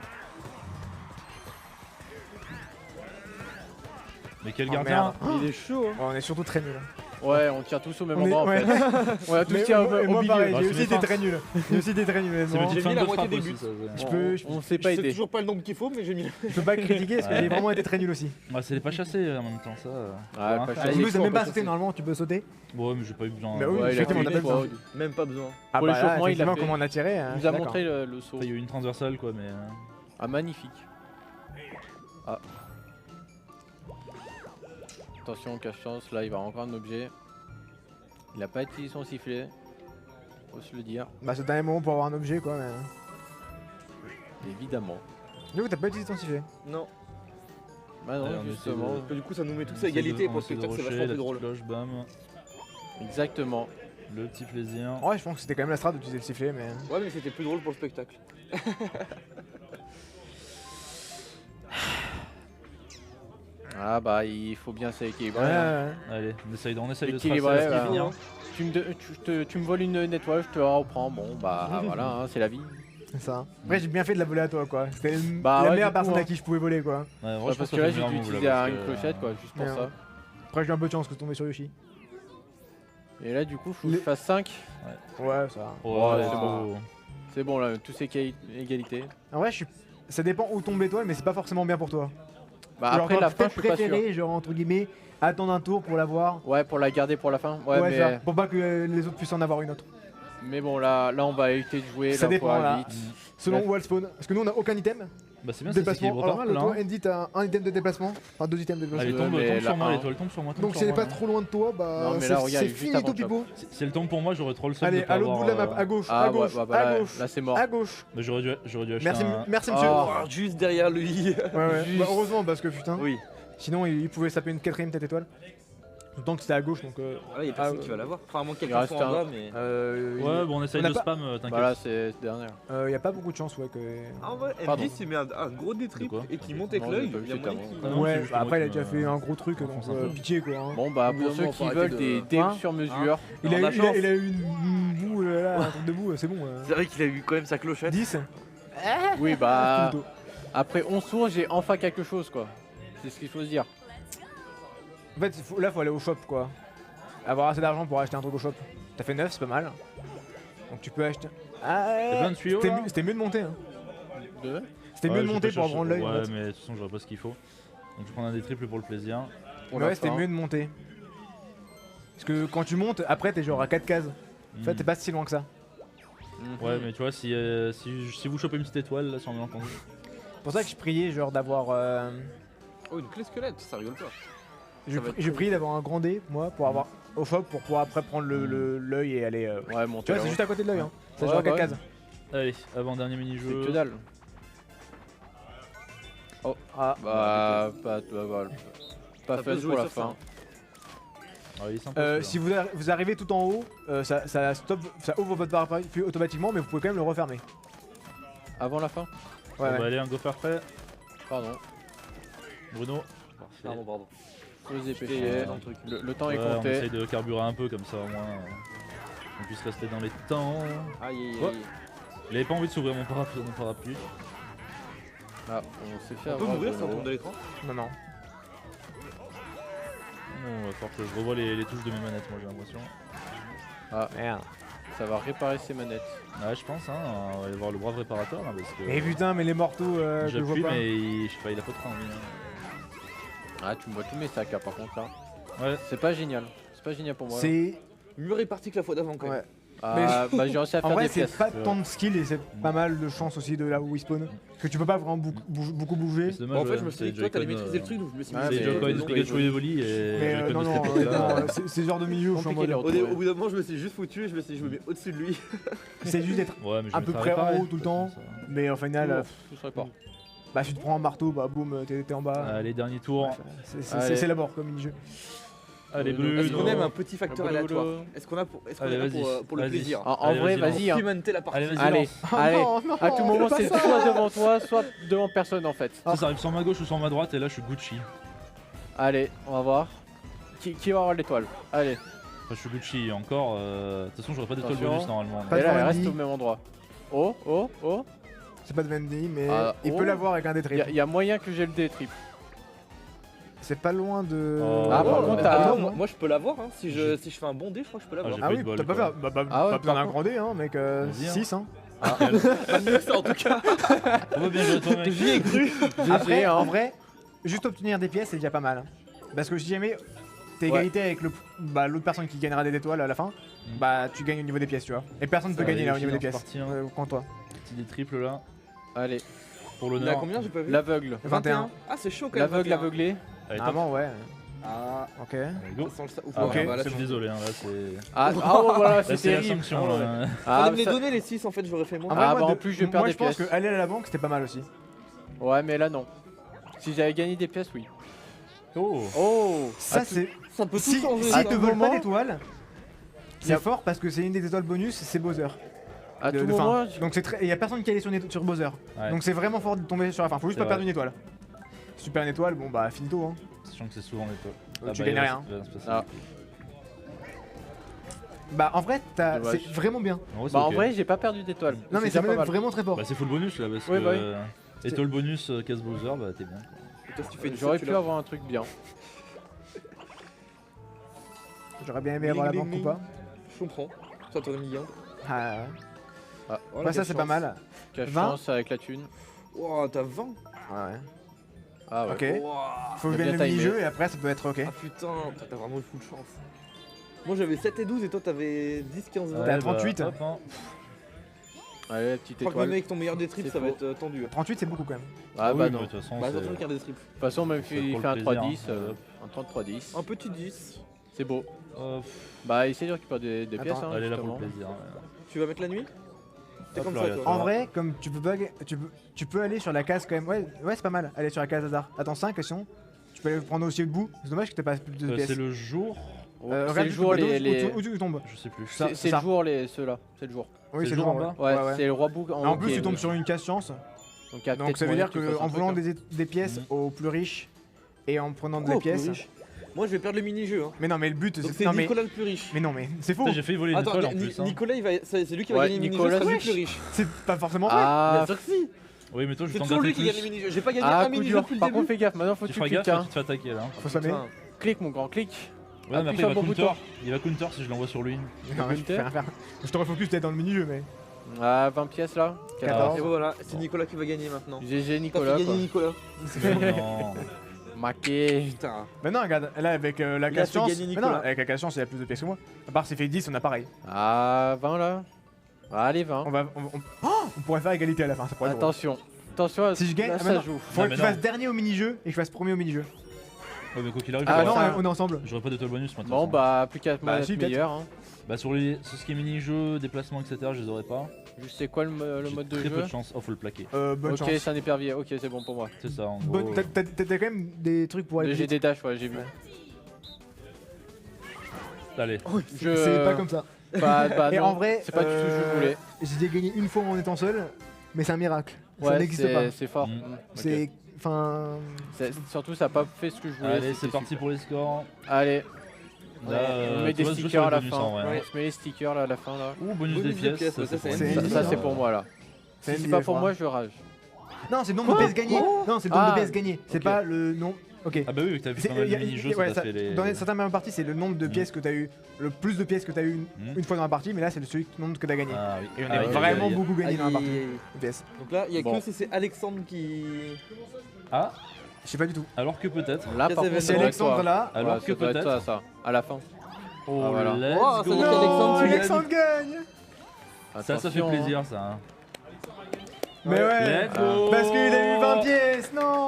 Mais quel Oh, gardien merde. Il est chaud, hein. Oh, on est surtout très nuls. Ouais, on tire tous au même On est- endroit ouais. en fait. On a tous Mais tiré moi, au moi, milieu. pareil, Bah, j'ai c'est aussi mes été fins. très nul. J'ai aussi été très nul. C'est le honnêtement. petit J'ai fin mis de la moitié frappe des aussi. buts. Ça, Je ouais. peux, On sait pas Je sais aider. toujours pas le nombre qu'il faut, mais j'ai mis. je peux pas critiquer parce que j'ai vraiment été très nul aussi. Ouais, c'est les pas chassés en même temps, ça. Ouais, on pas va chassé. faire. En plus, t'as chaud, même pas pas sauté chassé. normalement, tu peux sauter. Ouais, mais j'ai pas eu besoin. Bah oui, Ouais, il a effectivement, fait on a une pas fois. besoin. Même pas besoin. Ah Pour bah l'échauffement, là, il a effectivement, fait. comment on a tiré. hein, Il nous a d'accord. montré le saut. Il y a eu une transversale quoi, mais. Ah, magnifique. Ah. Attention, cache-chance, là il va encore un objet. Il a pas utilisé son sifflet. Faut se le dire, Bah, c'est le dernier moment pour avoir un objet quoi. Mais... évidemment. Du coup, t'as pas utilisé ton sifflet. Non. Bah non, Allez, on justement. Parce que du coup, ça nous met tous on à essaie égalité de- pour on le essaie de spectacle, c'est rusher, vachement la plus drôle. petite cloche, bam. Exactement. Le petit plaisir. Ouais, je pense que c'était quand même la strat d'utiliser le sifflet, mais. Ouais, mais c'était plus drôle pour le spectacle. Ah bah il faut bien s'équilibrer. Ouais, hein. ouais. Allez, on essaye de Équilibré, tracer ce qui ouais. finir. Tu me voles une étoile, je te la reprends. Bon bah voilà, hein, c'est la vie. C'est ça. Après, j'ai bien fait de la voler à toi, quoi. C'était Bah la ouais, meilleure du coup, personne hein. à qui je pouvais voler, quoi. Ouais, Ouais, moi, je parce pense que là ça j'ai fait dû bien utiliser parce une que- clochette quoi, juste pour Merde. ça. Après, j'ai eu un peu de chance que je tombais sur Yoshi. Et là du coup faut que Les- je fasse 5. Ouais, ça. Ouais, Ouais, c'est c'est bon. C'est bon là, tous ces égalités. En vrai, ça dépend où tombe l'étoile, mais c'est pas forcément bien pour toi. Bah Genre, après t'aurais la fin, je peut-être suis pas sûr. préféré, genre entre guillemets, attendre un tour pour l'avoir. Ouais, pour la garder pour la fin. Ouais, Ouais, mais, ça, pour pas que les autres puissent en avoir une autre. mais bon, là on va éviter de jouer. Ça là, dépend, pour aller là. vite. Selon Bref. où elle spawn. Parce que nous, on a aucun item. Bah, c'est bien, ça Déplacement. s'équilibre pas Alors mal que là. toi, hein. Andy, t'as un item de déplacement. Enfin, 2 items de déplacement. Allez, tombe, mais tombe la sur moi, un. l'étoile, tombe sur moi. tombe Donc, sur si elle est moi. pas trop loin de toi, bah. Non, mais là, regarde, c'est juste finito avant le pipo. Si elle tombe pour moi, j'aurais trop le seum de Allez, pas à l'autre bout de la avoir, map, à gauche, Ah à ouais, gauche, bah, bah, à là, gauche. là, c'est mort. À gauche. Bah, j'aurais dû acheter Merci, un. merci monsieur. Oh. Oh, juste derrière lui. Ouais, ouais. Juste. Bah, heureusement, parce que putain. Oui. Sinon, il pouvait saper une 4ème tête étoile. Tout le temps que c'était à gauche, donc. Ah, il y a personne qui va l'avoir. Enfin, à moins que Il quelqu'un reste soit en un- bas, mais. Ouais, bon, on essaye on a de pas- spam, t'inquiète. Voilà, c'est cette dernière. y a pas beaucoup de chance, ouais. Que... Ah, ouais, Pardon. MJ s'est mis un gros détrip De quoi et qui monte avec Non, l'œil. j'ai pas vu, Il y a c'était moyen avant. qu'il- Ah non, c'est Ouais, juste bah moi après, il a qui déjà me- fait un gros truc, donc m'enfonce un peu. pitié quoi. Hein. Bon, bah, Au bout pour d'un ceux moment, qui faut veulent arrêter des de- devs Hein sur mesure, Il a, on a eu, chance. il a eu une boue, là, un truc de boue, c'est bon. C'est vrai qu'il a eu quand même sa clochette. 10 oui, bah, Plutôt. après 11 tours, j'ai enfin quelque chose, quoi. C'est ce qu'il faut se dire. En fait, là, faut aller au shop quoi. Avoir assez d'argent pour acheter un truc au shop. T'as fait 9, c'est pas mal. Donc tu peux acheter. Ah, T'as plein de tuyaux là c'était mieux de monter. Hein. Deux. C'était Ouais, mieux de je vais monter pas pour chercher- prendre l'œil. Ouais, en fait. mais de toute façon, j'aurais pas ce qu'il faut. Donc, je prends un des triples pour le plaisir. Pour Mais la ouais, c'était fin. mieux de monter. Parce que quand tu montes, après t'es genre à 4 cases. En fait, Hmm. t'es pas si loin que ça. Mhm. Ouais, mais tu vois, si vous chopez une petite étoile, là, sans malentendu. C'est pour ça que je priais genre d'avoir. Oh, une clé squelette, ça rigole pas. Je Ça va être je très priais d'avoir un grand dé, moi, pour avoir au shop pour pouvoir après prendre l'œil et aller. Ouais, monter. Tu vois, c'est là-haut. juste à côté de l'œil. Hein. C'est Ouais, genre à 4 ouais. cases. Allez, avant-dernier C'est mini-jeu. que dalle. Ah, Bah, pas, voilà. Pas Ça fun peut se jouer pour la sur ça. fin. Ah, il est sympa, si celui-là. vous arrivez tout en haut, ça ouvre votre parapluie automatiquement, mais vous pouvez quand même le refermer. Avant la fin. Ouais, Bon, ouais. bah, allez, un go parfait. Pardon. Bruno. Pardon, pardon. Faut se dépêcher. dans le truc. Le temps est Ouais, on compté. essaye de carburer un peu, comme ça, au moins. On puisse rester dans les temps. Aïe, aïe, Ouais. aïe. Il avait pas envie de s'ouvrir mon parapluie. Ah, on s'est fait On peut avoir. mourir sans Bruno. tomber de l'écran. Non, non. Bon, va falloir que je revoie les touches de mes manettes, moi, j'ai l'impression. Merde. Ça va réparer ses manettes. Ouais, je pense, hein. On va aller voir le brave réparateur, là, parce que. Mais putain, mais les mortaux que je vois J'appuie, pas. mais je sais pas, il a pas trop envie. Hein. Ah, tu me vois tous mes sacs, là, par contre, là. Ouais, C'est pas génial. C'est pas génial pour moi. là. C'est. Mieux réparti que la fois d'avant, quand même. Ouais. Ah, bah, j'ai réussi à En faire vrai, des c'est pièces. pas tant de skill et c'est pas mal de chance aussi de là où il spawn. Que tu peux pas vraiment beaucoup bouger. c'est dommage. Bon, en fait, ouais, je me suis c'est dit que toi, t'allais Joy-Con, maîtriser le truc, donc je me suis Ouais, mis. C'est mais- Joy-Con, donc, Pikachu Evoli et Mais Joy-Con non, de non, Step honnêtement, là. c'est ce genre de milieu où je suis en Compliqué, mode. les Au bout d'un moment, je me suis juste foutu et je me suis dit, je me mets au-dessus de lui. C'est juste d'être. Ouais, mais je à vais peu me près faire en réparer, haut tout le temps. ça. Mais au final, Tout se répare. bah si tu te prends un marteau, bah boum, t'es en bas. Allez, dernier tour. Allez. C'est la mort comme mini-jeu. Allez, Bruno. Bruno. Est-ce qu'on aime un petit facteur Bruno. aléatoire Est-ce qu'on a pour, est-ce qu'on Allez, est là vas-y, pour le vas-y. plaisir En Allez, vrai, vas-y, vas-y. hein. Pimenter la partie. Allez, vas-y, Allez, lance. allez. non, non, À tout moment, pas c'est ça. soit devant toi, soit devant personne, en fait. Ça arrive sur ma gauche ou sur ma droite, et là, je suis Gucci. Allez, on va voir. Qui va avoir l'étoile? Allez. Enfin, je suis Gucci encore. De toute façon, j'aurais pas d'étoile Attention. bonus normalement. Pas Et de là, elle Vandy. reste au même endroit. Oh, oh, oh. C'est pas de Vendy, mais Ah, il oh. peut l'avoir avec un Il détrip. y a moyen que j'ai le D-trip. C'est pas loin de. Oh. Ah, par contre, t'as- attends, moi je peux l'avoir. Hein. Si je fais un bon dé, je crois que je peux l'avoir. j'ai Ah pas eu oui, de bol, t'as pas quoi. fait. Bah, Ah ouais, pas besoin par d'un grand dé, hein, mec. Vas-y, hein. 6, hein. Pas mieux que ça en tout cas. On va bien jouer toi, mec. J'y ai cru. Après, GG, hein. en vrai, juste obtenir des pièces, c'est déjà pas mal. Hein. Parce que si jamais t'es Ouais. égalité avec l'autre personne qui gagnera des étoiles à la fin, bah tu gagnes au niveau des pièces, tu vois. Et personne peut Ça, gagner là au les niveau des filles, pièces. c'est parti, hein. Contre toi. Petit des triples là, Allez. pour Il a l'honneur. combien? J'ai pas vu. L'aveugle. 21. Ah, c'est chaud quand même. L'aveugle 21. aveuglé. Allez, top. Normalement, ouais. Ah, Ok. Allez, go. sans le sa- Ouf, Ah, Ok, ouais, bah là, je c'est suis bon. désolé, hein, là c'est. Ah, oh, voilà, Là, c'est c'est la terrible. sanction. Ah ouais. là. Ah, Fallait me les ça- donner les 6 en fait, j'aurais fait moins. En vrai, Ah, moi, bah, en plus, je vais perdre moi, des je pense pièces. que aller à la banque c'était pas mal aussi. Ouais, mais là, non. Si j'avais gagné des pièces, oui. Oh. Oh. Ça, Ah, c'est. Ça peut tout Si changer. si ça. te veulent pas moment- d'étoiles, c'est Yep. fort parce que c'est une des étoiles bonus, c'est Bowser. À de- tout de fin. moment, Donc c'est très. Il y a personne qui est allé sur Bowser. Ouais. Donc c'est vraiment fort de tomber sur la fin. Faut juste C'est pas perdre vrai. une étoile. Si tu perds une étoile, bon bah finito hein. Sachant que c'est souvent l'étoile. Tu gagnes rien. Ah. Bah en vrai, Dommage. c'est vraiment bien. bah, en vrai, j'ai pas perdu d'étoile. Non mais déjà c'est pas même mal. vraiment très fort. Bah, c'est full bonus là, parce Ouais, que. bah oui. Étoile bonus, casse Bowser, bah t'es bien. Et toi, si tu fais une J'aurais seule, pu tu avoir un truc bien. J'aurais bien aimé avoir la Ding, banque ding, ou pas. Je comprends. Ça t'aurait mis 1. Ah, Ah, Voilà, ouais, ça quelle c'est pas chance. mal. quelle 20. chance avec la thune. Wow, t'as 20. Ouais. Ah ouais. Ok. Wow. Faut T'as gagner bien le timé. mini-jeu et après ça peut être ok. Ah putain, toi, t'as vraiment eu full chance. Moi j'avais 7 et 12 et toi t'avais 10, 15, 20. T'as 38. Hop, hein. Allez, la petite Je crois que même étoile. avec ton meilleur des trips, C'est ça va faux. être tendu. 38 c'est beaucoup quand même. Ah oui, bah mais non. de De toute façon, Bah, c'est- attention qu'il y a des trips. toute façon, même C'est s'il pour fait le un plaisir, 3-10, hein. un 33-10, Un petit 10. c'est beau. Hop, Bah, essaye de récupérer des Attends, pièces, hein, allez là pour justement. le plaisir. Tu vas mettre la nuit? T'es Hop comme là, ça regarde. toi. En vrai, comme tu peux aller sur la case quand même. Ouais, c'est pas mal. Aller sur la case hasard. Attends 5 questions. peux aller prendre aussi debout. C'est dommage que t'aies pas plus de pièces. C'est le jour. C'est Regarde le jour les. où tu tombes. Je sais plus. Ça- C'est le ça. jour ceux-là. C'est le jour. Oui, C'est c'est le le jour jour en en bas. bas. Ouais, c'est le roi bouc En plus, ok, tu tombes oui. sur une casse-chance. Donc, il y a Donc peut-être ça veut moyen dire que tu fasses qu'en un volant truc, des pièces Mhm. aux plus riches et en prenant des Oh, pièces. plus riche. Moi, je vais perdre le mini-jeu. Hein. Mais non, mais le but Donc, c'est. c'est Non, mais. Nicolas le plus riche. Mais non, mais c'est faux. Putain, j'ai failli voler une Attends, étoile en plus. hein. Nicolas, c'est lui qui va Ouais, gagner le mini-jeu, Nicolas, c'est lui le wesh. plus riche. C'est pas forcément vrai. Bien Ah, sûr que si. Oui, mais toi, je C'est vais t'en toujours lui gratter qui gagne le plus. mini-jeu. J'ai pas gagné ah un coup mini-jeu dur. depuis le Par début. contre, fais gaffe, maintenant faut que Tu tu feras cliques. gaffe, Hein. tu te fais attaquer là. Faut s'amener. Putain. Clique mon grand, clique. Ouais, mais Appuie après, sur il va le bon counter. bouton. Il va counter si je l'envoie sur lui. Non, mais je peux rien faire. Je te refocus peut-être dans le mini-jeu, mais. Ah, 20 pièces là. 14. Et voilà, c'est Nicolas qui va gagner maintenant. GG T'as Nicolas fait quoi. gagner Nicolas. Non. Maqué. Putain. Mais non, regarde, là avec la Il a fait casse-chance. gagner Mais Nicolas. non, avec la casse-chance, il a plus de pièces que moi. À part s'il fait 10, on a pareil. Ah, 20 là. Allez, 20. On pourrait faire égalité à la fin, ça pourrait être drôle. Attention. Attention, Si je gagne, là, ah, ça mais non. joue. Faudrait que mais tu non. fasses dernier au mini-jeu et que je fasse premier au mini-jeu. Ouais, mais quoi qu'il arrive, Ah, Ah non, ça- on est ensemble. j'aurais pas d'étoile bonus maintenant. Bon, bah, plus qu'à Bah, mettre si, peut-être. meilleur. Hein. Bah, sur ce qui est mini-jeu, déplacement, etc., je les aurais pas. Je sais quoi le J'ai mode de très peu jeu. de chance. Oh, faut le plaquer. Bonne Ok, chance. c'est un épervier. Ok, c'est bon pour moi. C'est ça, en Bonne- gros. T'as quand même des trucs pour aller J'ai vite. des dashs, ouais, j'ai vu. Ouais. Allez. Je- C'est pas comme ça. Bah, Et non, en vrai, c'est pas du tout ce que je voulais. J'ai gagné une fois en étant seul, mais c'est un miracle. Ça Ouais, n'existe pas. c'est fort. Mm. Ok. C'est. Enfin. Surtout, ça a pas fait ce que je voulais. Allez, c'était c'est parti super. pour les scores. Allez, Là, on met tu des vois, ce jeu stickers sur à les la bonus, fin. en vrai, hein. On se met les stickers là à la fin là. Ouh, bonus Bonus des des pièces. pièces, Ça, ouais, ça, c'est c'est pour un les- Ça, ND, c'est pour moi là. c'est Si c'est ND, pas je pour crois. moi, je rage. Non, c'est le nombre de pièces gagnées. Non, c'est le nombre Ah. de pièces gagnées. C'est Ok. pas le nom. Ok. Ah bah oui, t'as vu C'est- pas mal y de a- mini-jeux, ouais, ça ça- t'a fait les... Dans certaines mêmes parties, c'est le nombre de Mm. pièces que t'as eu, le plus de pièces que t'as eu Mm. une fois dans la partie, mais là c'est le nombre que t'as gagné. Ah oui. Et on Ah a oui, vraiment aïe, aïe, aïe. beaucoup gagné dans la Aïe, partie aïe, aïe. de pièces. Donc là, il y a Bon. que c'est Alexandre qui. Ah, Je sais pas du tout. alors que peut-être. Là, Qu'est-ce par que contre, c'est C'est ça doit être Alexandre toi. là. Alors Ouais, que ça doit être peut-être. ça, à la fin. Oh, Ah, voilà. let's Oh, ça go. veut dire qu'Alexandre, tu Alexandre gagne. Ça fait Attention, hein. plaisir, ça. hein. Mais ouais. Let's go. Parce qu'il a eu 20 pièces, non.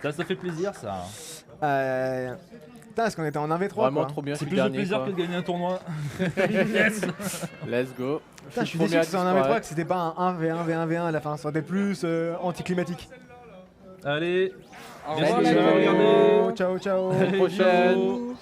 Ça fait plaisir, ça. Putain, parce qu'on était en 1v3 Vraiment quoi. trop bien, je C'est suis plus de dernier. plaisir quoi. que de gagner un tournoi. Let's go. Putain, je suis Premier déçu à que c'est en 10, 1v3 que c'était pas un 1v1 v1 à la fin, ça aurait été plus anticlimatique. Allez. Au Merci revoir, de la nous avoir gueule. regardé. Ciao ciao. À la Allez, prochaine. ciao.